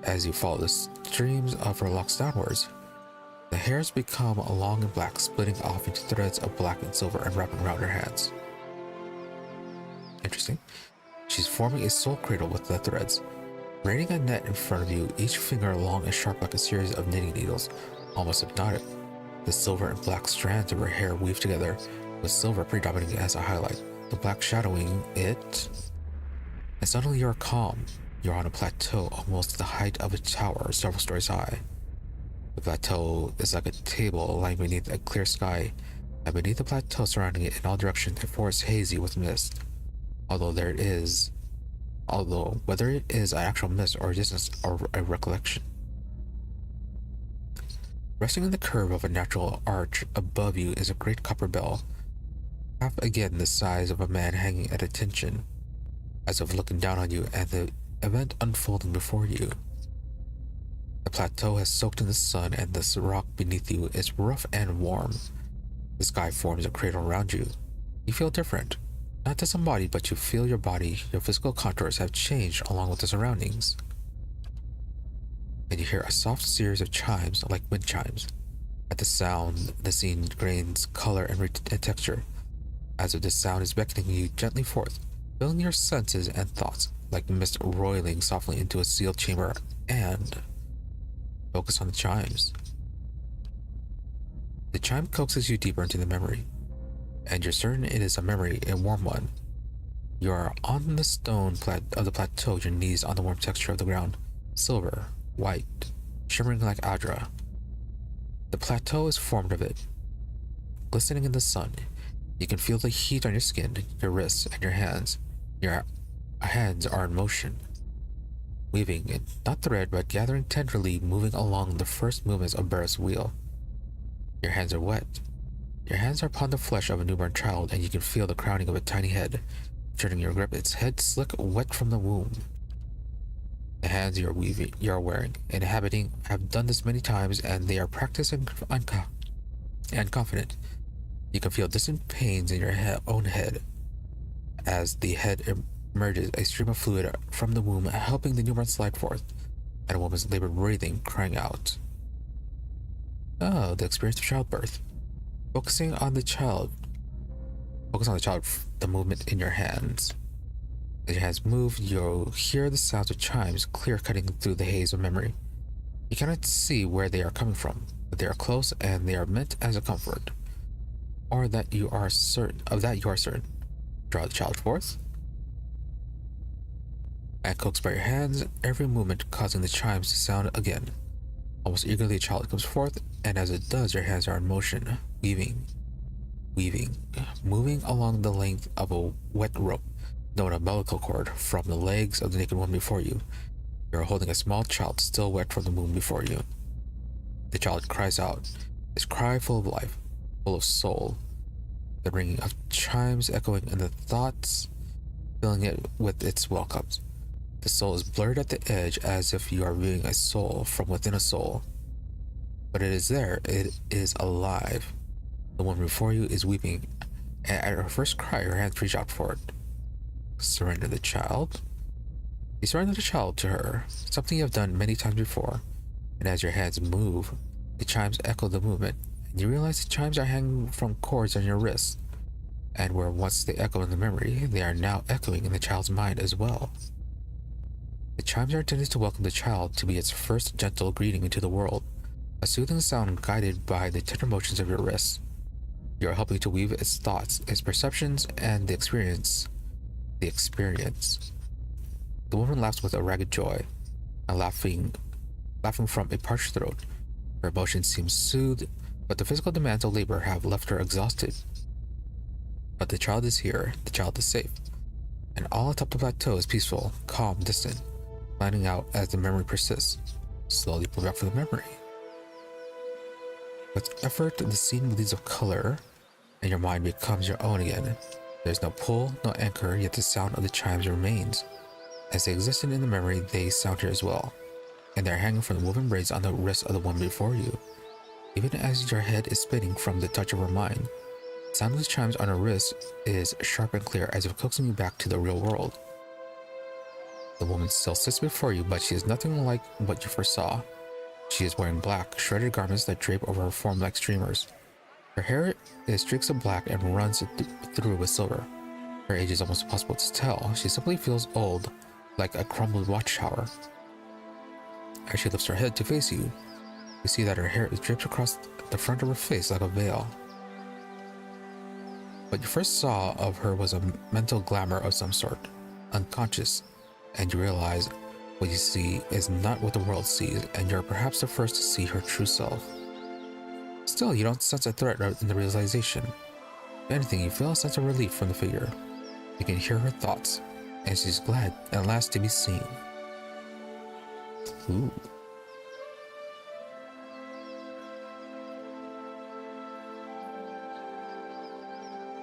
As you follow the streams of her locks downwards, the hairs become long and black, splitting off into threads of black and silver and wrapping around her hands. Interesting. She's forming a soul cradle with the threads. Braiding a net in front of you, each finger long and sharp like a series of knitting needles, almost hypnotic. The silver and black strands of her hair weave together, with silver predominating as a highlight, the black shadowing it. And suddenly you're calm. You're on a plateau almost the height of a tower several stories high. The plateau is like a table lying beneath a clear sky, and beneath the plateau surrounding it in all directions, a forest hazy with mist. Although whether it is an actual mist or just a recollection. Resting in the curve of a natural arch above you is a great copper bell, half again the size of a man hanging at attention, as if looking down on you and the event unfolding before you. The plateau has soaked in the sun, and the rock beneath you is rough and warm. The sky forms a cradle around you. You feel different. Not disembodied, but you feel your body, your physical contours have changed along with the surroundings. And you hear a soft series of chimes, like wind chimes. At the sound, the scene gains color and texture, as if the sound is beckoning you gently forth, filling your senses and thoughts, like mist roiling softly into a sealed chamber. And focus on the chimes. The chime coaxes you deeper into the memory, and you're certain it is a memory, a warm one. You are on the stone of the plateau, your knees on the warm texture of the ground, silver, white, shimmering like Adra. The plateau is formed of it, glistening in the sun. You can feel the heat on your skin, your wrists, and your hands. Your hands are in motion, weaving it, not thread, but gathering tenderly, moving along the first movements of Barrett's wheel. Your hands are wet. Your hands are upon the flesh of a newborn child, and you can feel the crowning of a tiny head, turning your grip, its head slick, wet from the womb. The hands you are wearing, inhabiting, have done this many times, and they are practiced and confident. You can feel distant pains in your own head. As the head emerges, a stream of fluid from the womb, helping the newborn slide forth, and a woman's labored breathing, crying out. Oh, the experience of childbirth. Focus on the child, the movement in your hands. As your hands move, you'll hear the sounds of chimes clear-cutting through the haze of memory. You cannot see where they are coming from, but they are close, and they are meant as a comfort. Or that you are certain. Draw the child forth, and coax by your hands, every movement causing the chimes to sound again. Almost eagerly, a child comes forth, and as it does, your hands are in motion, weaving, moving along the length of a wet rope, known umbilical cord, from the legs of the naked woman before you. You are holding a small child still wet from the womb before you. The child cries out, his cry full of life, full of soul, the ringing of chimes echoing in the thoughts, filling it with its welcomes. The soul is blurred at the edge as if you are viewing a soul from within a soul. But it is there, it is alive. The woman before you is weeping, and at her first cry, her hands reach out for it. Surrender the child? You surrender the child to her, something you have done many times before, and as your hands move, the chimes echo the movement, and you realize the chimes are hanging from cords on your wrists, and where once they echo in the memory, they are now echoing in the child's mind as well. The chimes are intended to welcome the child to be its first gentle greeting into the world, a soothing sound guided by the tender motions of your wrists. You are helping to weave its thoughts, its perceptions, and the experience. The woman laughs with a ragged joy, and laughing from a parched throat. Her emotions seem soothed, but the physical demands of labor have left her exhausted. But the child is here, the child is safe, and all atop the plateau is peaceful, calm, distant, flattening out as the memory persists. Slowly pull back from the memory. With effort, the scene bleeds of color, and your mind becomes your own again. There's no pull, no anchor, yet the sound of the chimes remains. As they existed in the memory, they sound here as well, and they're hanging from the woven braids on the wrist of the one before you. Even as your head is spinning from the touch of her mind, the sound of the chimes on her wrist is sharp and clear, as if coaxing you back to the real world. The woman still sits before you, but she is nothing like what you first saw. She is wearing black, shredded garments that drape over her form like streamers. Her hair is streaks of black and runs through with silver. Her age is almost impossible to tell. She simply feels old, like a crumbled watchtower. As she lifts her head to face you, you see that her hair is draped across the front of her face like a veil. What you first saw of her was a mental glamour of some sort, unconscious, and you realize what you see is not what the world sees, and you're perhaps the first to see her true self. Still, you don't sense a threat in the realization. If anything, you feel a sense of relief from the figure. You can hear her thoughts, and she's glad at last to be seen. Ooh.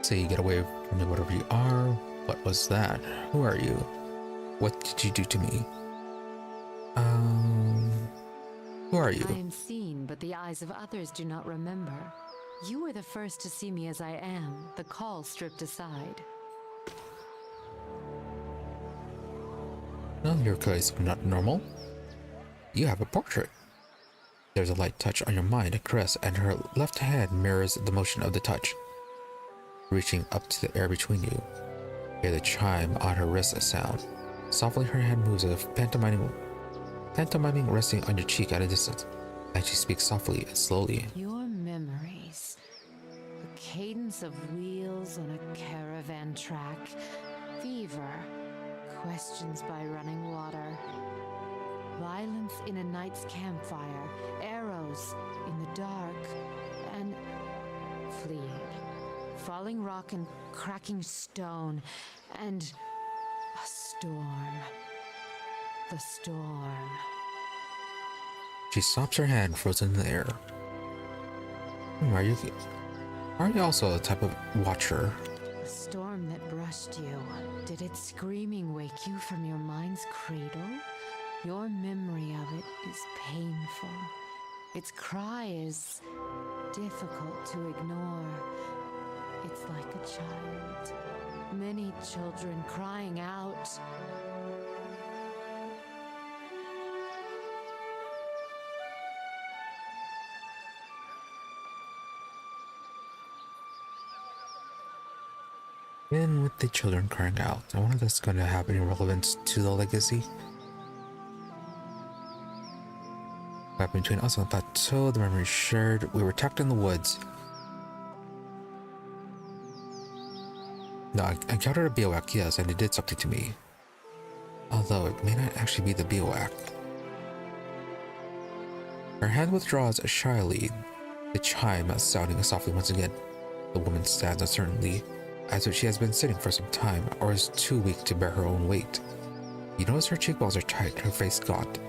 So you get away from me, whatever you are. What was that? Who are you? What did you do to me? Who are you? I am seen, but the eyes of others do not remember. You were the first to see me as I am, the call stripped aside. No, your case is not normal. You have a portrait. There's a light touch on your mind, a caress, and her left hand mirrors the motion of the touch, reaching up to the air between you. Hear the chime on her wrist a sound. Softly her hand moves as if pantomiming resting on your cheek at a distance, and she speaks softly and slowly. Your memories. The cadence of wheels on a caravan track. Fever. Questions by running water. Violence in a night's campfire. Arrows in the dark. And fleeing. Falling rock and cracking stone. And a storm. The storm. She stops her hand frozen in the air. Are you also a type of watcher? The storm that brushed you. Did its screaming wake you from your mind's cradle? Your memory of it is painful. Its cry is difficult to ignore. It's like a child. Many children crying out. And with the children crying out, I wonder if that's going to have any relevance to the legacy. But between us and the plateau, the memory shared, we were attacked in the woods. No, I encountered a bivouac, yes, and it did something to me. Although it may not actually be the bivouac. Her hand withdraws shyly, the chime sounding softly once again. The woman stands uncertainly, as if she has been sitting for some time, or is too weak to bear her own weight. You notice her cheekbones are tight, her face gaunt.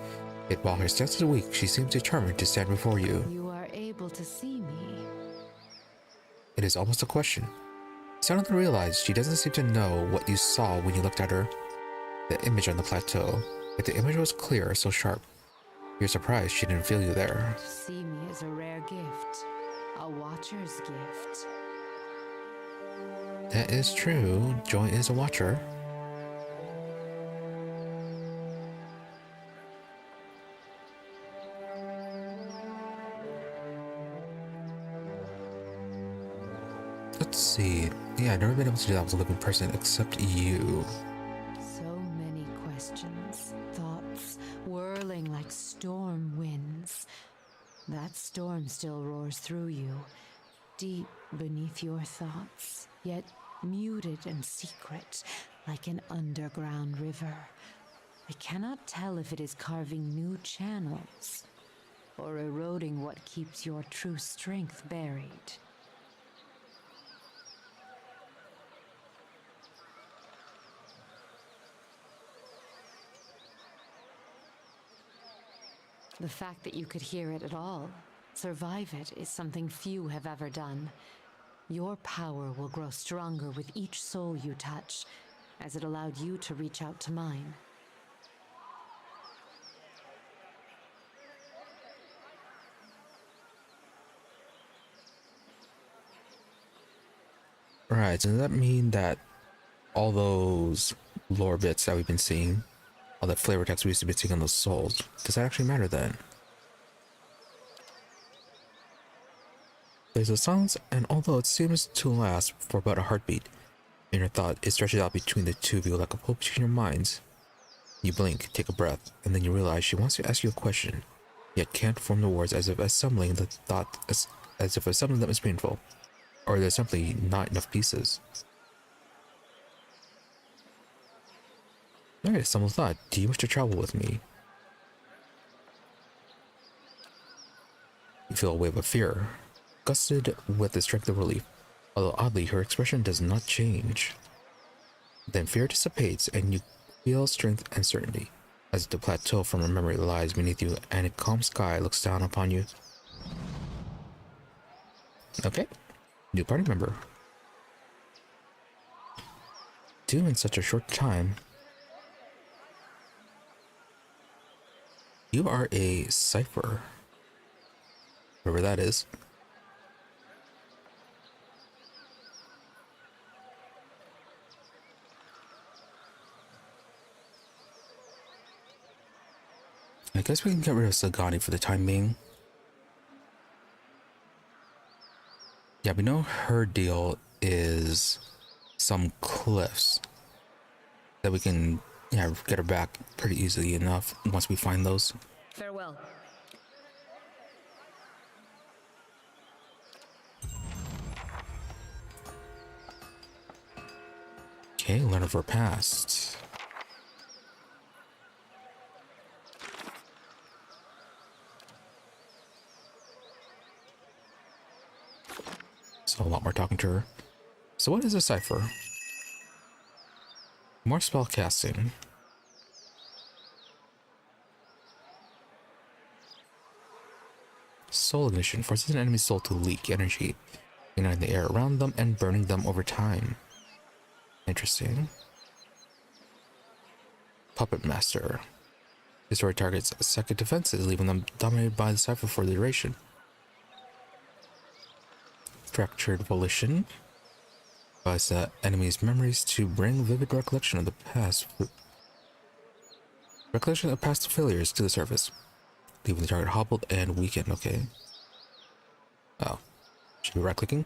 Yet while her stance is weak, she seems determined to stand before you. You are able to see me. It is almost a question. You suddenly realize she doesn't seem to know what you saw when you looked at her. the image on the plateau. If the image was clear, so sharp, you're surprised she didn't feel you there. See me as a rare gift, a watcher's gift. That is true. Joy is a watcher. Let's see. Yeah, I've never been able to do that with a living person except you. So many questions, thoughts, whirling like storm winds. That storm still roars through you, deep beneath your thoughts, yet muted and secret, like an underground river. I cannot tell if it is carving new channels or eroding what keeps your true strength buried. The fact that you could hear it at all, survive it, is something few have ever done. Your power will grow stronger with each soul you touch, as it allowed you to reach out to mine. Right, so does that mean that all those lore bits that we've been seeing, all that flavor text we used to be seeing on those souls, does that actually matter then? There's a silence, and although it seems to last for about a heartbeat, in your thought, it stretches out between the two of you like a pull between your minds. You blink, take a breath, and then you realize she wants to ask you a question, yet can't form the words as if assembling the thought as if assembling them is painful, or there's simply not enough pieces. Alright, someone thought, do you wish to travel with me? You feel a wave of fear, gusted with the strength of relief, although oddly her expression does not change. Then fear dissipates and you feel strength and certainty, as the plateau from her memory lies beneath you and a calm sky looks down upon you. Okay, new party member. 2 in such a short time. You are a cipher. Whatever that is. I guess we can get rid of Sagani for the time being. Yeah, we know her deal is some cliffs that we can, yeah, get her back pretty easily enough once we find those. Farewell. Okay, learn of her past. So a lot more talking to her. So what is a cipher? More spell casting. Soul ignition forces an enemy's soul to leak energy, igniting the air around them and burning them over time. Interesting. Puppet Master. Destroy targets' second defenses, leaving them dominated by the cipher for the duration. Fractured Volition. Cause the enemy's memories to bring vivid recollection of the past. Recollection of past failures to the surface, leaving the target hobbled and weakened. Okay. Oh. Should be right-clicking.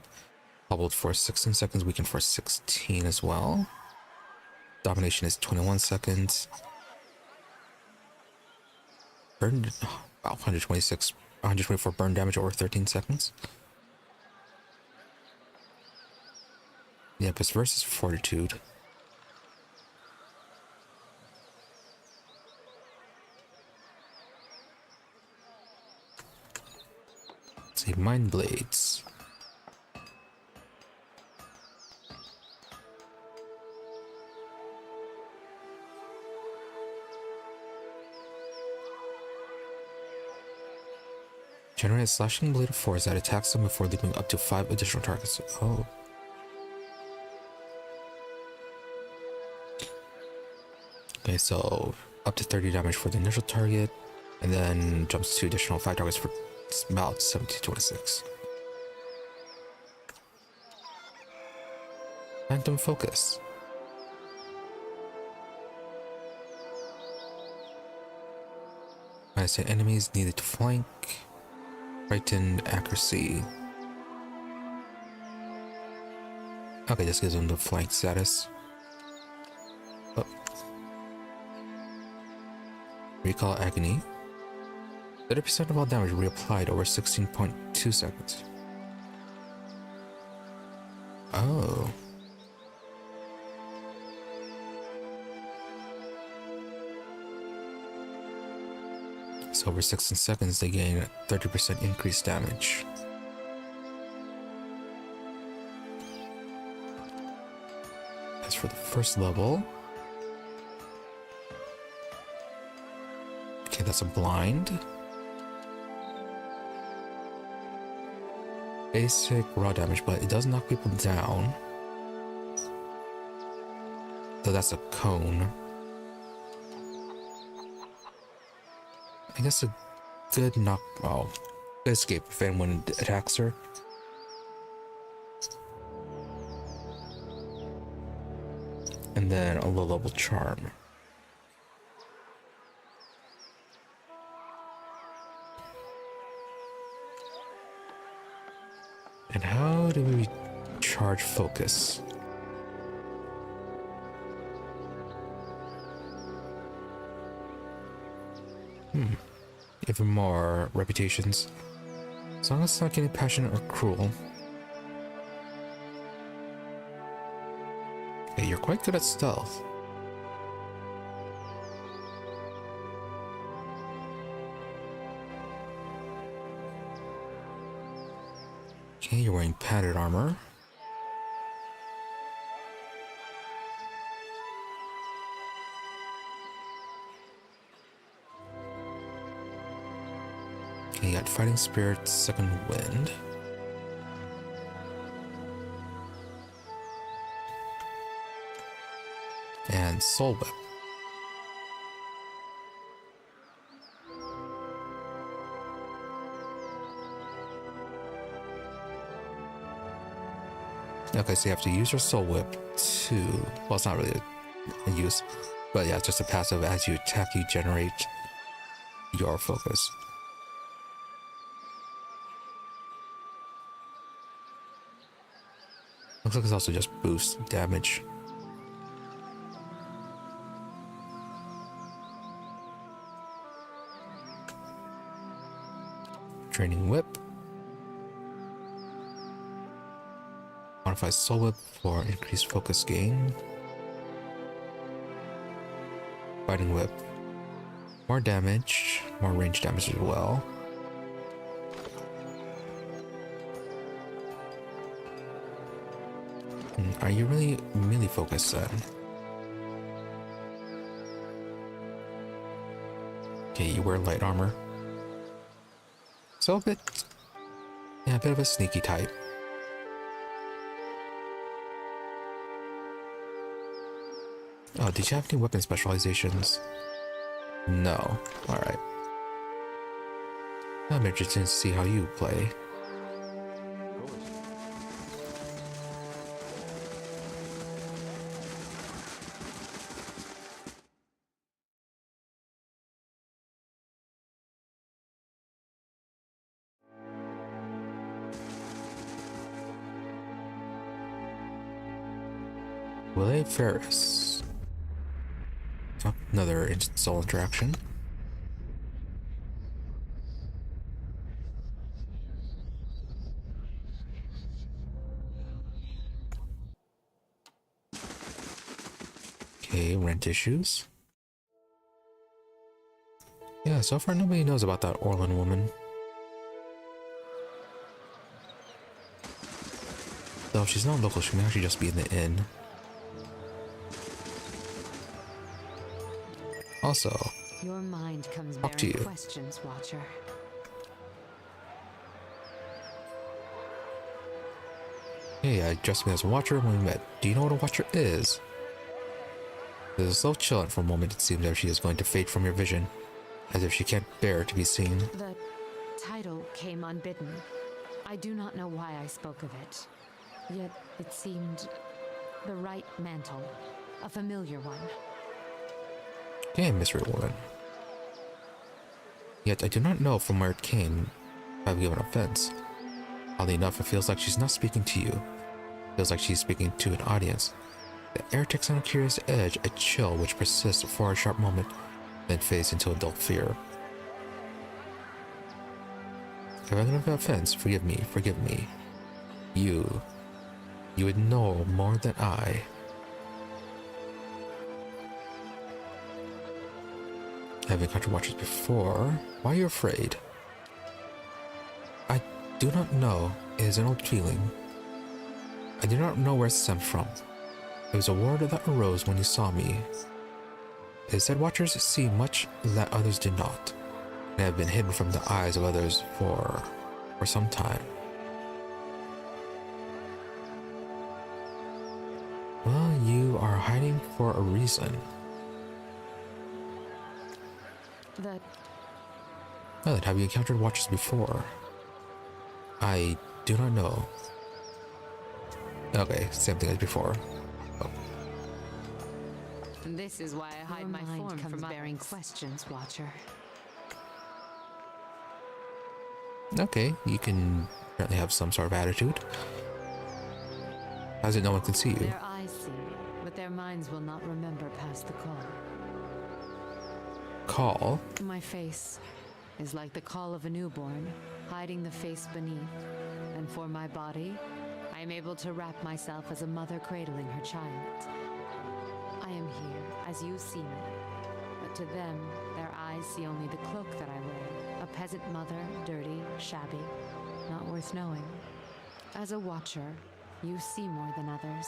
Hobbled for 16 seconds, weakened for 16 as well. Domination is 21 seconds. Burned, wow, 124 burn damage over 13 seconds. Yep, it's versus Fortitude. Let's see, Mind Blades. Generate a slashing blade of force that attacks them before leaving up to 5 additional targets. Oh. Okay, Okay, so up to 30 damage for the initial target, and then jumps to additional 5 targets for about 1726. Phantom Focus. I say enemies needed to flank. Frightened accuracy. Okay, this gives them the flank status. Oh. Recall agony. 30% of all damage reapplied over 16.2 seconds. Oh. So over 16 seconds they gain 30% increased damage. As for the first level, okay, that's a blind. Basic raw damage, but it does knock people down. So that's a cone. I guess a good knock. Oh, good escape if anyone attacks her. And then a low level charm. And how do we charge focus? Even more reputations. As long as it's not getting passionate or cruel. Okay, you're quite good at stealth. Okay, you're wearing padded armor. Okay, you got Fighting Spirit, Second Wind. And Soul Whip. Okay, so you have to use your Soul Whip to... Well, it's not really a use, but yeah, it's just a passive. As you attack, you generate your focus. Looks like it's also just boost damage. Draining Whip. Modifies Soul Whip for increased focus gain. Fighting Whip. More damage, more range damage as well. Are you really melee focused then? Okay, you wear light armor. So a bit of a sneaky type. Oh, did you have any weapon specializations? No. Alright. I'm interested to see how you play. Willie Ferris. Oh, another soul interaction. Okay, rent issues. Yeah, so far nobody knows about that Orlin woman. Though if she's not local, she may actually just be in the inn. Also, Your mind comes talk to bearing you. questions, Watcher. Hey, I dressed me as a watcher when we met. Do you know what a watcher is? There's a slow chill, and for a moment it seems as if she is going to fade from your vision, as if she can't bear to be seen. The title came unbidden. I do not know why I spoke of it. Yet it seemed the right mantle, a familiar one. Damn, mystery woman. Yet I do not know from where it came, if I've given offense. Oddly enough, it feels like she's not speaking to you. It feels like she's speaking to an audience. The air takes on a curious edge, a chill which persists for a sharp moment, then fades into a dull fear. If I've given offense, forgive me, forgive me. You would know more than I. Have encountered watchers before. Why are you afraid? I do not know. It is an old feeling. I do not know where it stems from. It was a word that arose when you saw me. It is said watchers see much that others do not, and have been hidden from the eyes of others for some time. Well, you are hiding for a reason. That Well, then, have you encountered watchers before? I do not know. Okay, same thing as before. Oh. this is why I hide my form from bearing questions, Watcher. Okay, you can apparently have some sort of attitude. How's it no one can see you? Their eyes see me, but their minds will not remember past the call. Call? My face is like the call of a newborn, hiding the face beneath. And for my body, I am able to wrap myself as a mother cradling her child. I am here, as you see me. But to them, their eyes see only the cloak that I wear. A peasant mother, dirty, shabby, not worth knowing. As a watcher, you see more than others.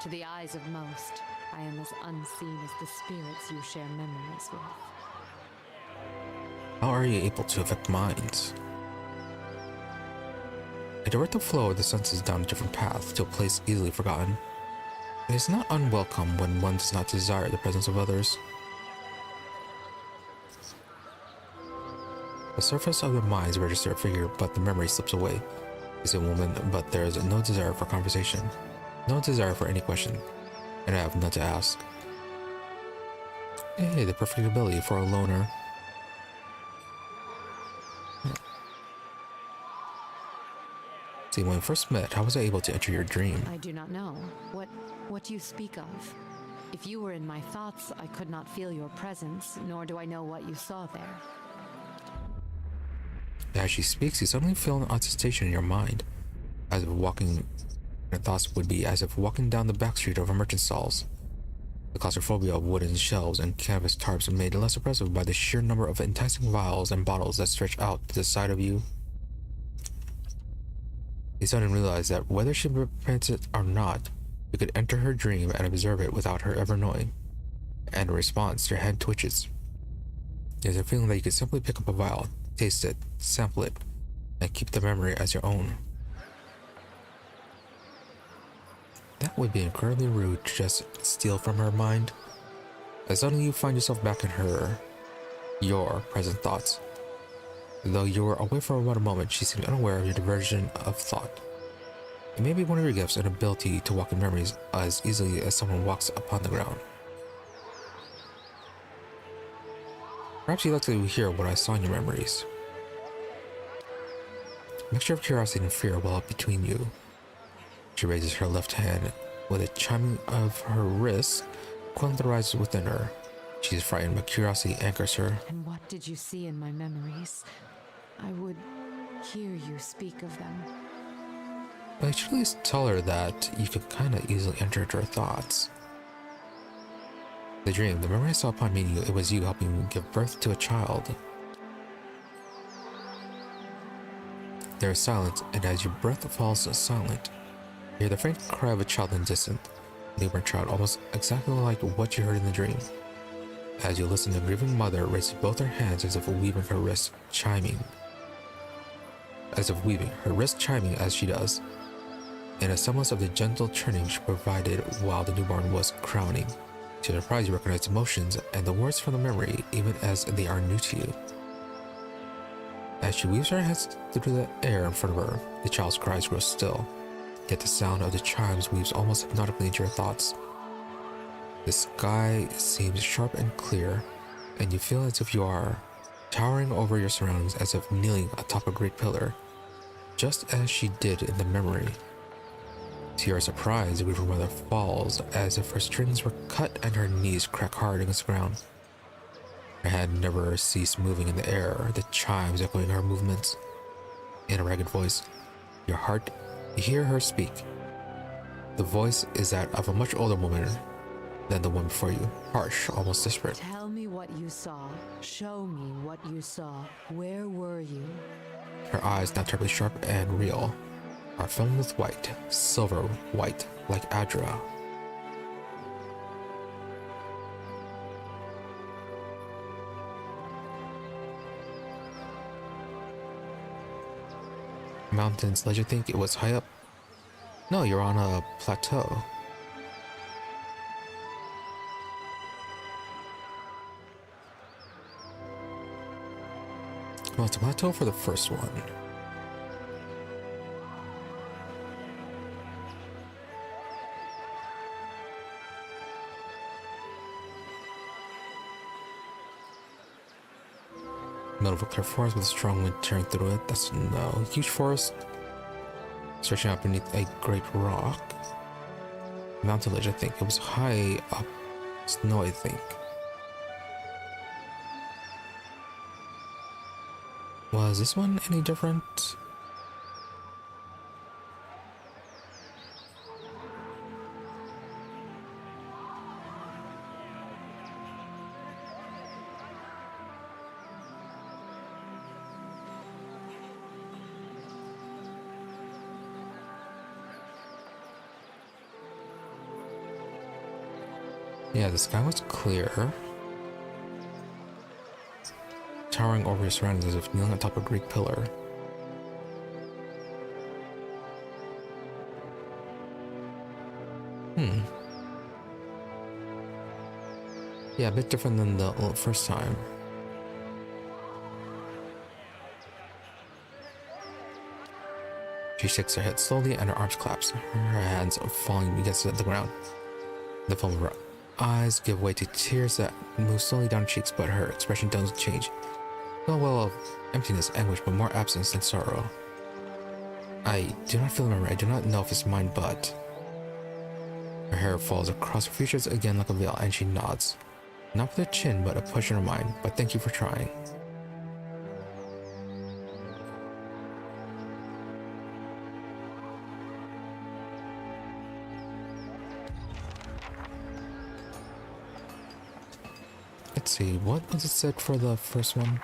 To the eyes of most, I am as unseen as the spirits you share memories with. How are you able to affect minds? I direct the flow of the senses down a different path to a place easily forgotten. It is not unwelcome when one does not desire the presence of others. The surface of the minds registers a figure, but the memory slips away. Is a woman, but there is no desire for conversation, no desire for any question, and I have none to ask. Hey, the perfect ability for a loner. See, when we first met, how was I able to enter your dream? I do not know. What you speak of. If you were in my thoughts, I could not feel your presence, nor do I know what you saw there. As she speaks, you suddenly feel an odd sensation in your mind, as if walking. Your thoughts would be as if walking down the back street of a merchant stalls. The claustrophobia of wooden shelves and canvas tarps made less oppressive by the sheer number of enticing vials and bottles that stretch out to the side of you. You suddenly realize that whether she repents it or not, you could enter her dream and observe it without her ever knowing. And in response, your hand twitches. There's a feeling that you could simply pick up a vial, taste it, sample it, and keep the memory as your own. That would be incredibly rude to just steal from her mind. And suddenly you find yourself back in your present thoughts. Though you were away for about a moment, she seemed unaware of your diversion of thought. It may be one of your gifts, an ability to walk in memories as easily as someone walks upon the ground. Perhaps you'd like to hear what I saw in your memories. A mixture of curiosity and fear well up between you. She raises her left hand with a chiming of her wrist, quickly rises within her. She is frightened, but curiosity anchors her. And what did you see in my memories? I would hear you speak of them. I should at least tell her that you could kinda easily enter into her thoughts. The dream, the memory I saw upon meeting you, it was you helping me give birth to a child. There is silence, and as your breath falls silent, you hear the faint cry of a child in the distance, a newborn child, almost exactly like what you heard in the dream. As you listen, the grieving mother raises both her hands as if weaving her wrist, chiming. As if weaving, her wrist chiming as she does, in a semblance of the gentle churning she provided while the newborn was crowning. To your surprise, you recognize emotions and the words from the memory, even as they are new to you. As she weaves her hands through the air in front of her, the child's cries grow still, yet the sound of the chimes weaves almost hypnotically into your thoughts. The sky seems sharp and clear, and you feel as if you are towering over your surroundings, as if kneeling atop a great pillar, just as she did in the memory. To your surprise, the Weaver Mother falls as if her strings were cut and her knees crack hard against the ground. Her hand never ceased moving in the air, the chimes echoing her movements. In a ragged voice, you hear her speak. The voice is that of a much older woman than the one before you, harsh, almost desperate. Tell me what you saw. Show me what you saw. Where were you? Her eyes, now terribly sharp and real, are filmed with white, silver white, like Adra. Mountains, let you think it was high up. No, you're on a plateau. Well, it's a plateau for the first one. Middle of a clear forest with a strong wind tearing through it. That's no huge forest stretching out beneath a great rock. Mountain ledge, I think. It was high up. Snow, I think. Was this one any different? Yeah, the sky was clear. Towering over your surroundings as if kneeling on top of a Greek pillar. Yeah, a bit different than the first time. She shakes her head slowly and her arms collapse, her hands falling against the ground. The foam of her eyes give way to tears that move slowly down her cheeks, but her expression doesn't change. No well of emptiness, anguish, but more absence than sorrow. I do not feel the memory. I do not know if it's mine, but... Her hair falls across her features again like a veil, and she nods. Not with her chin, but a push in her mind. But thank you for trying. Let's see, what was it said for the first one?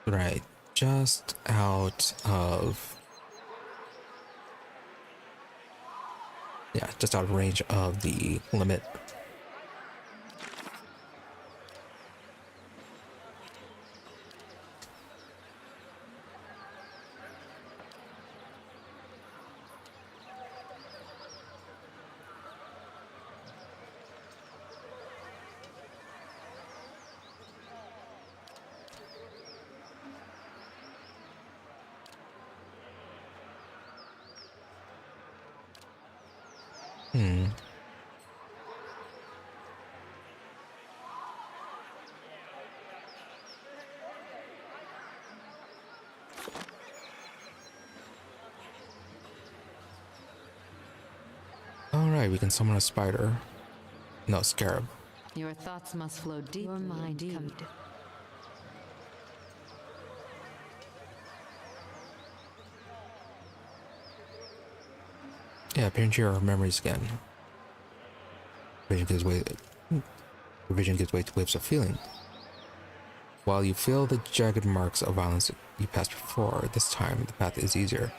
Right, just out of... Yeah, just out of range of the limit. Alright, we can summon a spider. No, scarab. Your thoughts must flow deep. Your mind indeed. Yeah, appearing your memories again. Vision gives way to waves of feeling. While you feel the jagged marks of violence you passed before, this time the path is easier.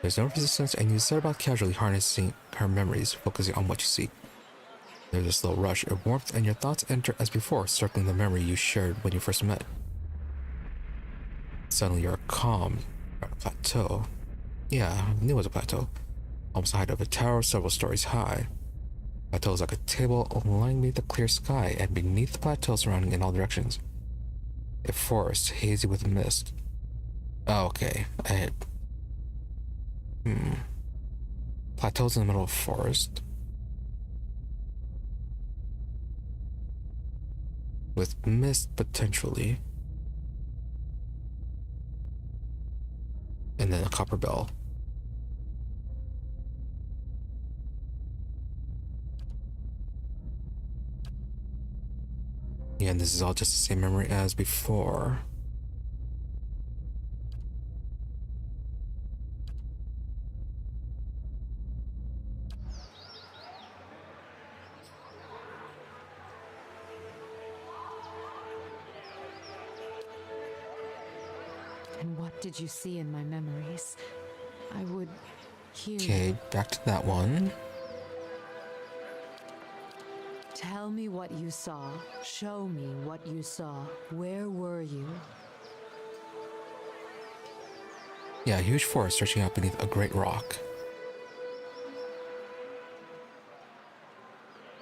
There's no resistance, and you set about casually harnessing her memories, focusing on what you see. There's a slow rush of warmth, and your thoughts enter as before, circling the memory you shared when you first met. Suddenly you're calm, on a plateau. Yeah, I knew it was a plateau. Almost the height of a tower several stories high. The plateau is like a table lying beneath the clear sky, and beneath the plateau surrounding in all directions. A forest, hazy with mist. Oh, okay. Plateau's in the middle of a forest. With mist, potentially. And then a copper bell. Yeah, and this is all just the same memory as before. And what did you see in my memories? I would hear. Okay, back to that one. Tell me what you saw. Show me what you saw. Where were you? Yeah, a huge forest stretching out beneath a great rock.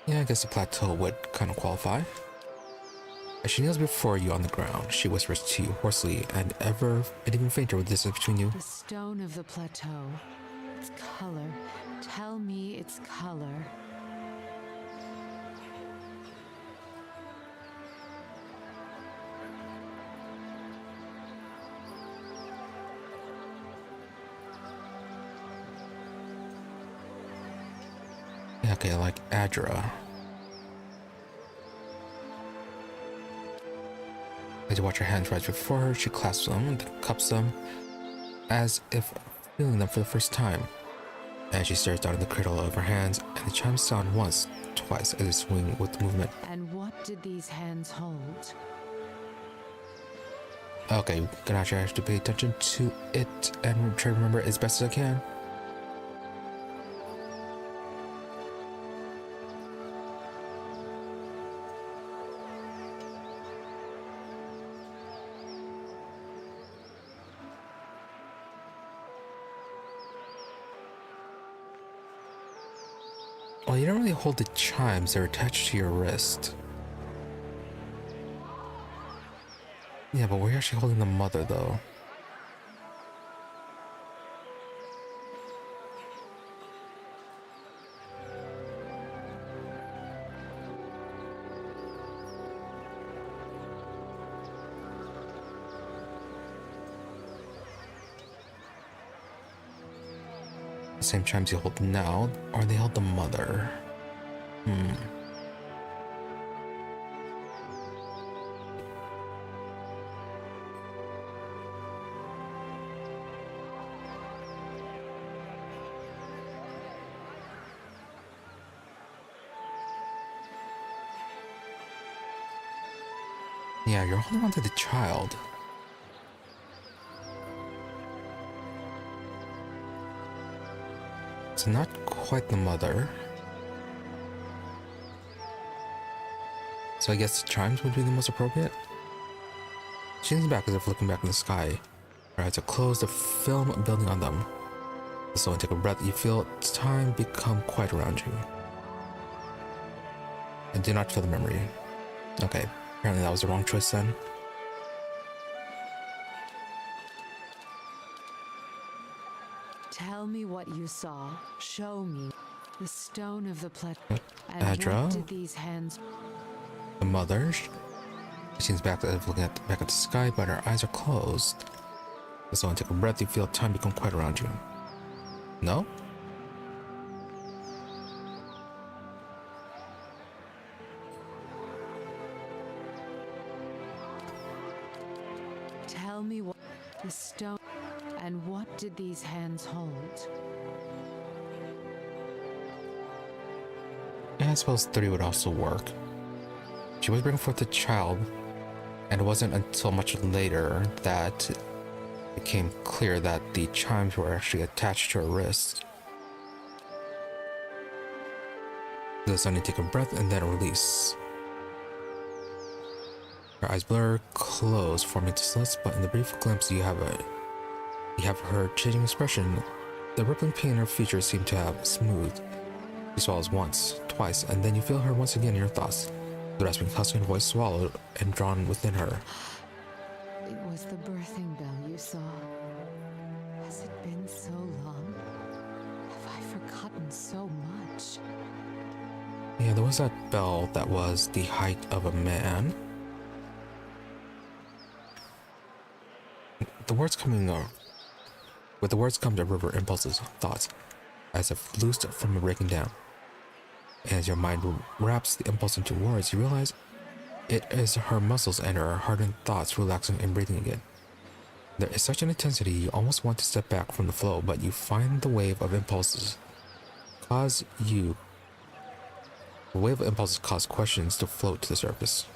Yeah, I guess the plateau would kind of qualify. As she kneels before you on the ground, she whispers to you hoarsely, and even fainter with distance between you. The stone of the plateau. Its color. Tell me its color. Yeah, okay, like Adra. As you watch her hands rise before her, she clasps them and cups them as if feeling them for the first time. And she stares down at the cradle of her hands, and the chimes sound once, twice as they swing with movement. And what did these hands hold? Okay, gonna actually have to pay attention to it and try to remember it as best as I can. Well, you don't really hold the chimes, they're attached to your wrist. Yeah, but we're actually holding the mother, though. The same chimes you hold now, or they held the mother? Yeah, you're holding on to the child. It's not quite the mother. So I guess the chimes would be the most appropriate. She leans back as if looking back in the sky. Her eyes are closed, the film building on them. So when you take a breath, you feel time become quiet around you. And do not feel the memory. Okay, apparently that was the wrong choice then. Tell me what you saw. Show me. The stone of the plateau. And Adra? what did these hands... The mother. She seems back as if looking back at the sky, but her eyes are closed. So when you take a breath, you feel time become quiet around you. No? Tell me what... The stone... And what did these hands hold? Yeah, I suppose 3 would also work. She was bringing forth the child, and it wasn't until much later that It became clear that the chimes were actually attached to her wrist. The suddenly take a breath and then a release. Her eyes blur, close, forming into slits, but in the brief glimpse you have her changing expression. The rippling pain in her features seem to have smoothed. She swallows once, twice, and then you feel her once again in your thoughts. The rasping husk in her voice swallowed and drawn within her. It was the birthing bell you saw. Has it been so long? Have I forgotten so much? Yeah, there was that bell that was the height of a man. With the words come to river impulses, thoughts, as if loosed from a breaking down. As your mind wraps the impulse into words, you realize it is her muscles and her hardened thoughts relaxing and breathing again. There is such an intensity you almost want to step back from the flow, but you find the wave of impulses cause questions to float to the surface.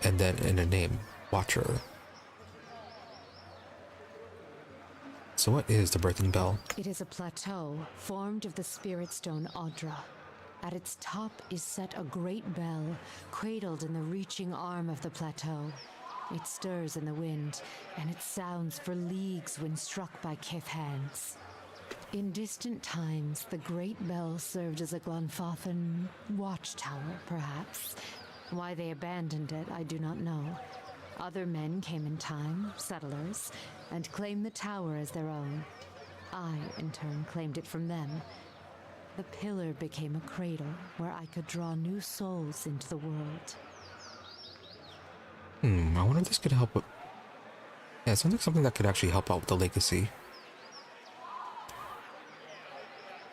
And then in a name, Watcher. So what is the birthing bell? It is a plateau formed of the spirit stone Audra. At its top is set a great bell, cradled in the reaching arm of the plateau. It stirs in the wind, and it sounds for leagues when struck by Kith hands. In distant times, the great bell served as a Glanfathan watchtower, perhaps. Why they abandoned it, I do not know. Other men came in time, settlers, and claimed the tower as their own. I, in turn, claimed it from them. The pillar became a cradle where I could draw new souls into the world. I wonder if this could help with... Yeah, it sounds like something that could actually help out with the legacy.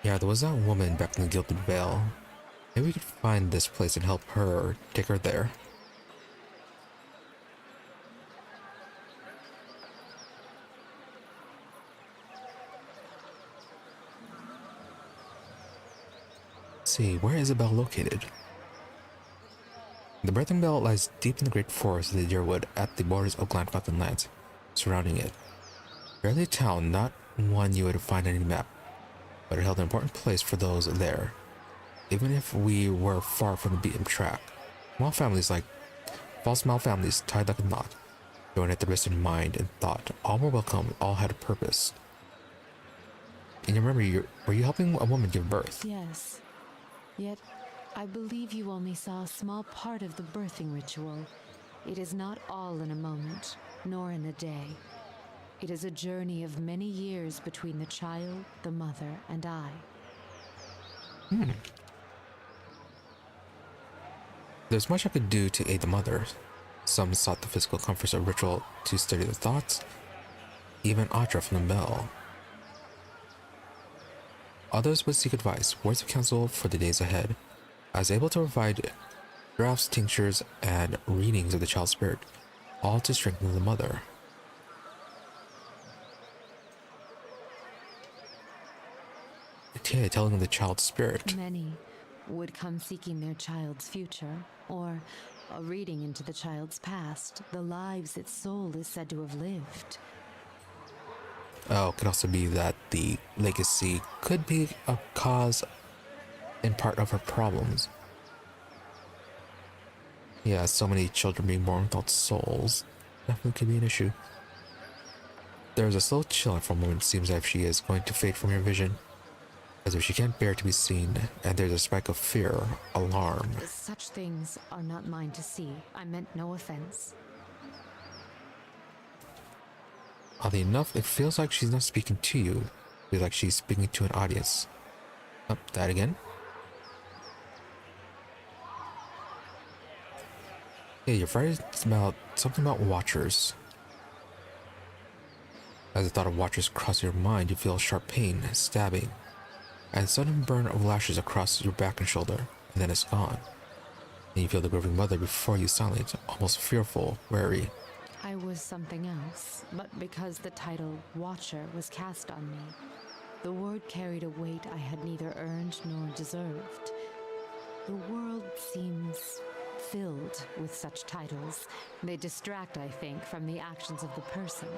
Yeah, there was that woman back in the Gilded Veil. Maybe we could find this place and help her, take her there. Let's see, where is the bell located? The birthing bell lies deep in the great forest of the Deerwood at the borders of Glanfathan lands, surrounding it. Barely a town, not one you would find on any map, but it held an important place for those there. Even if we were far from the beaten track, small families tied like a knot, joined at the wrist in mind and thought, all were welcome, all had a purpose. And you remember, were you helping a woman give birth? Yes. Yet, I believe you only saw a small part of the birthing ritual. It is not all in a moment, nor in a day. It is a journey of many years between the child, the mother, and I. There's much I could do to aid the mother. Some sought the physical comforts of ritual to steady their thoughts, even Audra from the bell. Others would seek advice, words of counsel for the days ahead. I was able to provide drafts, tinctures, and readings of the child's spirit, all to strengthen the mother. Telling of the child's spirit. Many would come seeking their child's future, or a reading into the child's past, the lives its soul is said to have lived. Oh, it could also be that the legacy could be a cause in part of her problems. Yeah, so many children being born without souls definitely could be an issue. There's a slow chill for a moment. It seems as if she is going to fade from your vision, as if she can't bear to be seen, and there's a spike of fear, alarm. Such things are not mine to see. I meant no offense. Oddly enough, it feels like she's not speaking to you. It feels like she's speaking to an audience. Oh, that again? Yeah, you're right about something about watchers. As the thought of watchers crosses your mind, you feel sharp pain, stabbing, and a sudden burn of lashes across your back and shoulder, and then it's gone. And you feel the grieving mother before you silent, almost fearful, wary. I was something else, but because the title Watcher was cast on me, the word carried a weight I had neither earned nor deserved. The world seems filled with such titles. They distract, I think, from the actions of the person.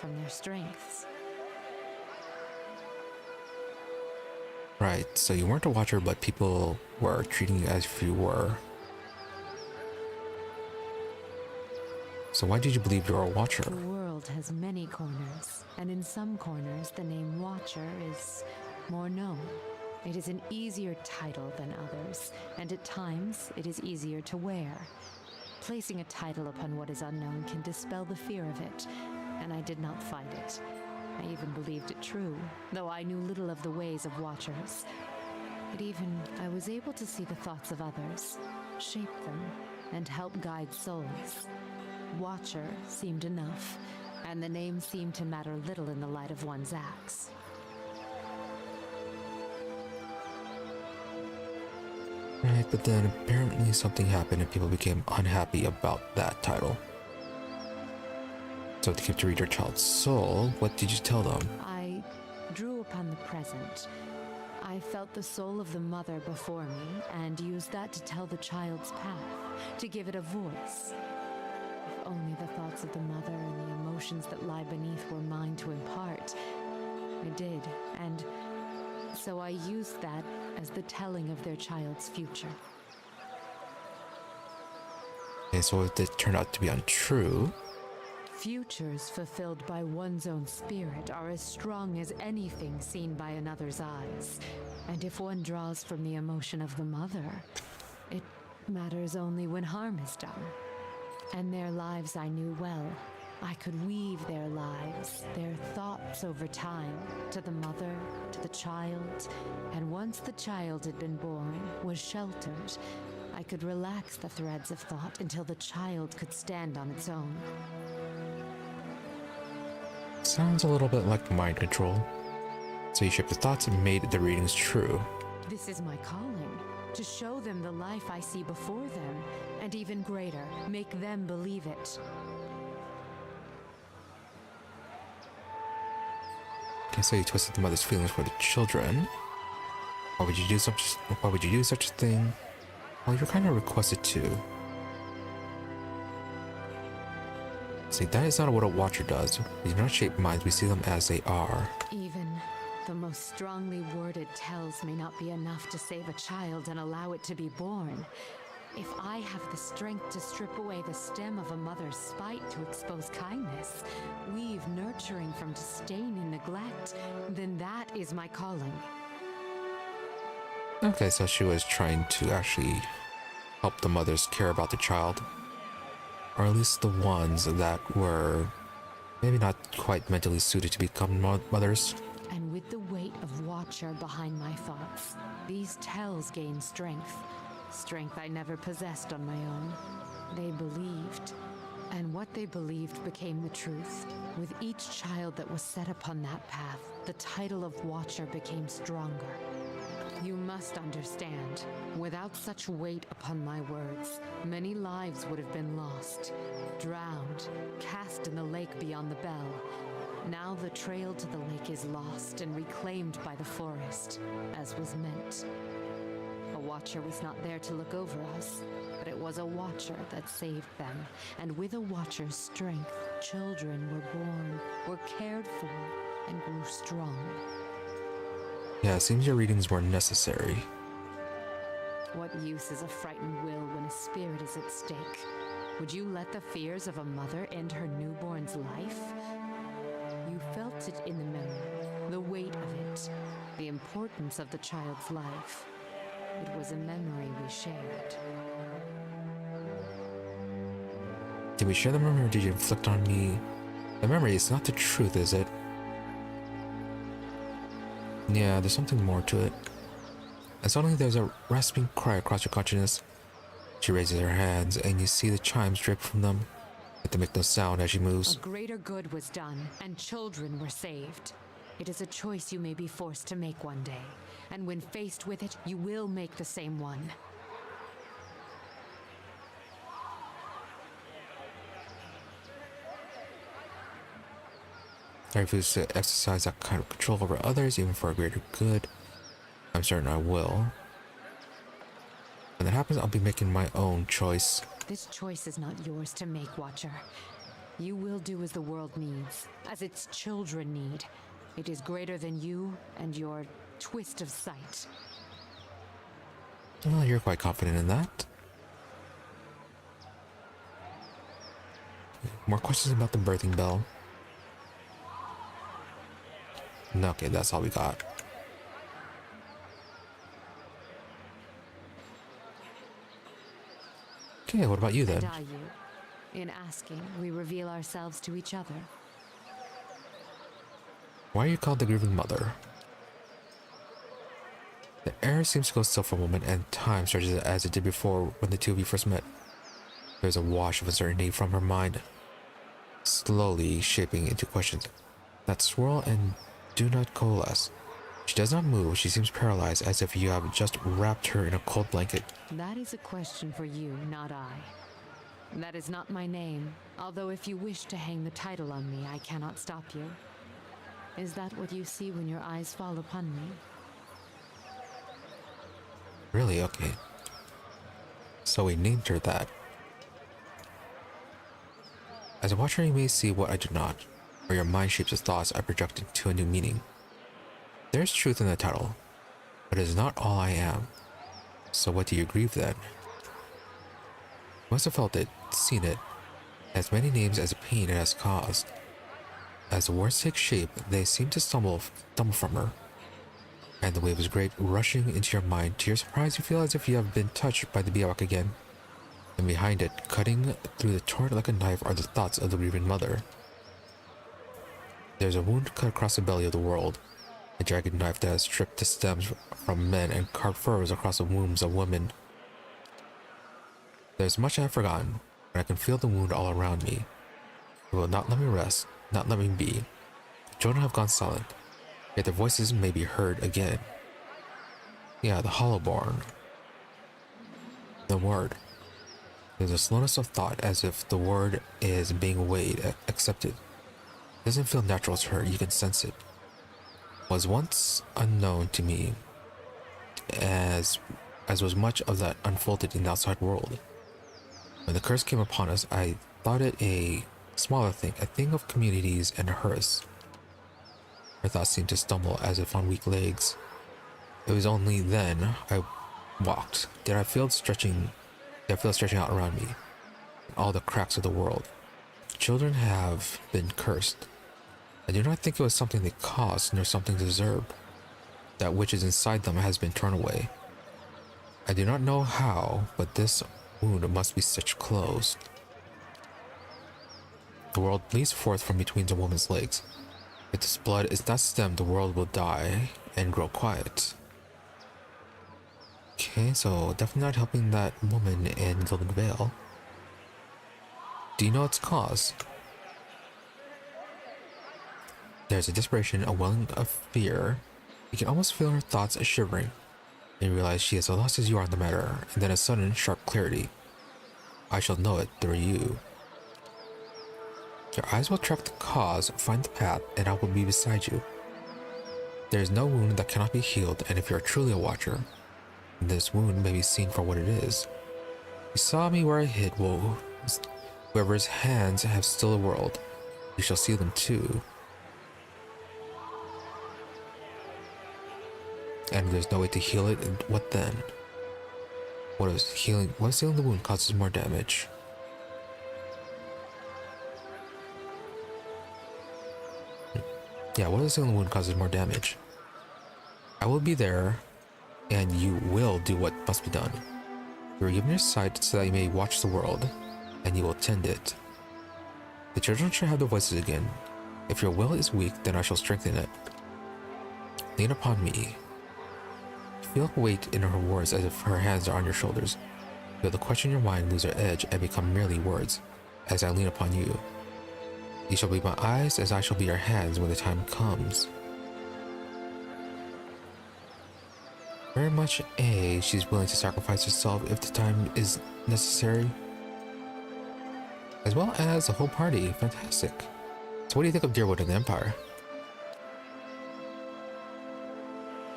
from their strengths. Right, so you weren't a watcher, but people were treating you as if you were. So why did you believe you were a watcher? The world has many corners, and in some corners the name Watcher is more known. It is an easier title than others, and at times it is easier to wear. Placing a title upon what is unknown can dispel the fear of it, and I did not find it. I even believed it true, though I knew little of the ways of Watchers. I was able to see the thoughts of others, shape them, and help guide souls. Watcher seemed enough, and the name seemed to matter little in the light of one's acts. Right, but then apparently something happened and people became unhappy about that title. So to keep to read your child's soul, what did you tell them? I drew upon the present. I felt the soul of the mother before me and used that to tell the child's path, to give it a voice. If only the thoughts of the mother and the emotions that lie beneath were mine to impart. I did, and so I used that as the telling of their child's future. Okay, so if it turned out to be untrue. Futures fulfilled by one's own spirit are as strong as anything seen by another's eyes. And if one draws from the emotion of the mother, it matters only when harm is done. And their lives I knew well. I could weave their lives, their thoughts over time, to the mother, to the child, and once the child had been born, was sheltered, I could relax the threads of thought until the child could stand on its own. Sounds a little bit like mind control. So you shaped the thoughts and made the readings true. This is my calling, to show them the life I see before them, and even greater, make them believe it. Okay, so you twisted the mother's feelings for the children. Why would you do such a thing? Well, you're kind of requested to. See, that is not what a watcher does. We do not shape minds, we see them as they are. Even the most strongly worded tells may not be enough to save a child and allow it to be born. If I have the strength to strip away the stem of a mother's spite to expose kindness, weave nurturing from disdain and neglect, then that is my calling. Okay, so she was trying to actually help the mothers care about the child. Or at least the ones that were maybe not quite mentally suited to become mothers. And with the weight of Watcher behind my thoughts, these tells gain strength. Strength I never possessed on my own. They believed, and what they believed became the truth. With each child that was set upon that path, the title of Watcher became stronger. You must understand, without such weight upon my words, many lives would have been lost, drowned, cast in the lake beyond the bell. Now the trail to the lake is lost and reclaimed by the forest, as was meant. A watcher was not there to look over us, but it was a watcher that saved them. And with a watcher's strength, children were born, were cared for, and grew strong. Yeah, it seems your readings were necessary. What use is a frightened will when a spirit is at stake? Would you let the fears of a mother end her newborn's life? You felt it in the memory, the weight of it, the importance of the child's life. It was a memory we shared. Did we share the memory or did you inflict on me? The memory is not the truth, is it? Yeah, there's something more to it. And suddenly there's a rasping cry across your consciousness. She raises her hands and you see the chimes drip from them, but they make no sound as she moves. A greater good was done, and children were saved. It is a choice you may be forced to make one day, and when faced with it, you will make the same one. I refuse to exercise that kind of control over others, even for a greater good. I'm certain I will. When that happens, I'll be making my own choice. This choice is not yours to make, Watcher. You will do as the world needs, as its children need. It is greater than you and your twist of sight. Well, you're quite confident in that. More questions about the birthing bell. No, okay, that's all we got. Okay, what about you then? And are you? In asking, we reveal ourselves to each other. Why are you called the Grieving Mother? The air seems to go still for a moment, and time stretches as it did before when the two of you first met. There's a wash of uncertainty from her mind, slowly shaping into questions that swirl and do not coalesce. She does not move. She seems paralyzed, as if you have just wrapped her in a cold blanket. That is a question for you, not I. That is not my name, although if you wish to hang the title on me, I cannot stop you. Is that what you see when your eyes fall upon me? Really? Okay. So we named her that. As a watcher, you may see what I do not, or your mind shapes the thoughts I project into a new meaning. There is truth in the title, but it is not all I am. So what do you grieve then? You must have felt it, seen it, as many names as the pain it has caused. As the words take shape, they seem to stumble from her, and the wave is great, rushing into your mind. To your surprise, you feel as if you have been touched by the biawak again. And behind it, cutting through the torrent like a knife, are the thoughts of the grieving mother. There's a wound cut across the belly of the world, a jagged knife that has stripped the stems from men and carved furrows across the wombs of women. There's much I have forgotten, but I can feel the wound all around me. It will not let me rest, not let me be. Children have gone silent, yet their voices may be heard again. Yeah, the Hollowborn. The word. There's a slowness of thought, as if the word is being weighed, accepted. It doesn't feel natural to her, you can sense it. Was once unknown to me, as was much of that unfolded in the outside world. When the curse came upon us, I thought it a smaller thing, a thing of communities and a hearse. Her thoughts seemed to stumble as if on weak legs. It was only then I walked did I feel stretching out around me, in all the cracks of the world. Children have been cursed. I do not think it was something they caused, nor something deserved. That which is inside them has been torn away. I do not know how, but this wound must be stitched closed. The world bleeds forth from between the woman's legs. If this blood is not stemmed, the world will die and grow quiet. Okay, so definitely not helping that woman in Gilded Vale. Do you know its cause? There's a desperation, a welling of fear. You can almost feel her thoughts shivering, and you realize she is as lost as you are in the matter, and then a sudden, sharp clarity. I shall know it through you. Your eyes will track the cause, find the path, and I will be beside you. There is no wound that cannot be healed, and if you are truly a watcher, this wound may be seen for what it is. You saw me where I hid. Woe. Whoever's hands have still a world, you shall see them too. And if there's no way to heal it, what then? What is healing the wound causes more damage? Yeah, what is healing the wound causes more damage? I will be there, and you will do what must be done. You are given your sight so that you may watch the world, and you will tend it. The children shall have their voices again. If your will is weak, then I shall strengthen it. Lean upon me. Feel weight in her words as if her hands are on your shoulders. Feel the question in your mind lose their edge and become merely words, as I lean upon you. You shall be my eyes as I shall be your hands when the time comes. Very much she's willing to sacrifice herself if the time is necessary. As well as the whole party. Fantastic. So what do you think of Deerwood and the Empire?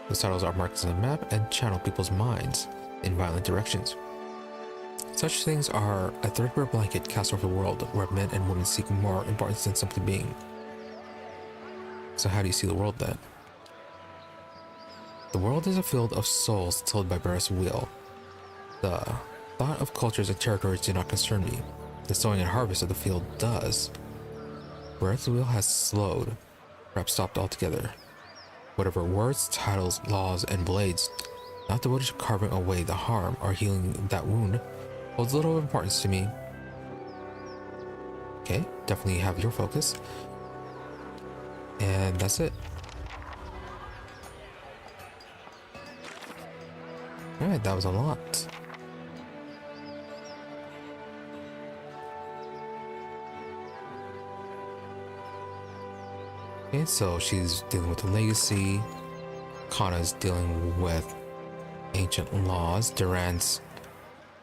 The titles are marked on the map and channel people's minds in violent directions. Such things are a threadbare blanket cast over the world where men and women seek more importance than simply being. So how do you see the world then? The world is a field of souls tilled by Barris' wheel. The thought of cultures and territories do not concern me. The sowing and harvest of the field does. Barris' wheel has slowed, perhaps stopped altogether. Whatever words, titles, laws, and blades, not devoted to carving away the harm or healing that wound, holds little importance to me. Okay, definitely have your focus. And that's it. Alright, that was a lot. Okay, so she's dealing with the legacy. Kana's dealing with ancient laws. Durance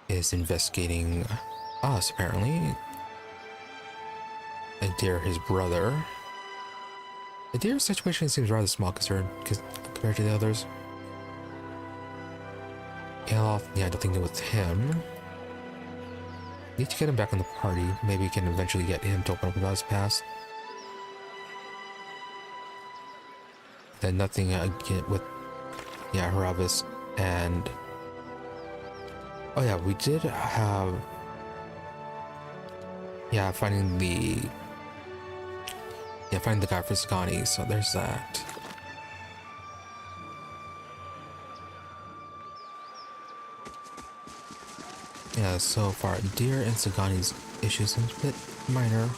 is investigating us, apparently. Adair, his brother. Adair's situation seems rather small compared to the others. Aloth, yeah, nothing new with him. Need to get him back in the party. Maybe we can eventually get him to open up about his past. Then nothing again with, yeah, Haravis and... Oh yeah, we did have... Yeah, finding the guy for Sagani, so there's that. Yeah, so far, Deer and Sagani's issues seems a bit minor.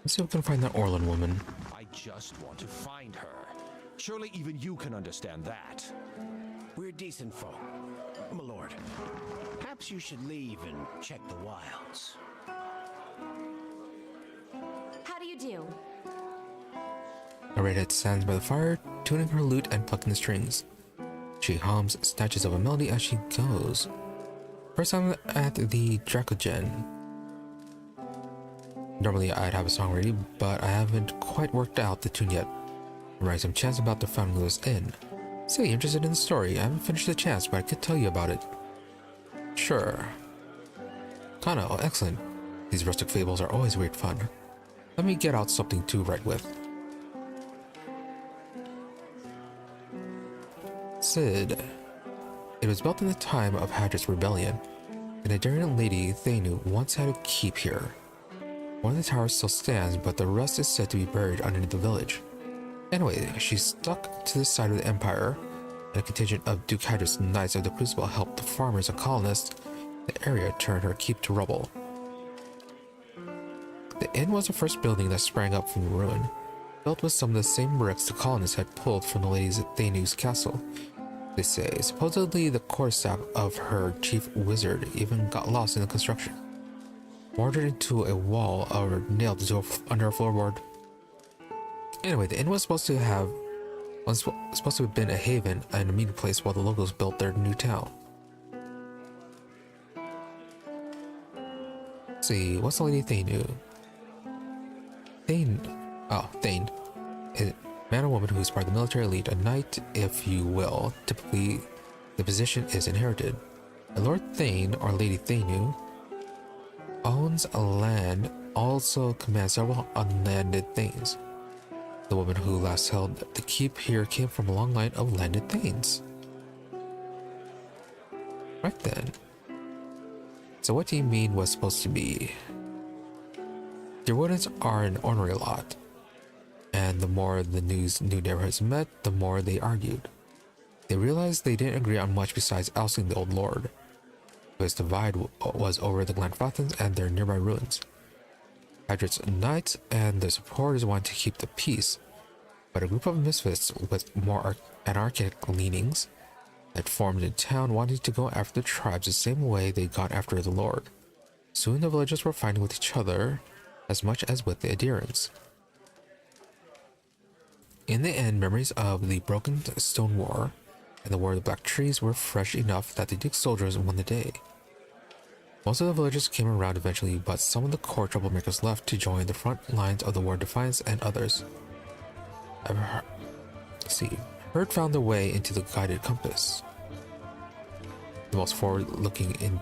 Let's see if we can find that Orlin woman. I just want to find her. Surely even you can understand that. We're decent folk, my lord. Perhaps you should leave and check the wilds. How do you do? A redhead stands by the fire, tuning her lute and plucking the strings. She hums snatches of a melody as she goes. First time at the Dracogen. Normally I'd have a song ready, but I haven't quite worked out the tune yet. I'm writing some chants about the Fountain Lewis Inn. Say, you're interested in the story. I haven't finished the chants, but I could tell you about it. Sure. Kana, oh, excellent. These rustic fables are always great fun. Let me get out something to write with. Sid. It was built in the time of Hadrian's rebellion. An Adarian lady, Thanu, once had a keep here. One of the towers still stands, but the rest is said to be buried underneath the village. Anyway, she stuck to the side of the empire, and a contingent of Duke Hadrian's Knights of the Crucible helped the farmers and colonists in the area turn her keep to rubble. The inn was the first building that sprang up from the ruin, built with some of the same bricks the colonists had pulled from the Lady Thanu's castle. They say, supposedly the quarterstaff of her chief wizard even got lost in the construction. Mortared into a wall or nailed into under a floorboard. Anyway, the inn was supposed to have been a haven and a meeting place while the locals built their new town. Let's see, what's the Lady Thanu? Thane, a man or woman who is part of the military elite, a knight, if you will. Typically, the position is inherited. A Lord Thane or Lady Thanu owns a land, also commands several unlanded things. The woman who last held the keep here came from a long line of landed thanes. Right then. So what do you mean was supposed to be? The rodents are an ornery lot, and the more the new neighborhoods met, the more they argued. They realized they didn't agree on much besides ousting the old lord. His divide was over the Glenfrothans and their nearby ruins. Hadrian's knights and their supporters wanted to keep the peace, but a group of misfits with more anarchic leanings had formed in town, wanting to go after the tribes the same way they got after the Lord. Soon the villagers were fighting with each other as much as with the adherents. In the end, memories of the Broken Stone War and the War of the Black Trees were fresh enough that the Duke's soldiers won the day. Most of the villagers came around eventually, but some of the core troublemakers left to join the front lines of the War of Defiance and others. Herd found their way into the guided compass, the most forward-looking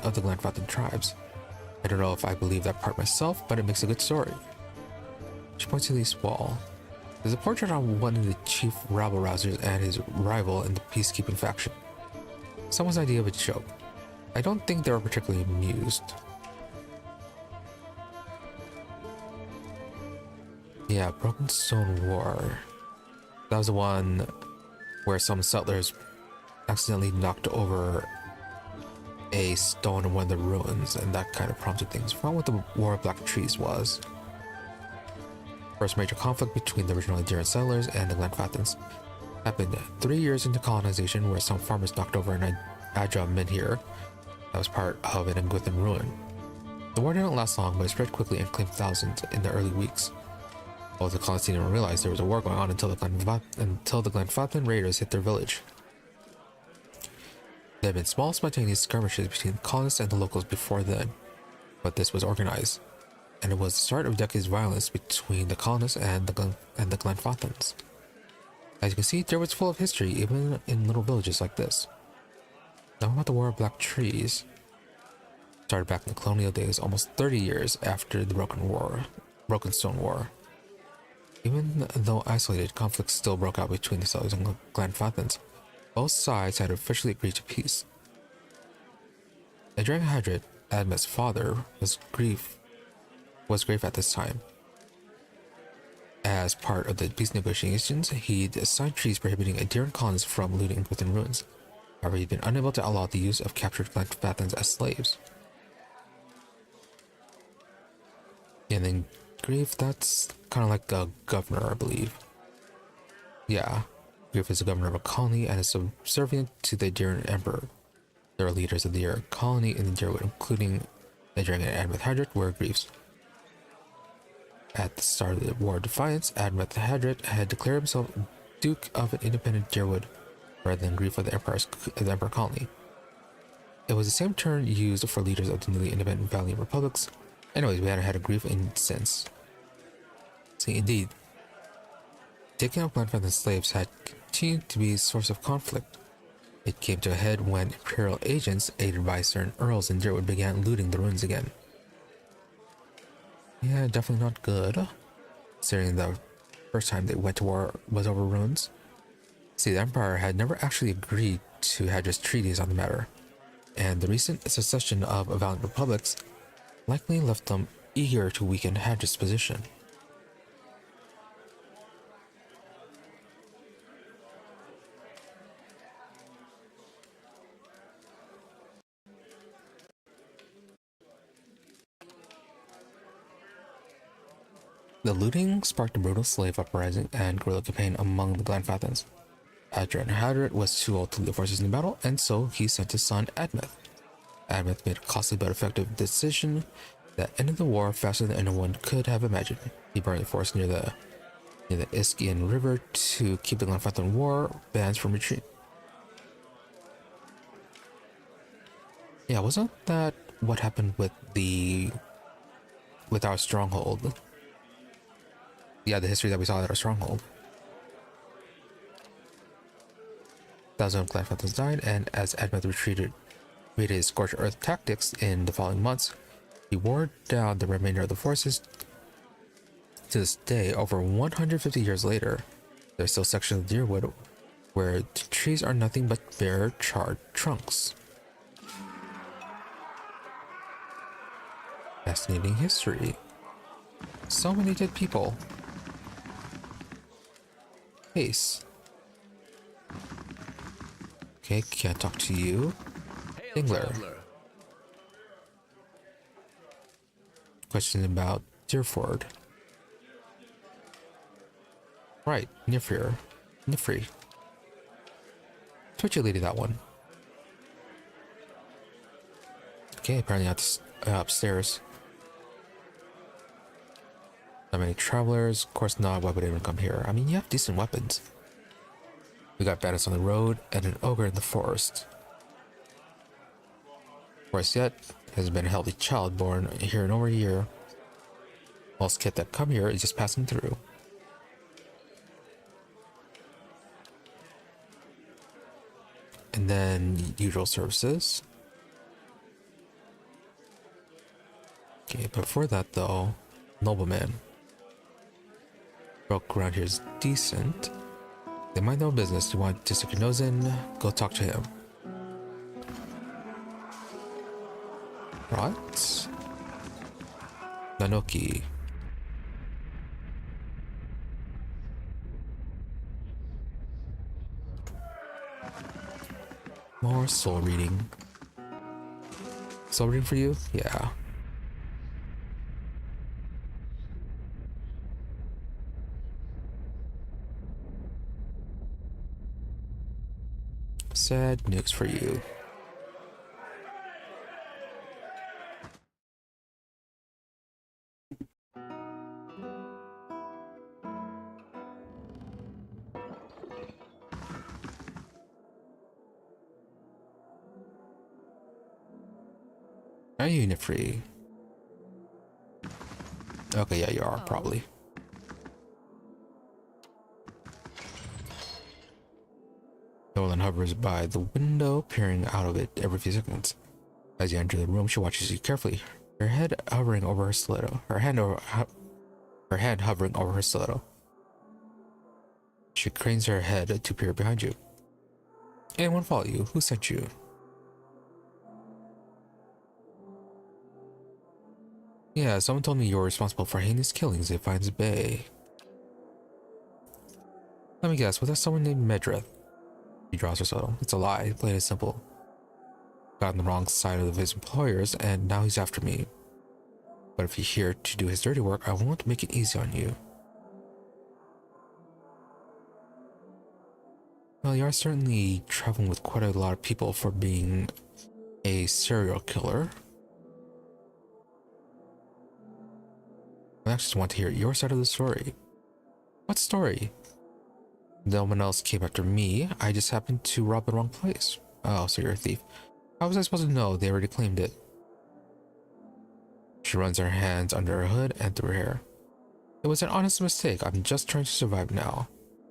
of the Glenfathen tribes. I don't know if I believe that part myself, but it makes a good story. She points to the east wall. There's a portrait on one of the chief rabble-rousers and his rival in the peacekeeping faction. Someone's idea of a joke. I don't think they were particularly amused. Yeah, Broken Stone War. That was the one where some settlers accidentally knocked over a stone in one of the ruins, and that kind of prompted things. From what the War of Black Trees was. First major conflict between the original Adherent settlers and the Glenfathens happened 3 years into colonization, where some farmers knocked over an Adra menhir that was part of an Ngwithan ruin. The war didn't last long, but it spread quickly and claimed thousands in the early weeks. All the colonists didn't realize there was a war going on until the Glenfathen raiders hit their village. There had been small spontaneous skirmishes between the colonists and the locals before then, but this was organized, and it was the start of decades of violence between the colonists and the Glenfathens. As you can see, there was full of history, even in little villages like this. Now about the War of Black Trees. Started back in the colonial days, almost 30 years after the Broken Stone War. Even though isolated, conflicts still broke out between the settlers and Glenfathens. Both sides had officially agreed to peace. Adrian Hadrid, Admet's father, was grief at this time. As part of the peace negotiations, he'd signed treaties prohibiting adherent colonists from looting within ruins. However, he'd been unable to outlaw the use of captured Glenfathens as slaves. And then Grief, that's kind of like a governor, I believe. Yeah, Grief is the governor of a colony and is subservient to the Adherent Emperor. There are leaders of the Adherent colony in the Dyrwood, including Adrian and Admeth Hadrit, were Griefs. At the start of the War of Defiance, Admeth Hadrit had declared himself Duke of an independent Dyrwood, rather than Grief of the Emperor colony. It was the same term used for leaders of the newly independent Valiant Republics. Anyways, we hadn't had a Grief since. See, indeed, taking out Glenfathen slaves had continued to be a source of conflict. It came to a head when Imperial agents, aided by certain earls in Dyrwood, began looting the ruins again. Yeah, definitely not good, considering the first time they went to war was over ruins. See, the Empire had never actually agreed to Hadri's treaties on the matter, and the recent secession of Valiant Republics likely left them eager to weaken Hadri's position. The looting sparked a brutal slave uprising and guerrilla campaign among the Glenfathens. Adrian Hadrit was too old to lead the forces in battle, and so he sent his son Admeth. Admeth made a costly but effective decision that ended the war faster than anyone could have imagined. He burned the forest near the Iskian River to keep the Glenfathen war bands from retreat. Yeah, wasn't that what happened with our stronghold? Yeah, the history that we saw at our stronghold. Thousands of Glenfathens died, and as Admeth retreated his scorched earth tactics in the following months, he wore down the remainder of the forces. To this day, over 150 years later, there's still sections of Dyrwood where the trees are nothing but bare, charred trunks. Fascinating history. So many dead people. Ace. Okay, can't talk to you. Dingler. Question about Deerford. Right, Nifri. Twitchy lady, that one. Okay, apparently upstairs. Not many travelers. Of course not. Why would anyone come here? I mean, you have decent weapons. We got bandits on the road and an ogre in the forest. Worse yet, has been a healthy child born here in over a year. Most kid that come here is just passing through. And then usual services. Okay, before that though, nobleman. Broke around here is decent. They mind their own business. You want to stick your nose in? Go talk to him. Right? Nanoki. More soul reading. Soul reading for you? Yeah. Sad news for you. Are you unit free? Okay, yeah, you are, probably. Nolan hovers by the window, peering out of it every few seconds. As you enter the room, she watches you carefully, her head hovering over her stiletto. Her hand hovering over her stiletto. She cranes her head to peer behind you. Anyone follow you? Who sent you? Yeah, someone told me you're responsible for heinous killings at Fine's Bay. Let me guess, was that someone named Medrith? He draws her stiletto. It's a lie, plain and simple. Got on the wrong side of his employers, and now he's after me. But if you're here to do his dirty work, I won't make it easy on you. Well, you are certainly traveling with quite a lot of people for being a serial killer. I actually want to hear your side of the story. What story? No one else came after me. I just happened to rob the wrong place. Oh, so you're a thief. How was I supposed to know? They already claimed it. She runs her hands under her hood and through her hair. It was an honest mistake. I'm just trying to survive now.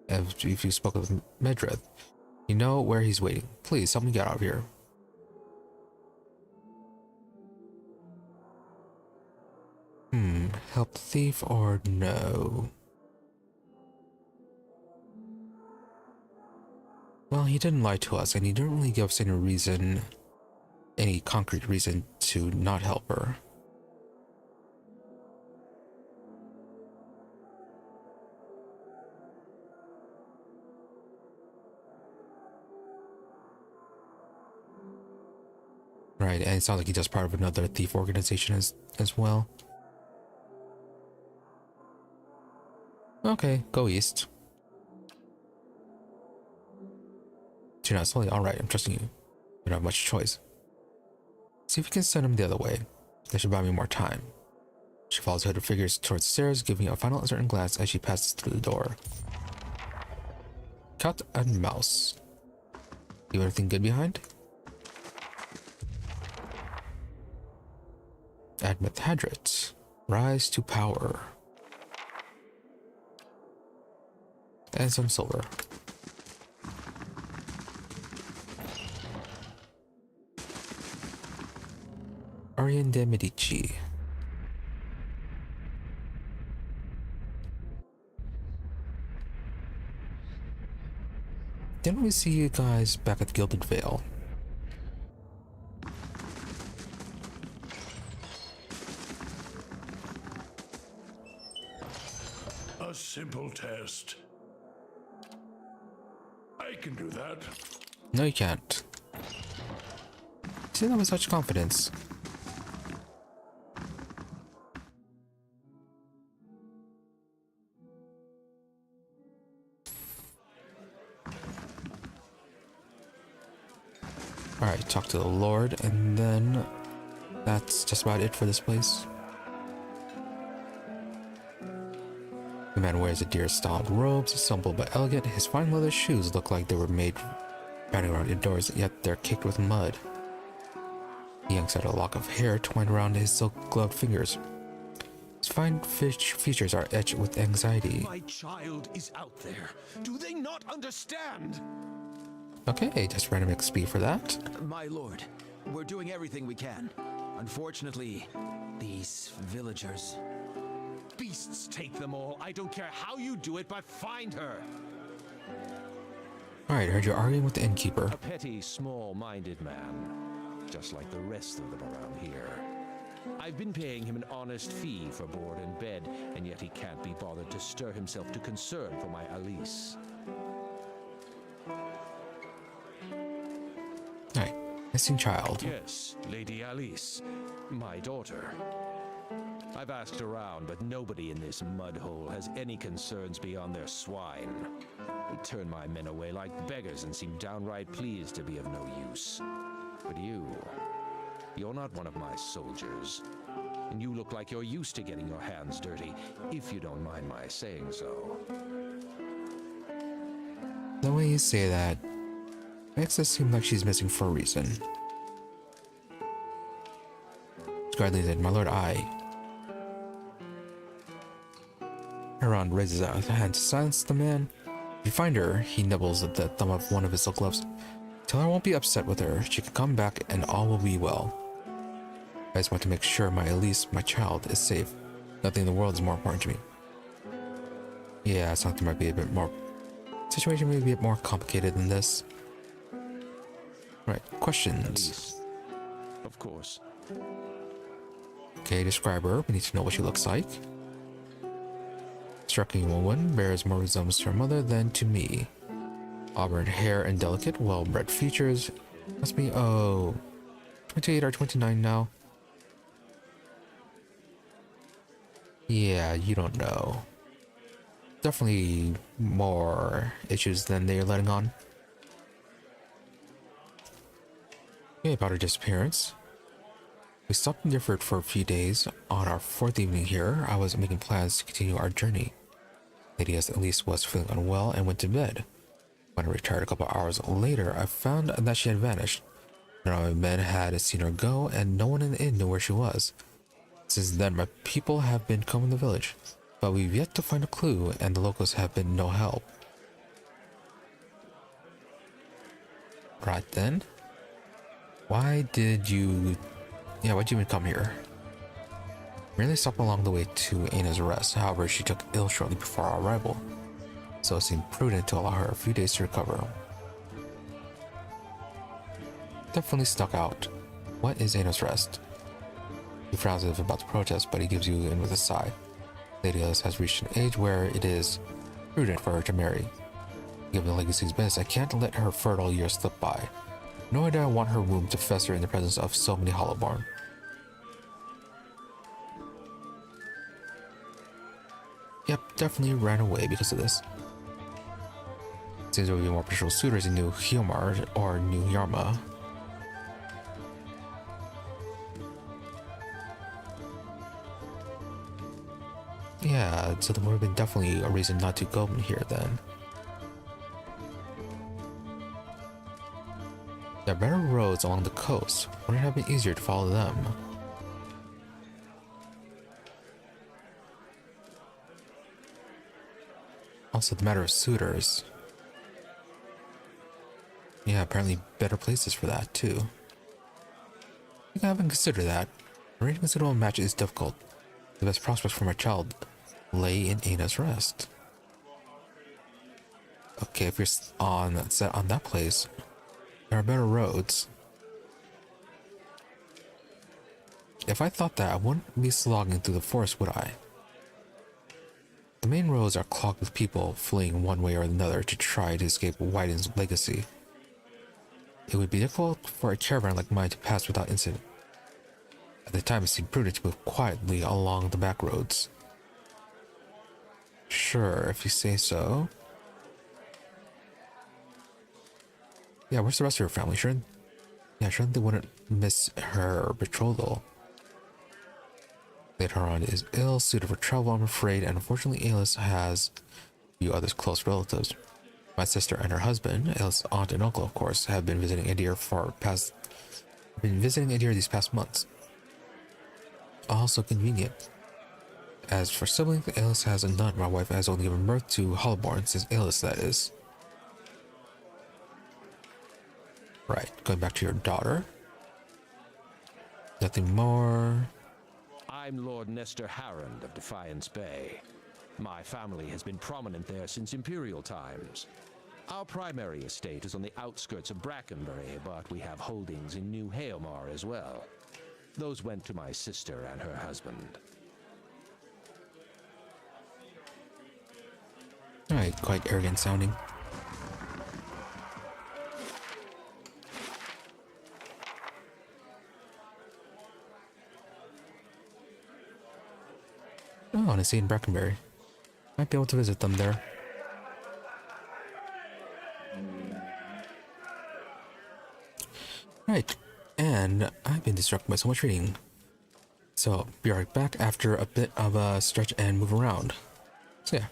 And if you spoke with Medrith, you know where he's waiting. Please help me get out of here. Help the thief or no? Well, he didn't lie to us, and he didn't really give us any reason, any concrete reason to not help her. Right, and it sounds like he's just part of another thief organization as well. Okay, go east. You're not slowly. Alright, I'm trusting you. You don't have much choice. See if you can send him the other way. That should buy me more time. She follows hooded figures towards the stairs, giving a final uncertain glance as she passes through the door. Cat and mouse. You have anything good behind? Add methadrite. Rise to power. And some silver. Ariane de Medici. Didn't we see you guys back at Gilded Vale? A simple test. I can do that. No, you can't. Say that with such confidence. talk to the Lord, and then that's just about it for this place. The man wears a deer-styled robes, simple but elegant. His fine leather shoes look like they were made bounding around indoors, yet they're caked with mud. He yanks out a lock of hair twined around his silk-gloved fingers. His fine features are etched with anxiety. My child is out there. Do they not understand? Okay, just random XP for that. My lord, we're doing everything we can. Unfortunately, these villagers... Beasts take them all. I don't care how you do it, but find her. Alright, heard you're arguing with the innkeeper. A petty, small-minded man, just like the rest of them around here. I've been paying him an honest fee for board and bed, and yet he can't be bothered to stir himself to concern for my Alice. Alright, missing child. Yes, Lady Alice, my daughter. I've asked around, but nobody in this mud hole has any concerns beyond their swine. They turn my men away like beggars and seem downright pleased to be of no use. But you're not one of my soldiers. And you look like you're used to getting your hands dirty, if you don't mind my saying so. The way you say that makes it seem like she's missing for a reason. Guardly said, "My lord, Haran raises out his hand to silence the man. If you find her, he nibbles at the thumb of one of his silk gloves. Tell her I won't be upset with her. She can come back and all will be well. I just want to make sure my Elise, my child, is safe. Nothing in the world is more important to me." Yeah, something might be a bit more... Situation may be a bit more complicated than this. Right, questions. Alice. Of course. Okay, describe her. We need to know what she looks like. Striking woman, bears more resemblance to her mother than to me. Auburn hair and delicate, well-bred features. Must be, 28 or 29 now. Yeah, you don't know. Definitely more issues than they're letting on. Okay, about her disappearance. We stopped in Difford for a few days. On our 4th evening here, I was making plans to continue our journey. Lady Elise was feeling unwell and went to bed. When I returned a couple hours later, I found that she had vanished. None of my men had seen her go, and no one in the inn knew where she was. Since then, my people have been combing the village, but we've yet to find a clue, and the locals have been no help. Right then. Why'd you even come here? Merely stopped along the way to Anna's rest. However, she took ill shortly before our arrival, so it seemed prudent to allow her a few days to recover. Definitely stuck out. What is Anna's rest? He frowns as if about to protest, but he gives you in with a sigh. Lady Alice has reached an age where it is prudent for her to marry. Given the legacy's best, I can't let her fertile years slip by. Nor do I want her womb to fester in the presence of so many hollowborn. Yep, definitely ran away because of this. Seems there will be more potential suitors in New Hyomar or New Yarma. Yeah, so there would have been definitely a reason not to go here then. There are better roads along the coast. Wouldn't it have been easier to follow them? Also, the matter of suitors. Yeah, apparently better places for that too. I think I haven't considered that. Arranging a suitable match is difficult. The best prospects for my child lay in Anna's rest. Okay, if you're set on that place, there are better roads. If I thought that, I wouldn't be slogging through the forest, would I? The main roads are clogged with people fleeing one way or another to try to escape Wyden's legacy. It would be difficult for a caravan like mine to pass without incident. At the time, it seemed prudent to move quietly along the back roads. Sure, if you say so. Yeah, where's the rest of your family, Sharon? Yeah, surely they wouldn't miss her betrothal. Later on is ill, suited for travel, I'm afraid, and unfortunately Alice has a few other close relatives. My sister and her husband, Alice's aunt and uncle, of course, have been visiting India these past months. Also convenient. As for siblings, Alice has none. My wife has only given birth to Holborn, says Alice, that is. Right, going back to your daughter. Nothing more. I'm Lord Nestor Harrand of Defiance Bay. My family has been prominent there since Imperial times. Our primary estate is on the outskirts of Brackenbury, but we have holdings in New Haomar as well. Those went to my sister and her husband. Alright, quite arrogant sounding. Oh, and I see in Brackenbury. Might be able to visit them there. Right, and I've been distracted by so much reading. So, be right back after a bit of a stretch and move around. So yeah.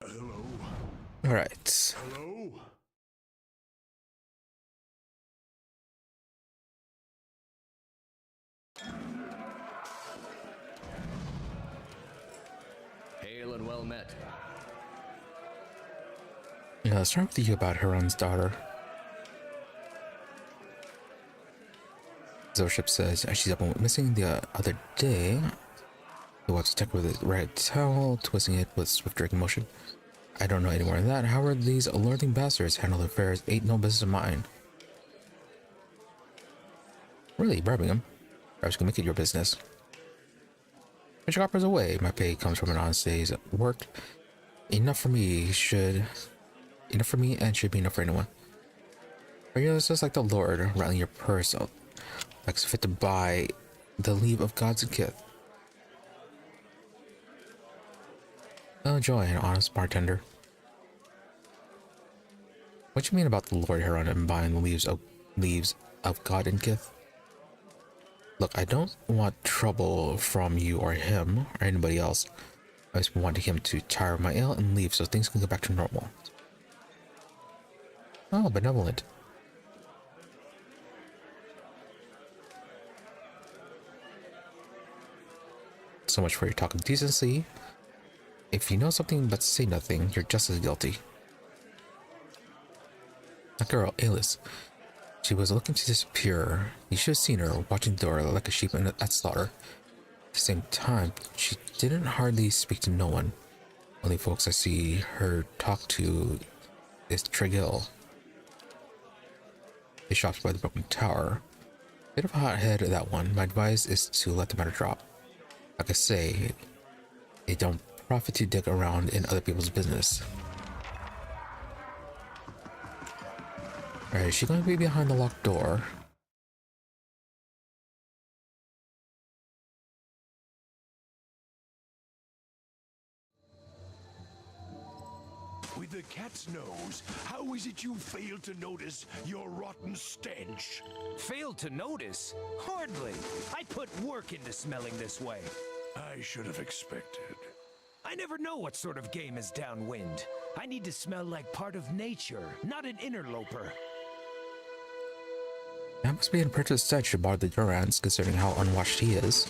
Hello? All right. Hello? Hail and well met. Yeah, let's start with you about Heron's daughter. Zoship says she's up and went missing the other day. He wipes the tech with his red towel, twisting it with swift dragging motion. I don't know any more than that. However, these alerting bastards handle affairs ain't no business of mine. Really, bribing him? Perhaps you can make it your business. When your opera's away, my pay comes from an honest day's work. Enough for me and should be enough for anyone. But you know, it's just like the Lord rattling your purse out, like it's fit to buy the leave of gods and kith. Oh, joy, an honest bartender. What you mean about the Lord Heron and buying the leaves of God and kith? Look, I don't want trouble from you or him or anybody else. I just wanted him to tire of my ale and leave so things can go back to normal. Oh, benevolent. So much for your talk of decency. If you know something but say nothing, you're just as guilty. That girl, Alice, she was looking to disappear. You should have seen her watching the door like a sheep at slaughter. At the same time, she didn't hardly speak to no one. Only folks I see her talk to is Tregil. He shops by the broken tower. Bit of a hothead, that one. My advice is to let the matter drop. Like I say, it don't profit to dig around in other people's business. Alright, is she going to be behind the locked door? With the cat's nose, how is it you failed to notice your rotten stench? Failed to notice? Hardly. I put work into smelling this way. I should have expected. I never know what sort of game is downwind. I need to smell like part of nature, not an interloper. That must be an impressive stench to bother the Durants, considering how unwashed he is.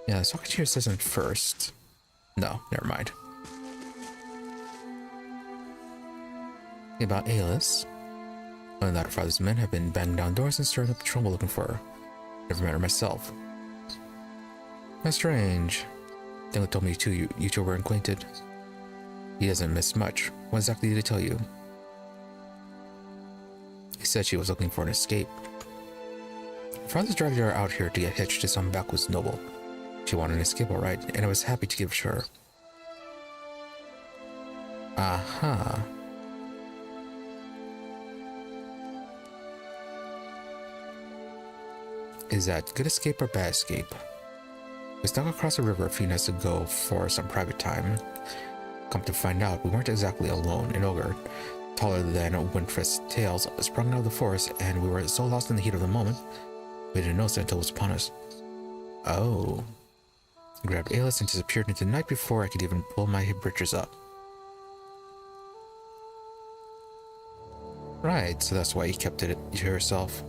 Yeah, Socrates says it first. No, never mind. About Alice. One of her father's men have been banging down doors and stirring up trouble looking for her. Never met her myself. That's strange. Dingle told me too you two were acquainted. He doesn't miss much. What exactly did he tell you? He said she was looking for an escape. Her father dragged her out here to get hitched to some backwoods noble. She wanted an escape, all right, and I was happy to give it to her. Aha. Is that good escape or bad escape? We snuck across the river a few nights ago for some private time. Come to find out, we weren't exactly alone. An ogre, taller than Winfrey's tails, sprung out of the forest, and we were so lost in the heat of the moment, we didn't notice it until it was upon us. Oh. I grabbed Alice and disappeared into the night before I could even pull my breeches up. Right, so that's why you kept it to yourself.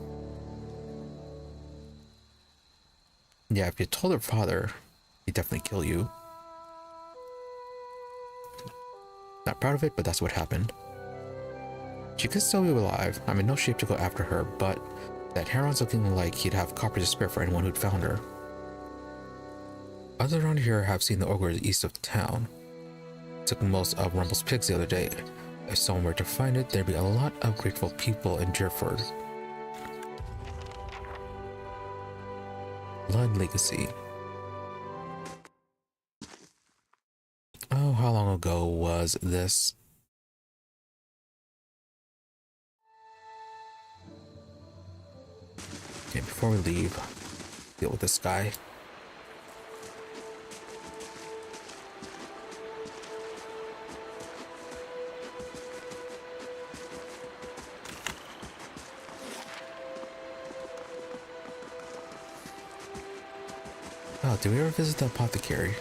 Yeah, if you told her father, he'd definitely kill you. Not proud of it, but that's what happened. She could still be alive. I'm in no shape to go after her, but that Heron's looking like he'd have coppers to spare for anyone who'd found her. Others around here have seen the ogres east of town. Took most of Rumble's pigs the other day. If someone were to find it, there'd be a lot of grateful people in Jerford. Blood Legacy. Oh, how long ago was this? Okay, before we leave, deal with this guy. Oh, did we ever visit the apothecary?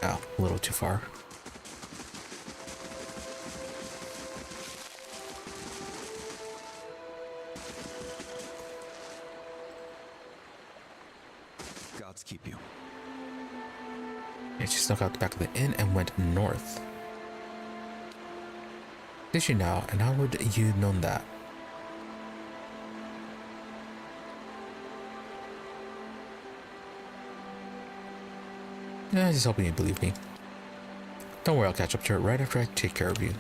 Oh, a little too far. Gods keep you. And she snuck out the back of the inn and went north. Did she now? And how would you known that? Yeah, just hoping you believe me. Don't worry, I'll catch up to her right after I take care of you.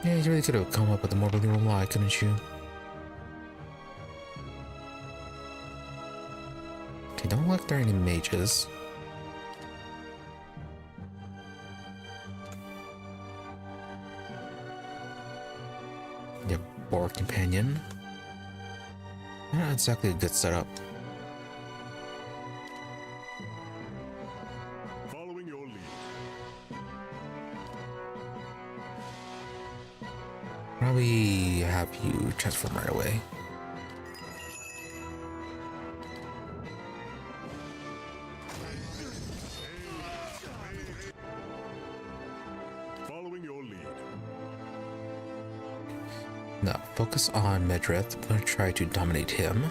Yeah, you really could have come up with a more believable lie, couldn't you? Okay, don't look there any mages. Your boar companion. Not exactly a good setup. Following your lead. Probably have you transform right away. Following your lead. No, focus on Medrith. I'm gonna try to dominate him.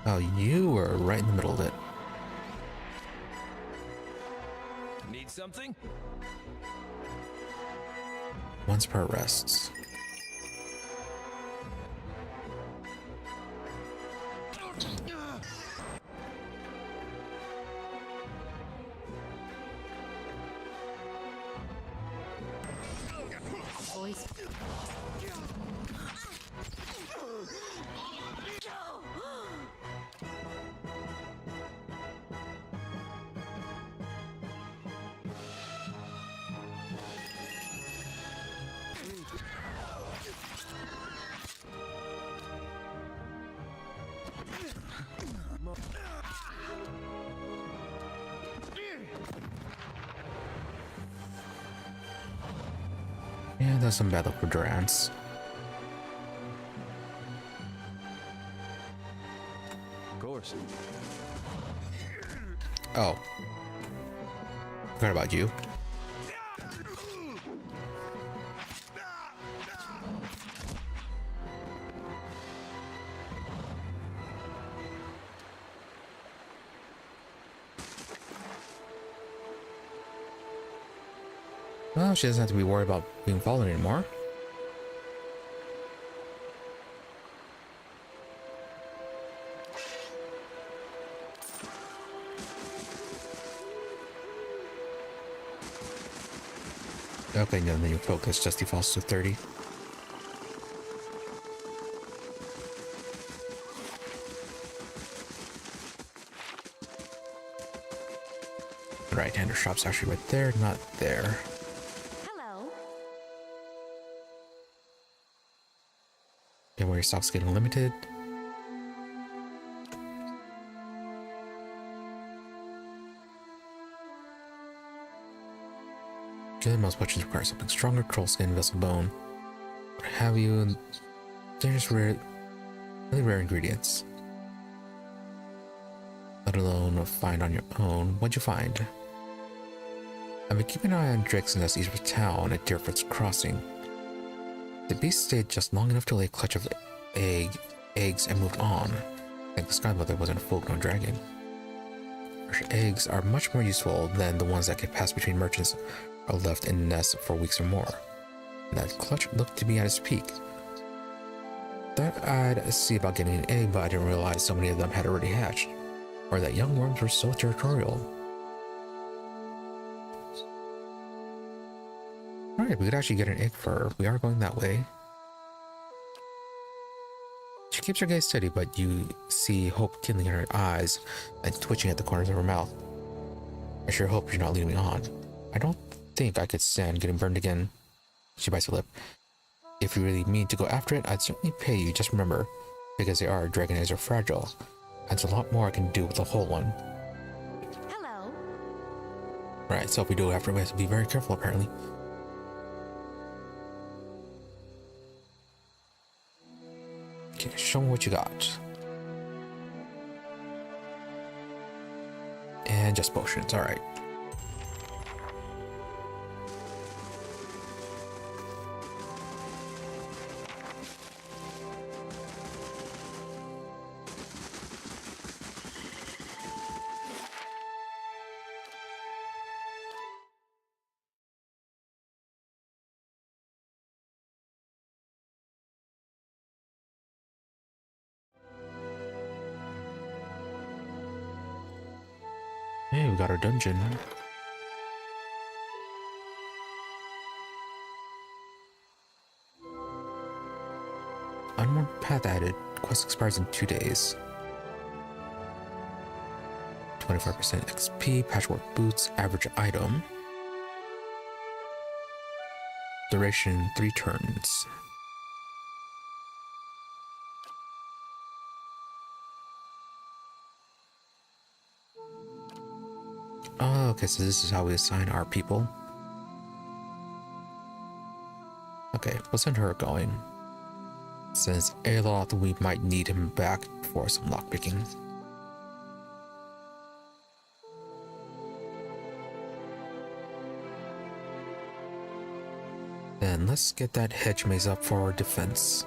Oh, you were right in the middle of it. Need something? Once per rests. Voice. Yeah, that's some bad luck for Durance. Of course. Oh. Forgot about you. Well, she doesn't have to be worried about being followed anymore. Okay, no, then your focus just defaults to 30. Right-hander shop's actually right there, not there. Hello. And where your stock's getting limited. Generally, most potions require something stronger, troll skin, vessel bone, what have you. They're just rare, really rare ingredients. Let alone find on your own. What'd you find? I've been keeping an eye on drakes in this east of town at Deerfoot's Crossing. The beast stayed just long enough to lay a clutch of eggs and moved on. I think the Sky Mother wasn't a folk nor dragon. Fresh eggs are much more useful than the ones that can pass between merchants or left in nests for weeks or more. That clutch looked to be at its peak. Thought I'd see about getting an egg, but I didn't realize so many of them had already hatched, or that young worms were so territorial. Alright, we could actually get an egg for her. We are going that way. She keeps her gaze steady, but you see hope kindling in her eyes and twitching at the corners of her mouth. I sure hope you're not leading me on. I don't think I could stand getting burned again. She bites her lip. If you really mean to go after it, I'd certainly pay you. Just remember, because they are, dragon eggs are fragile. There's a lot more I can do with a whole one. Hello. Right, so if we do after, we have to be very careful, apparently. Okay, show me what you got. And just potions, alright. Hey, we got our dungeon. Unworn path added. Quest expires in 2 days. 25% XP, patchwork boots, average item. Duration 3 turns. Oh, okay, so this is how we assign our people. Okay, we'll send her going. Since Aloth, we might need him back for some lockpicking. Then let's get that hedge maze up for our defense.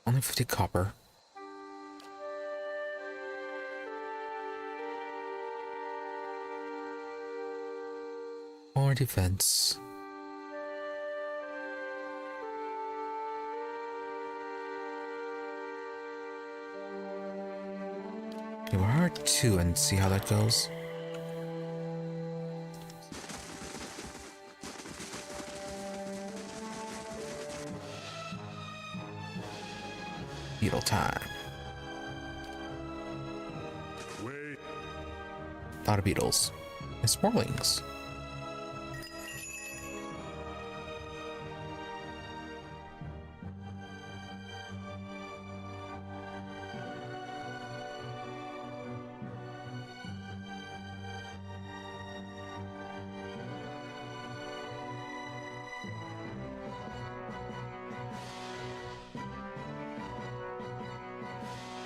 Only 50 copper. More defense. Okay, we're at 2 and see how that goes. Beetle time. Wait. A lot of beetles. And sporlings.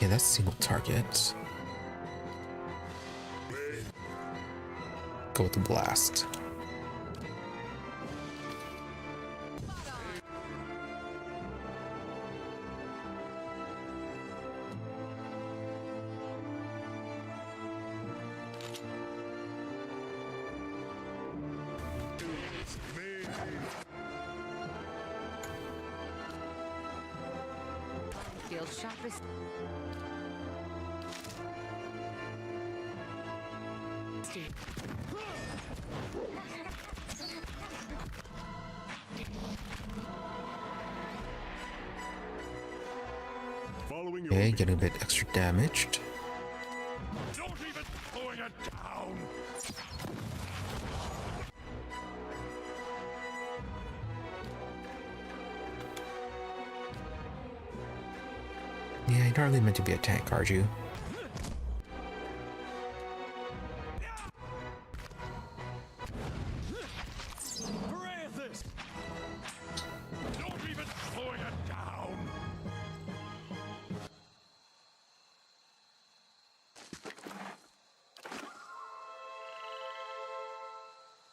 Yeah, that's single target. Go with the blast. Field sharpest. Following your Okay, getting a bit extra damaged. Don't even slowing it down. Yeah, you're not really meant to be a tank, are you? Don't even slowing it down.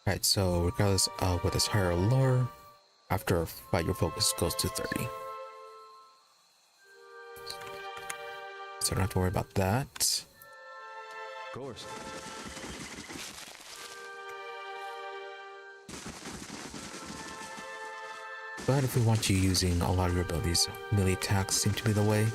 Right, so regardless of whether it's higher or lower, after a fight, your focus goes to 30. So I don't have to worry about that. Of course. But if we want you using a lot of your abilities, melee attacks seem to be the way.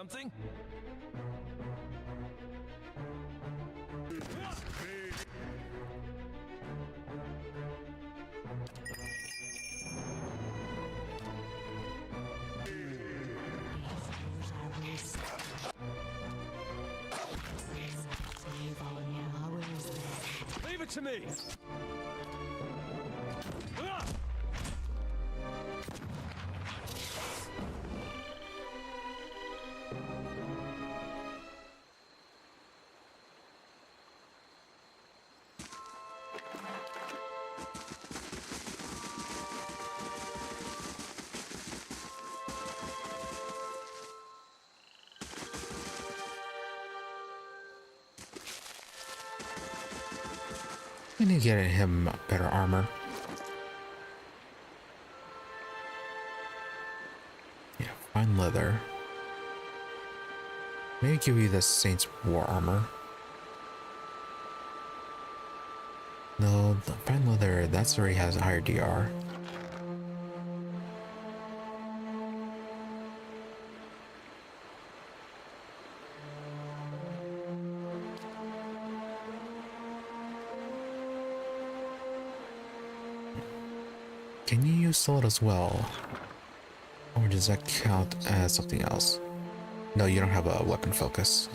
something? Leave it to me! We need to get him better armor. Yeah, fine leather. Maybe give you the Saint's War armor. No, the fine leather, that's already has a higher DR. Can you use sword as well? Or does that count as something else? No, you don't have a weapon focus.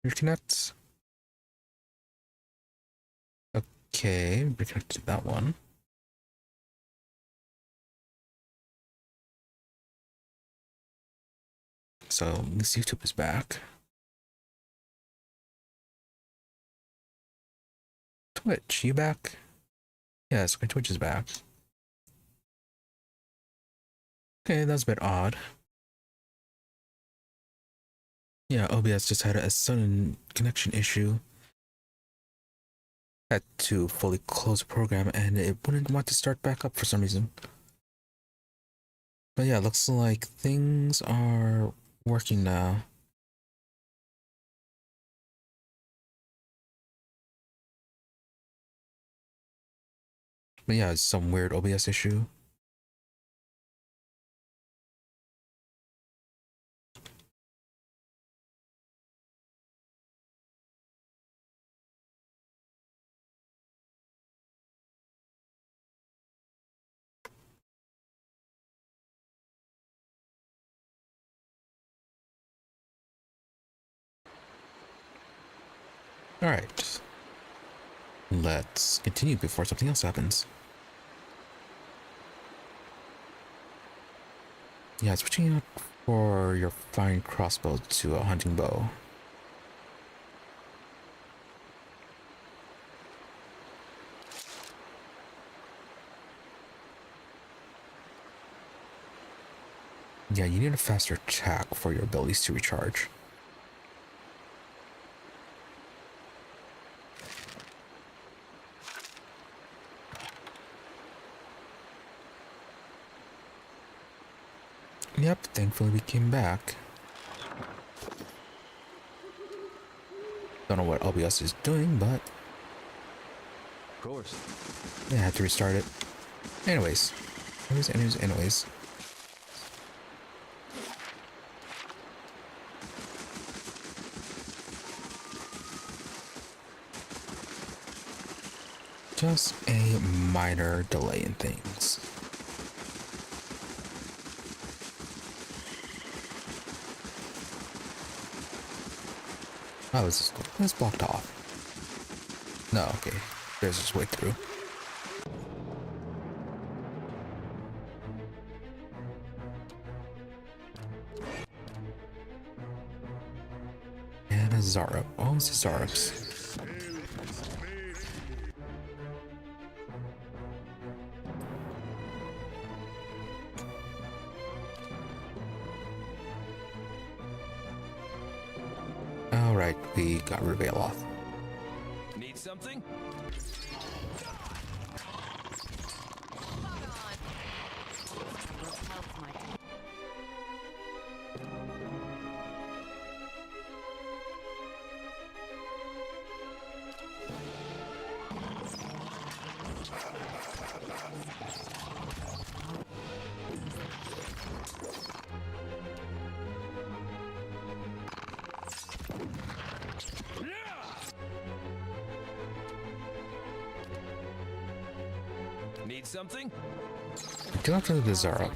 Reconnect. Okay, reconnect to that one. So this YouTube is back. Twitch, you back? Yes, my Twitch is back. Okay, that's a bit odd. Yeah, OBS just had a sudden connection issue. Had to fully close the program and it wouldn't want to start back up for some reason. But yeah, looks like things are working now. But yeah, it's some weird OBS issue. Alright. Let's continue before something else happens. Yeah, switching out for your fine crossbow to a hunting bow. Yeah, you need a faster attack for your abilities to recharge. Yep, thankfully we came back. Don't know what OBS is doing, but... Of course. Yeah, I had to restart it. Anyways. Anyways. Just a minor delay in things. Oh, it's blocked off. No, okay. There's just way through. And a Zarup. Oh, it's a Zarups. Alright, we got Revaloth. Need something? something? Do have to the Bizarro.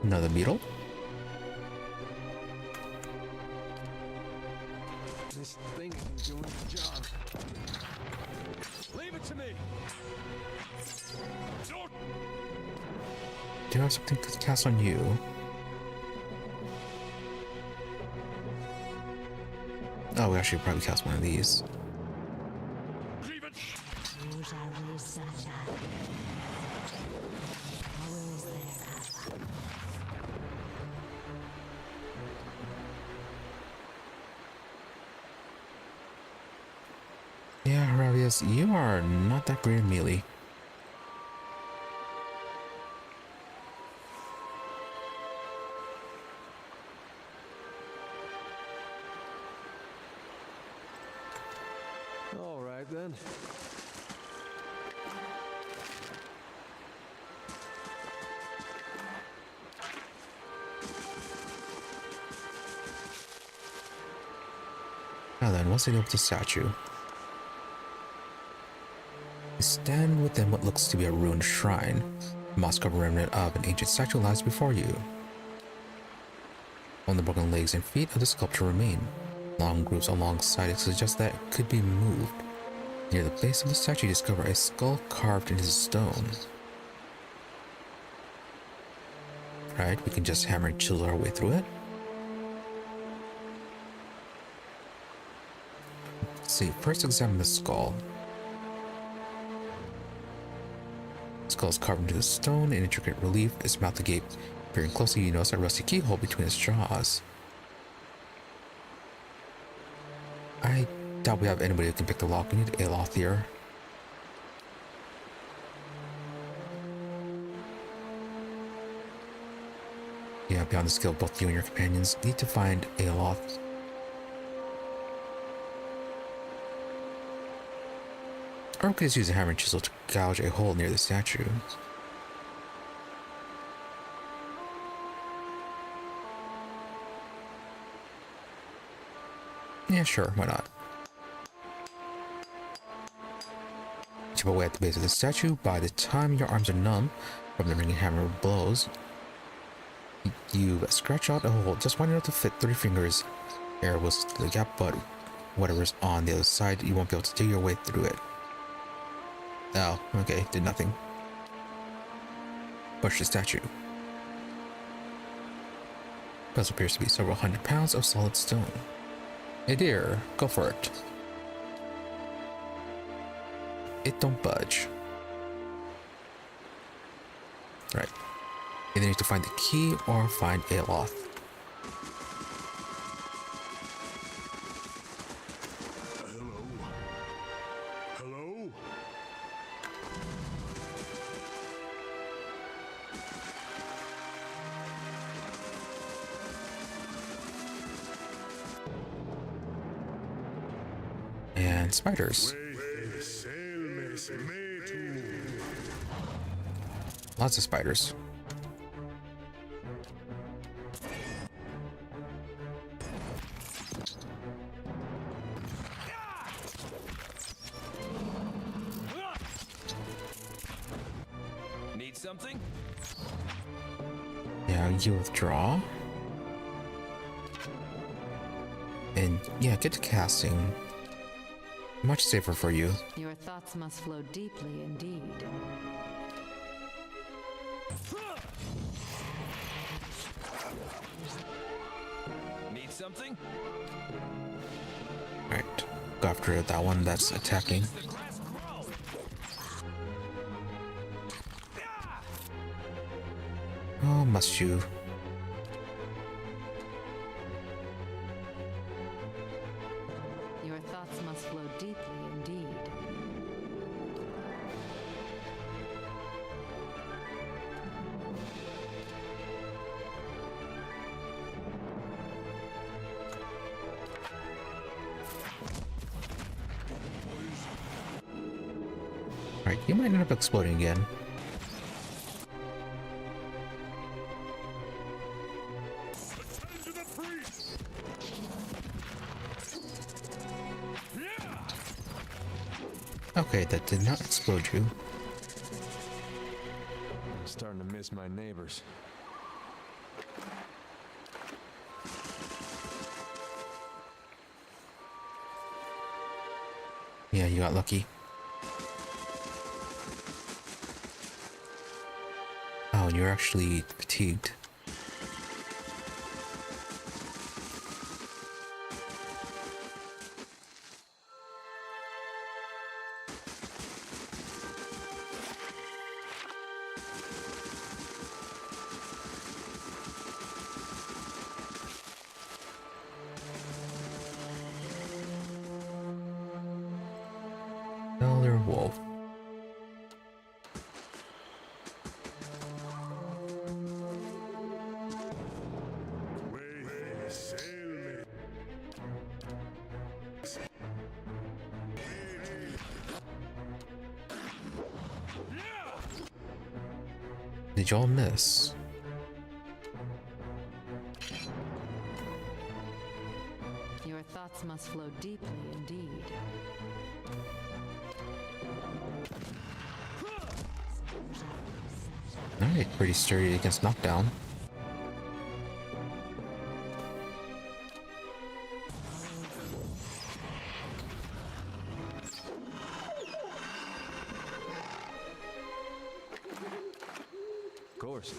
Another beetle. This thing isn't doing the job. Leave it to me. Do I have something to cast on you? Oh, we actually probably cast one of these. Yeah, Ravius, you are not that great at melee. All right then. Now then, once they go up the statue, you stand within what looks to be a ruined shrine. The moss-covered remnant of an ancient statue lies before you. Only the broken legs and feet of the sculpture remain. Long grooves alongside it suggest that it could be moved. Near the base of the statue, you discover a skull carved into stone. Right, we can just hammer and chisel our way through it. Let's see, first examine the skull. The skull is carved into the stone in intricate relief, its mouth agape. Peering closely, you notice a rusty keyhole between its jaws. I doubt we have anybody who can pick the lock. We need Aloth here. Yeah, beyond the skill of both you and your companions, need to find Aloth. Or we could just use a hammer and chisel to gouge a hole near the statue. Yeah, sure, why not? Chip away at the base of the statue. By the time your arms are numb from the ringing hammer blows, you scratch out a hole just wide enough to fit 3 fingers. Air was the gap, but whatever's on the other side, you won't be able to dig your way through it. Oh, okay, did nothing. Push the statue. This appears to be several hundred pounds of solid stone. Hey dear, go for it. It don't budge. Right. Either need to find the key or find Aloth. Hello? And spiders. Lots of spiders. Need something? Yeah, you withdraw. And yeah, get to casting. Much safer for you. Your thoughts must flow deeply indeed. Need something? Right. Go after that one that's attacking. Oh, must you? Your thoughts must flow deeply indeed. Alright, you might end up exploding again. Okay, that did not explode you. I'm starting to miss my neighbors. Yeah, you got lucky. Oh, and you're actually fatigued. Elder Wolf. Did y'all miss? Your thoughts must flow deeply indeed. Alright, pretty sturdy against knockdown. Of course.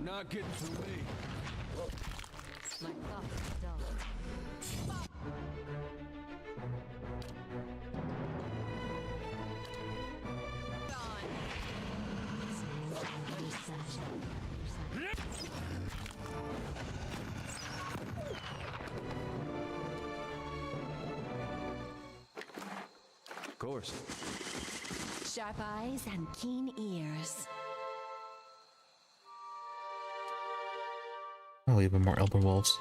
Not getting through me. My thoughts are dull. Of course. Sharp eyes and keen ears. Oh, even more Elder Wolves.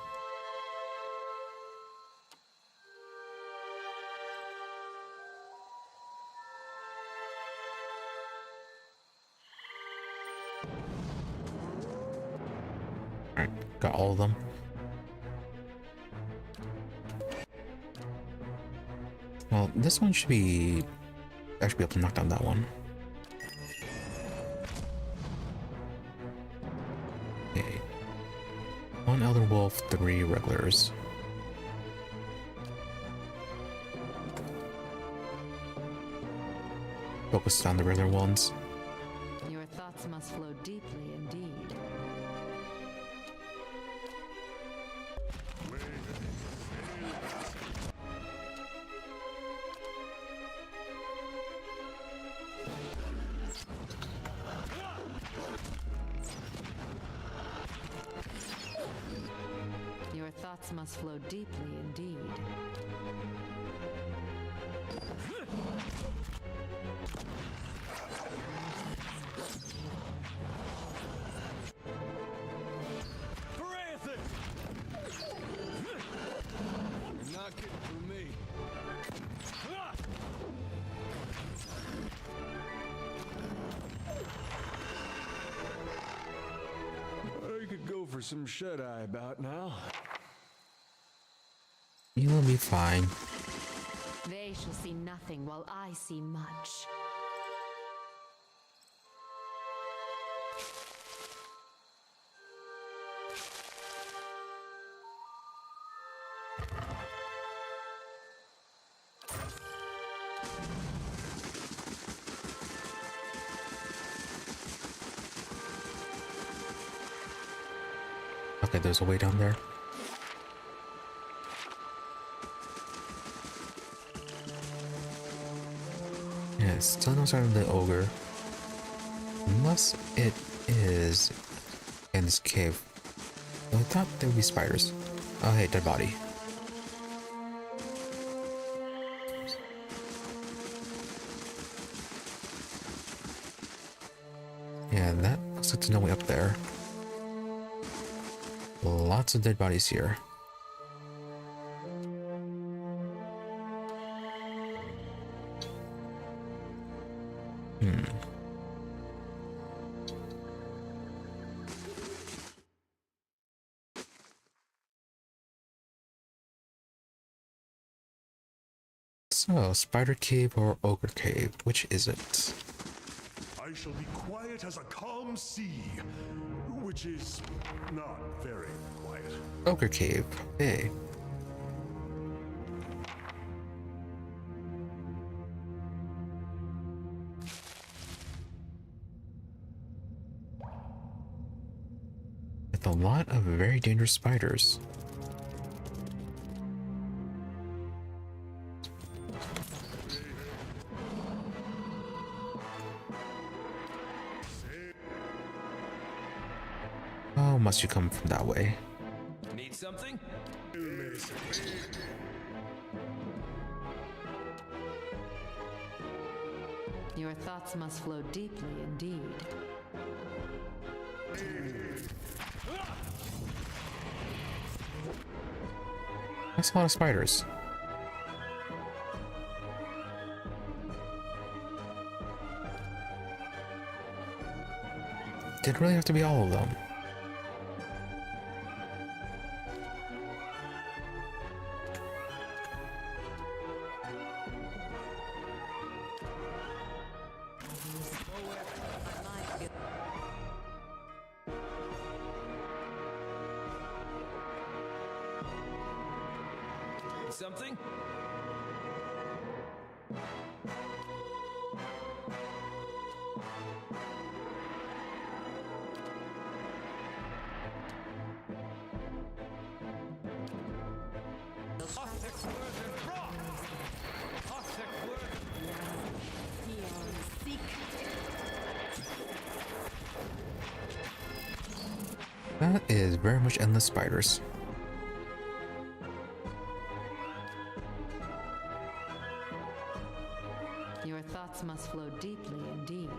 Alright, got all of them. Well, this one should be... I should be able to knock down that one. Okay. 1 Elder Wolf, 3 regulars. Focus on the regular ones. Your thoughts must flow deeply indeed. Your thoughts must flow deeply indeed. You're not getting through me. I could go for some shut-eye about now. You'll be fine. They shall see nothing while I see much. Okay, there's a way down there. Yeah, it's still no sign of the ogre. Unless it is in this cave. I thought there would be spiders. Oh hey, dead body. Yeah, that Looks like there's no way up there. Lots of dead bodies here. So, Spider Cave or Ogre Cave? Which is it? I shall be quiet as a calm sea, which is not very quiet. Ogre Cave. Hey. With a lot of very dangerous spiders. Oh, must you come from that way? Need something? Your thoughts must flow deeply indeed. That's a lot of spiders. Didn't really have to be all of them. Something? That is very much endless spiders. Your thoughts must flow deeply indeed.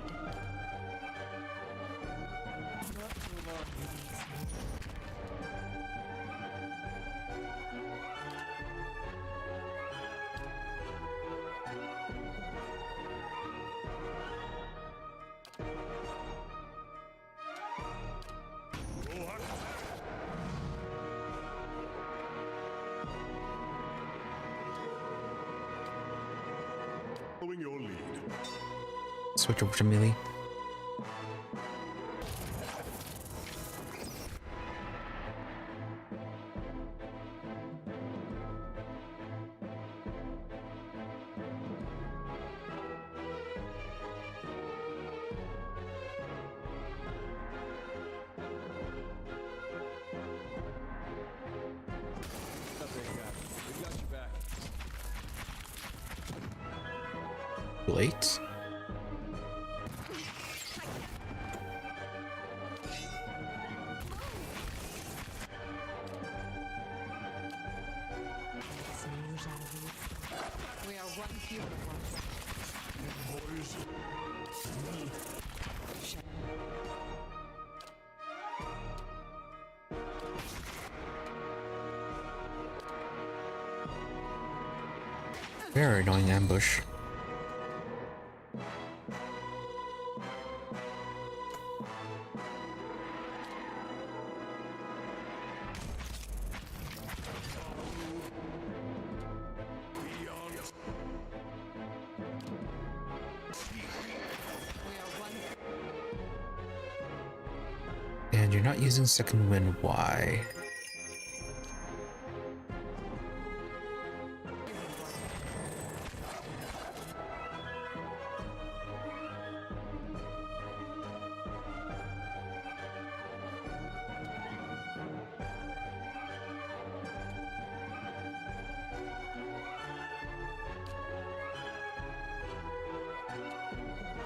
Following your lead. Switch over to melee. Late. We are one fewer Very annoying ambush. And you're not using second wind, why?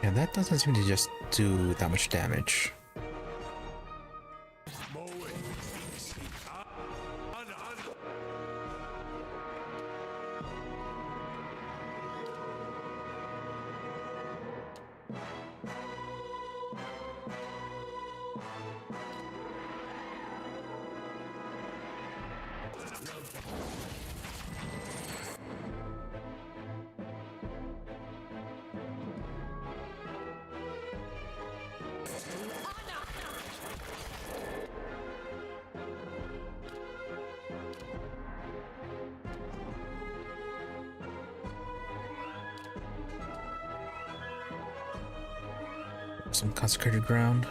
Yeah, that doesn't seem to just do that much damage. some consecrated ground.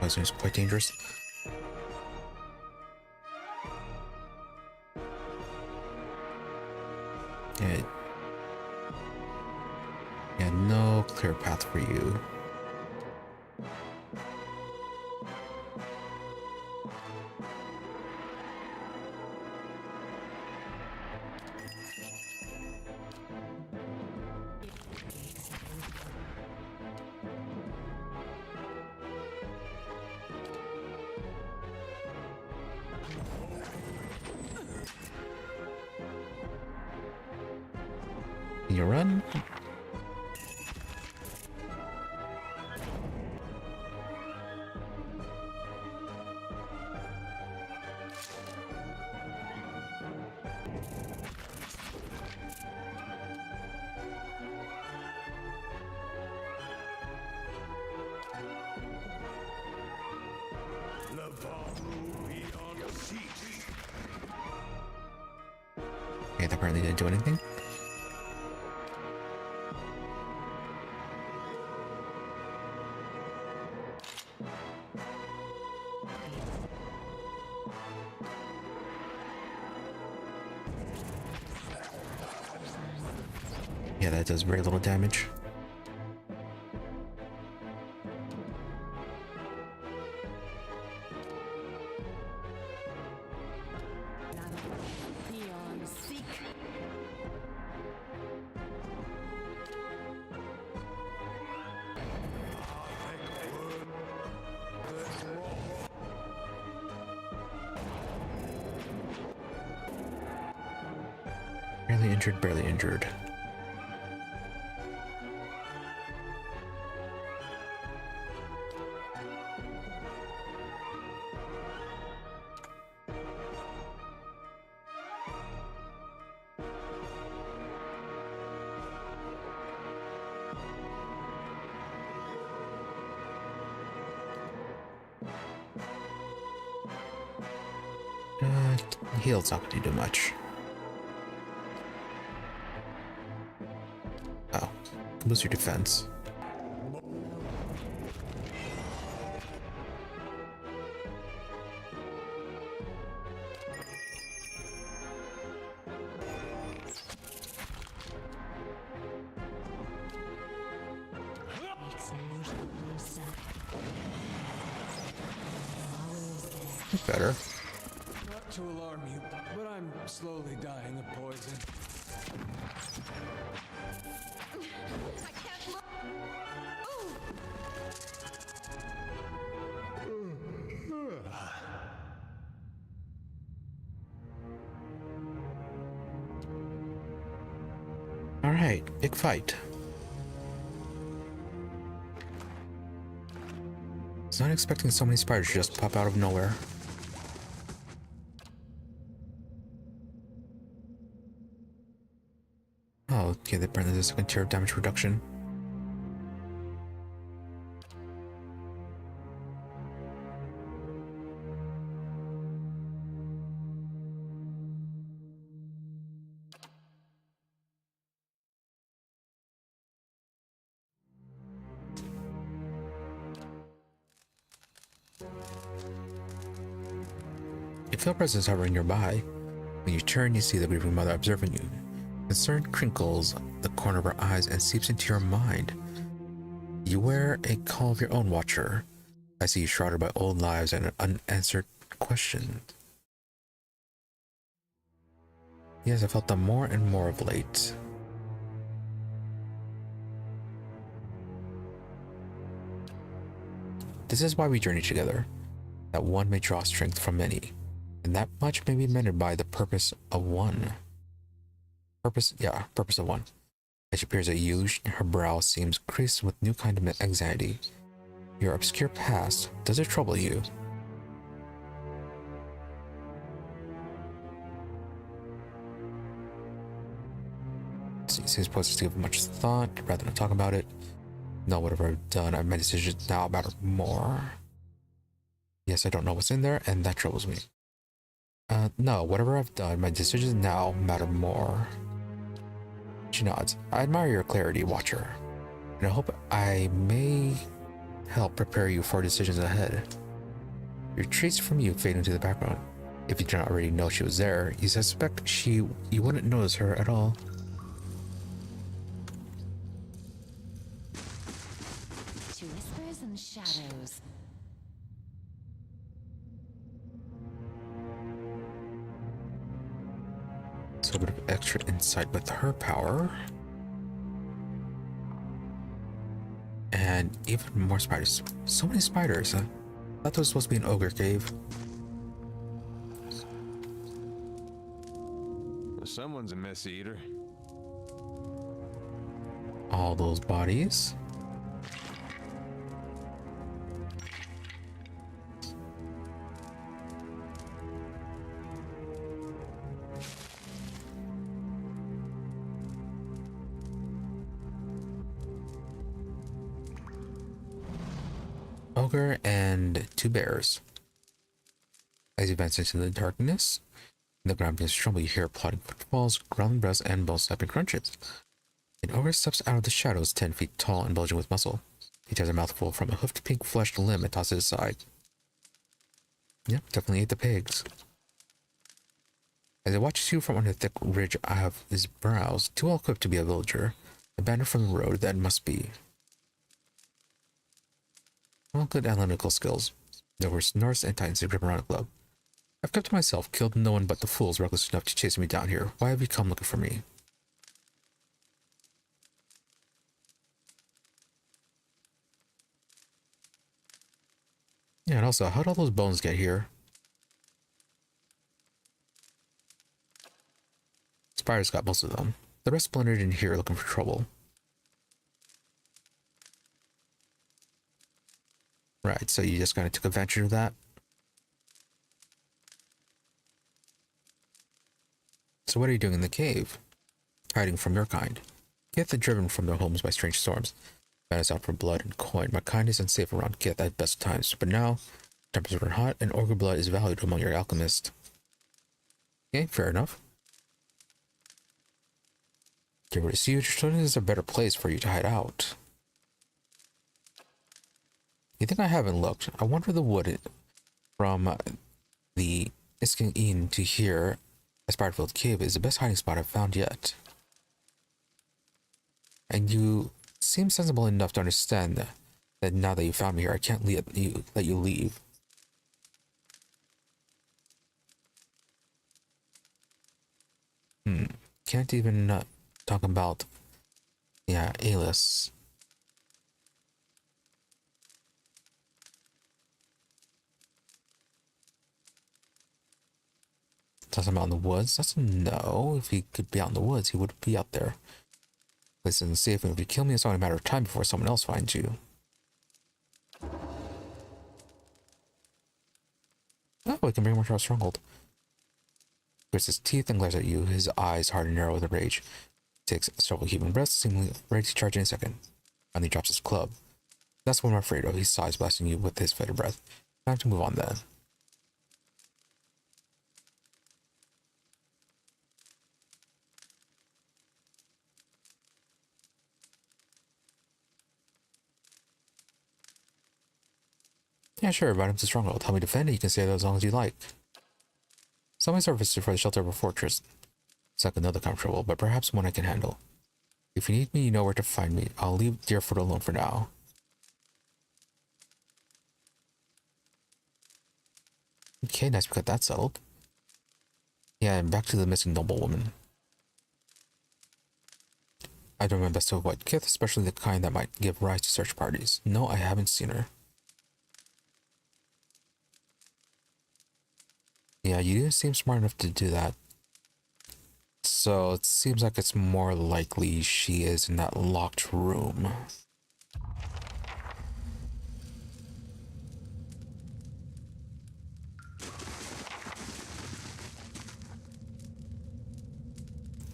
This is quite dangerous. Yeah, no clear path for you. Can you run? Okay, that apparently didn't do anything. Yeah, that does very little damage. Barely injured, barely injured. Heal's not going to do much. Oh, boost your defense. Better. Not to alarm you, but I'm slowly dying of poison. I can't look. All right, big fight. I was not expecting so many spiders to just pop out of nowhere. Oh, okay, apparently there's a second tier of damage reduction. You feel a presence hovering nearby. When you turn, you see the grieving mother observing you. Concern crinkles the corner of her eyes and seeps into your mind. You wear a call of your own, Watcher. I see you shrouded by old lives and unanswered questions. Yes, I felt them more and more of late. This is why we journey together, that one may draw strength from many, and that much may be mended by the purpose of one. Purpose of one. As she peers at you, her brow seems creased with new kind of anxiety. Your obscure past, does it trouble you? Seems poised to give much thought rather than talk about it. No, whatever I've done, my decisions now matter more. Yes, I don't know what's in there, and that troubles me. No, whatever I've done, my decisions now matter more. She nods. I admire your clarity, Watcher, and I hope I may help prepare you for decisions ahead. Your traits from you fade into the background. If you do not already know she was there, you suspect you wouldn't notice her at all. To whispers and shadows. So a bit of extra insight with her power. And even more spiders. So many spiders. I thought there was supposed to be an ogre cave. Someone's a mess eater. All those bodies. Ogre and 2 bears. As you advance into the darkness, the ground begins to tremble. You hear plodding footfalls, growling breaths, and bone-snapping crunches. An ogre steps out of the shadows, 10 feet tall and bulging with muscle. He tears a mouthful from a hoofed pink-fleshed limb and tosses it aside. Yep, definitely ate the pigs. As he watches you from under the thick ridge of his brows, too well equipped to be a villager, abandoned from the road, that must be. Well, good analytical skills. There were Norse and Titans to grip around a club. I've kept to myself, killed no one but the fools reckless enough to chase me down here. Why have you come looking for me? Yeah, and also, how'd all those bones get here? Spiders got most of them. The rest splintered in here looking for trouble. Right, so you just kind of took advantage of that? So what are you doing in the cave? Hiding from your kind. Kith are driven from their homes by strange storms. Man is out for blood and coin. My kind is unsafe around Kith at best times, but now, temperatures run hot and ogre blood is valued among your alchemists. Okay, fair enough. Get rid of siege. This is a better place for you to hide out. You think I haven't looked? I wonder the wood from the Isking Inn to here, a spider-filled cave, is the best hiding spot I've found yet. And you seem sensible enough to understand that now that you found me here, I can't let you leave. Can't even talk about, yeah, Alice. Toss him out in the woods? That's a no. If he could be out in the woods, he would be out there. This isn't safe, and if you kill me, it's only a matter of time before someone else finds you. Oh, we can bring him to our stronghold. He grits his teeth and glares at you, his eyes hard and narrow with rage. He takes several heaving breaths, seemingly ready to charge in a second. Finally drops his club. That's what I'm afraid of. He sighs, blasting you with his fetid breath. Time to move on then. Yeah, sure, invite him to Stronghold. Help me defend it. You can stay there as long as you like. Some services for the shelter of a fortress. It's like another kind of trouble, but perhaps one I can handle. If you need me, you know where to find me. I'll leave Deerfoot alone for now. Okay, nice, we got that settled. Yeah, and back to the missing noblewoman. I do my best to avoid Kith, especially the kind that might give rise to search parties. No, I haven't seen her. Yeah, you didn't seem smart enough to do that. So it seems like it's more likely she is in that locked room.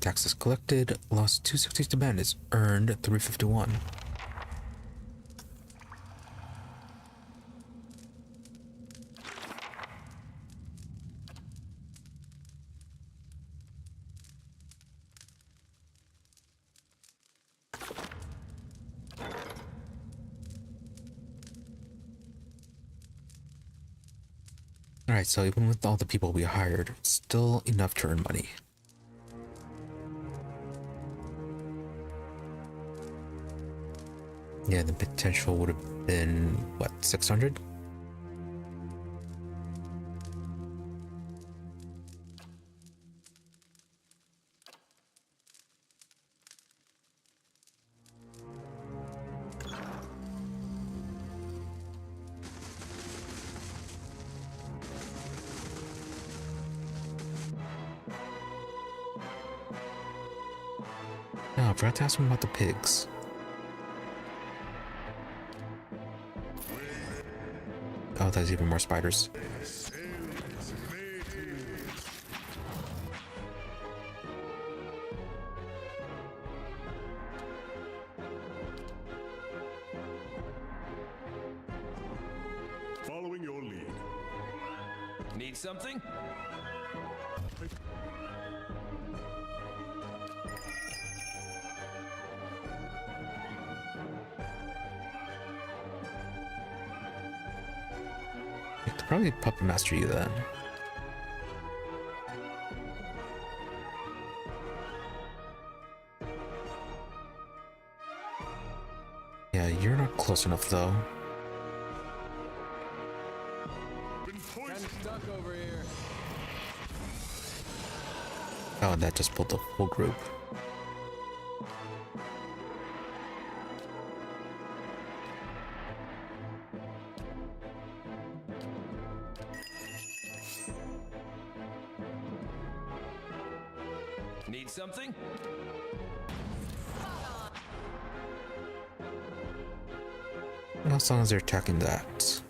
Taxes collected, lost 260 to bandits, earned 351. Alright, so even with all the people we hired, it's still enough to earn money. Yeah, the potential would have been, what, 600? Oh, I forgot to ask him about the pigs. Oh, there's even more spiders. Following your lead. Need something? I could probably puppet master you then. Yeah, you're not close enough though. Kinda stuck over here. Oh, and that just pulled the whole group. Need something? Well, as long as they're attacking that.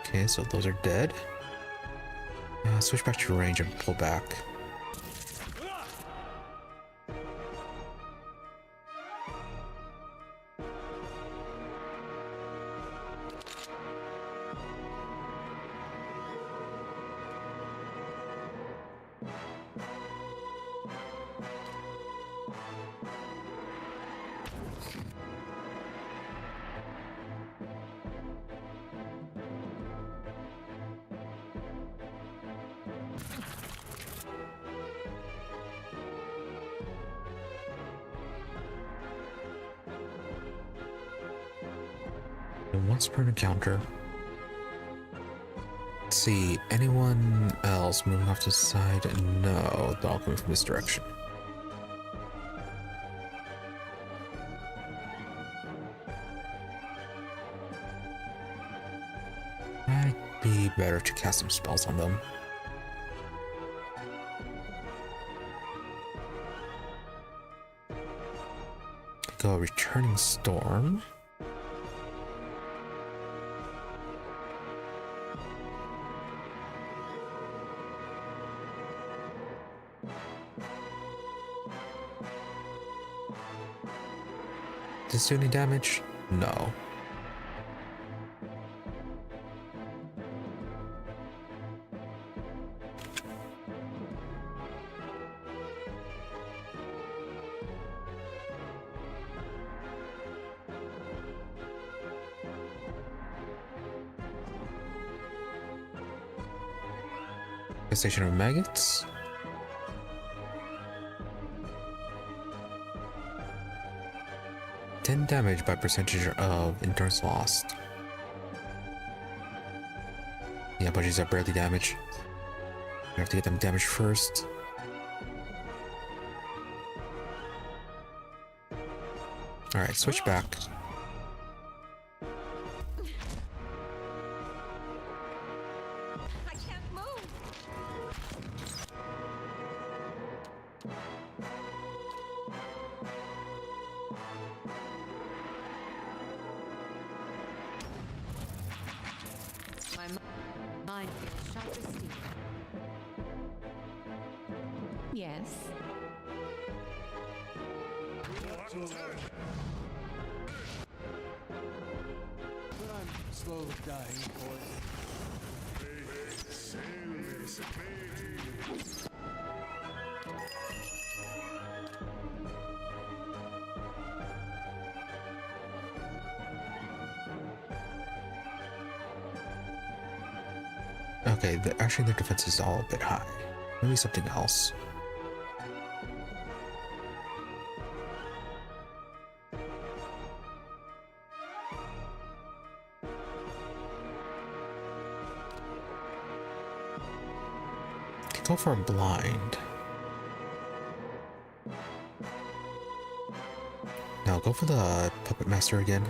Okay, so those are dead. Switch back to range and pull back. And once per encounter. Let's see, anyone else moving off to the side? No, they're all coming from this direction. Might be better to cast some spells on them. Go Returning Storm. Does this do any damage? No. Station of maggots. (10) damage by percentage of endurance lost. Yeah, but these are barely damage. We have to get them damaged first. Alright, switch back. Mind feels sharp as steel. Yes. But I'm slowly dying, boys. Okay, actually their defense is all a bit high. Maybe something else. Go for a blind. No, go for the puppet master again.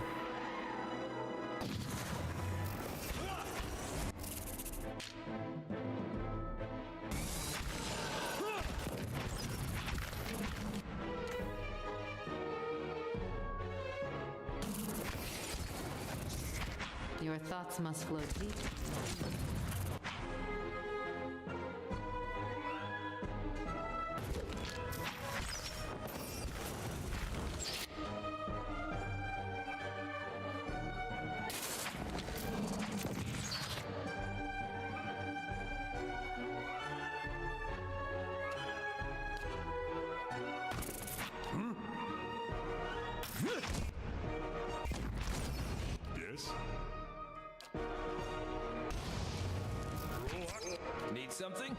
Your thoughts must flow deep. Yes? Need something?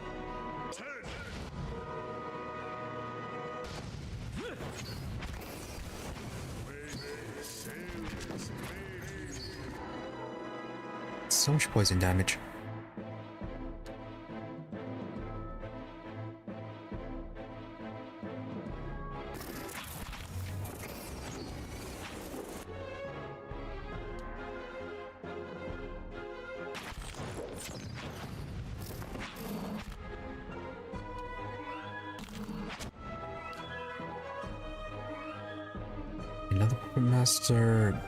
So much poison damage. Another puppet master.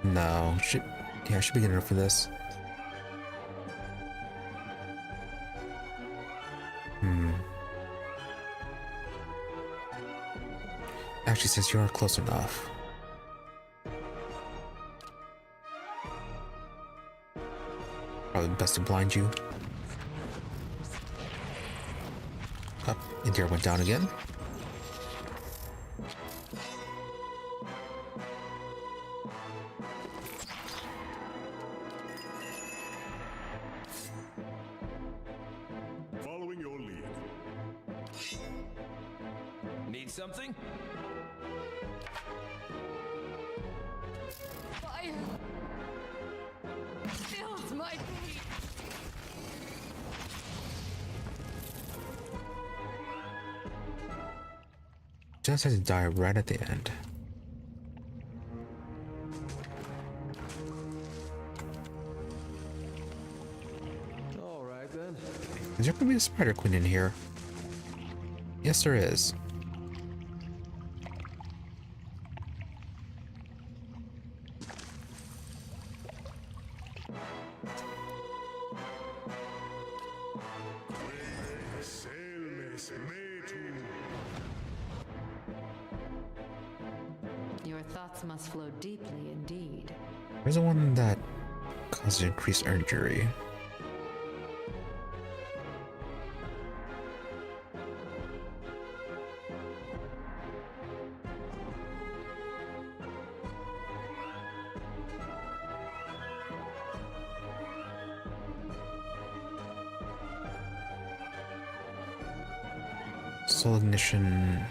No, I should be good enough for this. Actually, since you are close enough. Probably best to blind you. Up, and went down again. Following your lead. Need something? Fire fills my feet. Just has to die right at the end. All right then. Is there gonna be a spider queen in here? Yes, there is. Your thoughts must flow deeply indeed. There's the one that causes increased injury. Soul ignition.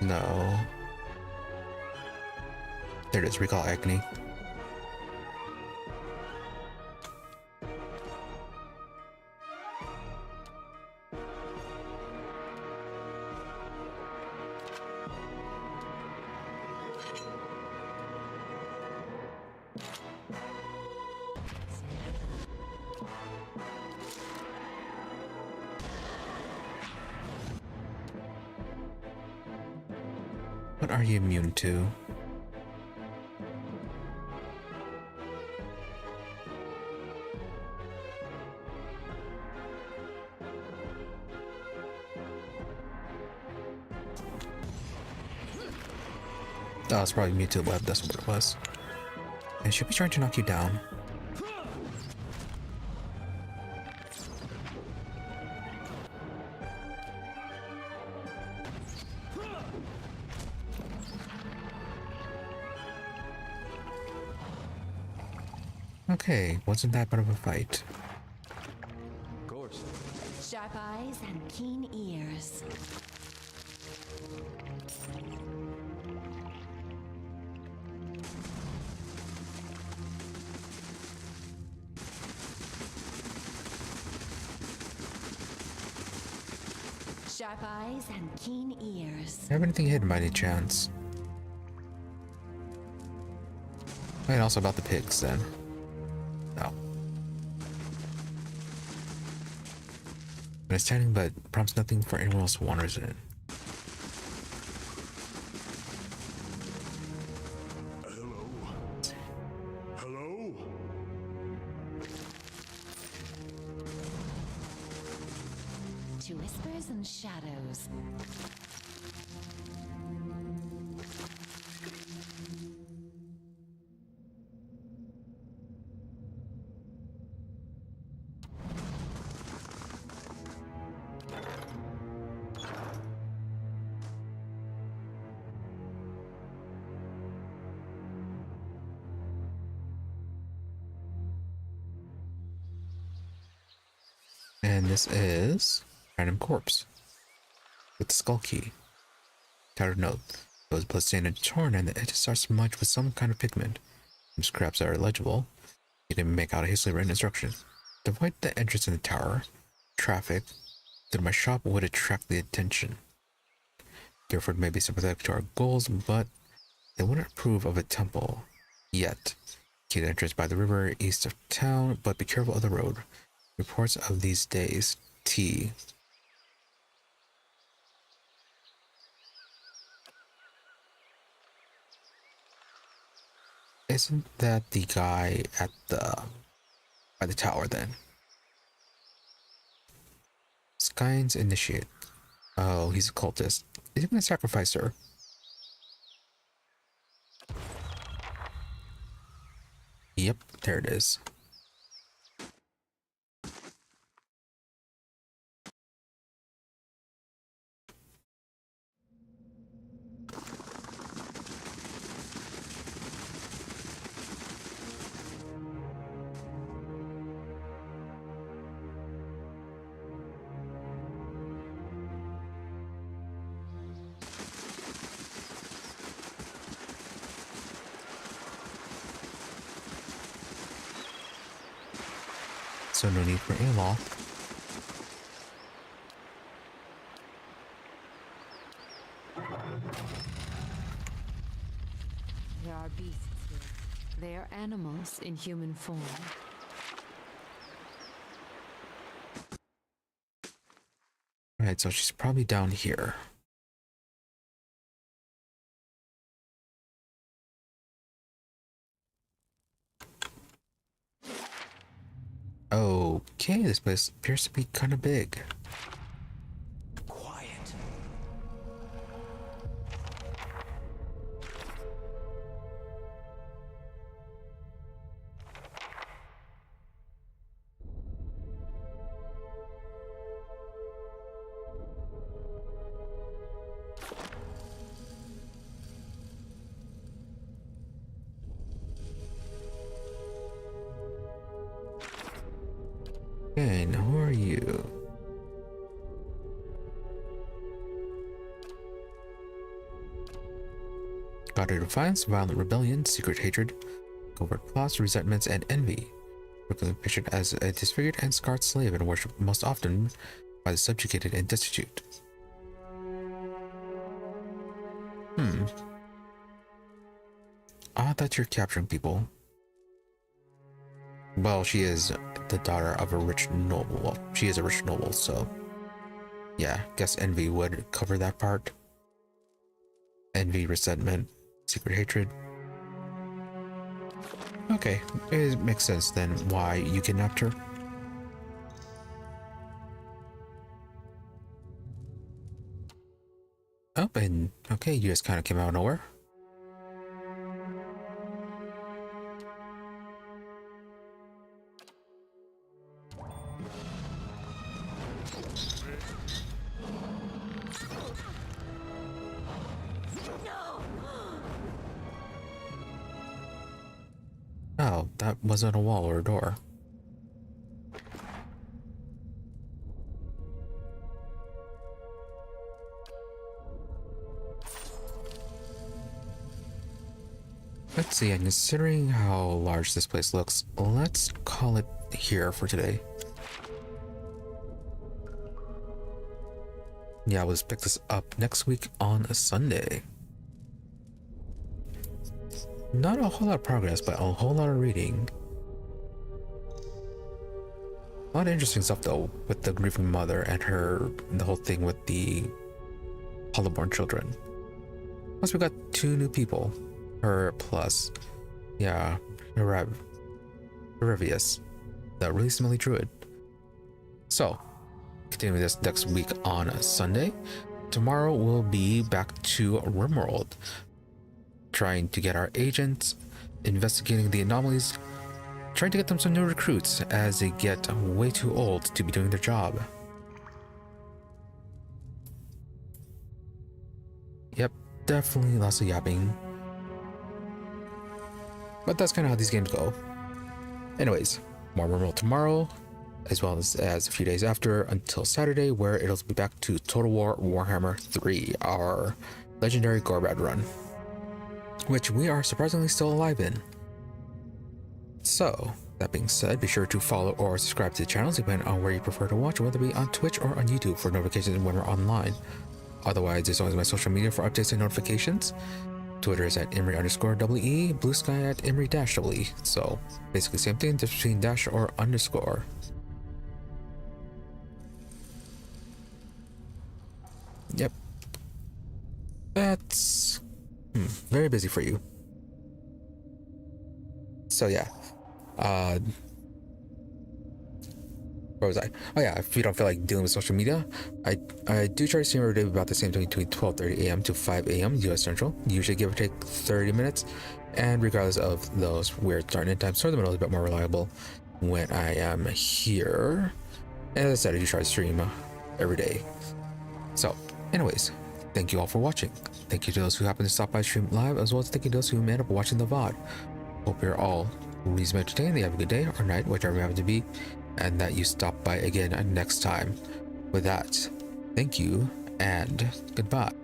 No. There it is, recall agony. What are you immune to? Oh, it's probably immune to web, that's what it was. And she'll be trying to knock you down. Okay, wasn't that bad of a fight. Of course. Sharp eyes and keen ears. Sharp eyes and keen ears. Have anything hidden by any chance? And also about the pigs then. No. It's standing, but prompts nothing for anyone else who wanders in. Hello? Hello? To whispers and shadows. And this is random corpse with the skull key. Tattered note. It was bloodstained and torn, and the edges are smudged with some kind of pigment. Some scraps are illegible. You didn't make out a hastily written instructions. To avoid the entrance in the tower, traffic through my shop would attract the attention. Guildford may be sympathetic to our goals, but they wouldn't approve of a temple yet. Key to entrance by the river east of town, but be careful of the road. Reports of these days. T. Isn't that the guy at by the tower then? Skyne's initiate. Oh, he's a cultist. Is he gonna sacrifice her? Yep, there it is. So no need for a law. There are beasts here. They are animals in human form. Alright, so she's probably down here. Okay, this place appears to be kind of big. Quiet. Okay, now who are you? God of defiance, violent rebellion, secret hatred, covert plots, resentments, and envy. Frequently pictured as a disfigured and scarred slave and worshipped most often by the subjugated and destitute. I thought you're capturing people. Well, she is the daughter of a rich noble. Well, she is a rich noble, so yeah, guess envy would cover that part. Envy, resentment, secret hatred. Okay, it makes sense then why you kidnapped her. Oh, and okay, you just kind of came out of nowhere. hell? That wasn't a wall or a door. Let's see, and considering how large this place looks, let's call it here for today. Yeah, we'll just pick this up next week on a Sunday. Not a whole lot of progress, but a whole lot of reading. A lot of interesting stuff though, with the grieving mother and the whole thing with the Hollowborn children. Plus we got 2 new people. Her plus, yeah, Revius, the really smelly druid. So, continuing this next week on a Sunday. Tomorrow we'll be back to Rimworld, trying to get our agents, investigating the anomalies, trying to get them some new recruits as they get way too old to be doing their job. Yep, definitely lots of yapping. But that's kind of how these games go. Anyways, more Rimworld tomorrow, as well as a few days after until Saturday, where it'll be back to Total War Warhammer 3, our legendary Gorbad run, which we are surprisingly still alive in. So, that being said, be sure to follow or subscribe to the channels depending on where you prefer to watch, whether it be on Twitch or on YouTube for notifications when we're online. Otherwise, there's always my social media for updates and notifications. Twitter is at Imri_EE, Blue Sky at Imri-EE. So basically same thing, just between dash or underscore. Yep. That's very busy for you. So yeah. Where was I? Oh yeah, if you don't feel like dealing with social media, I do try to stream every day about the same time between 12:30 a.m. to 5 a.m. US Central, usually give or take 30 minutes, and regardless of those weird start and end times, sort of the middle is a bit more reliable when I am here. And as I said, I do try to stream every day. So, anyways, thank you all for watching. Thank you to those who happen to stop by stream live, as well as thank you to those who end up watching the VOD. Hope you're all reasonably entertained, you have a good day or night, whichever you happen to be, and that you stop by again next time. With that, thank you and goodbye.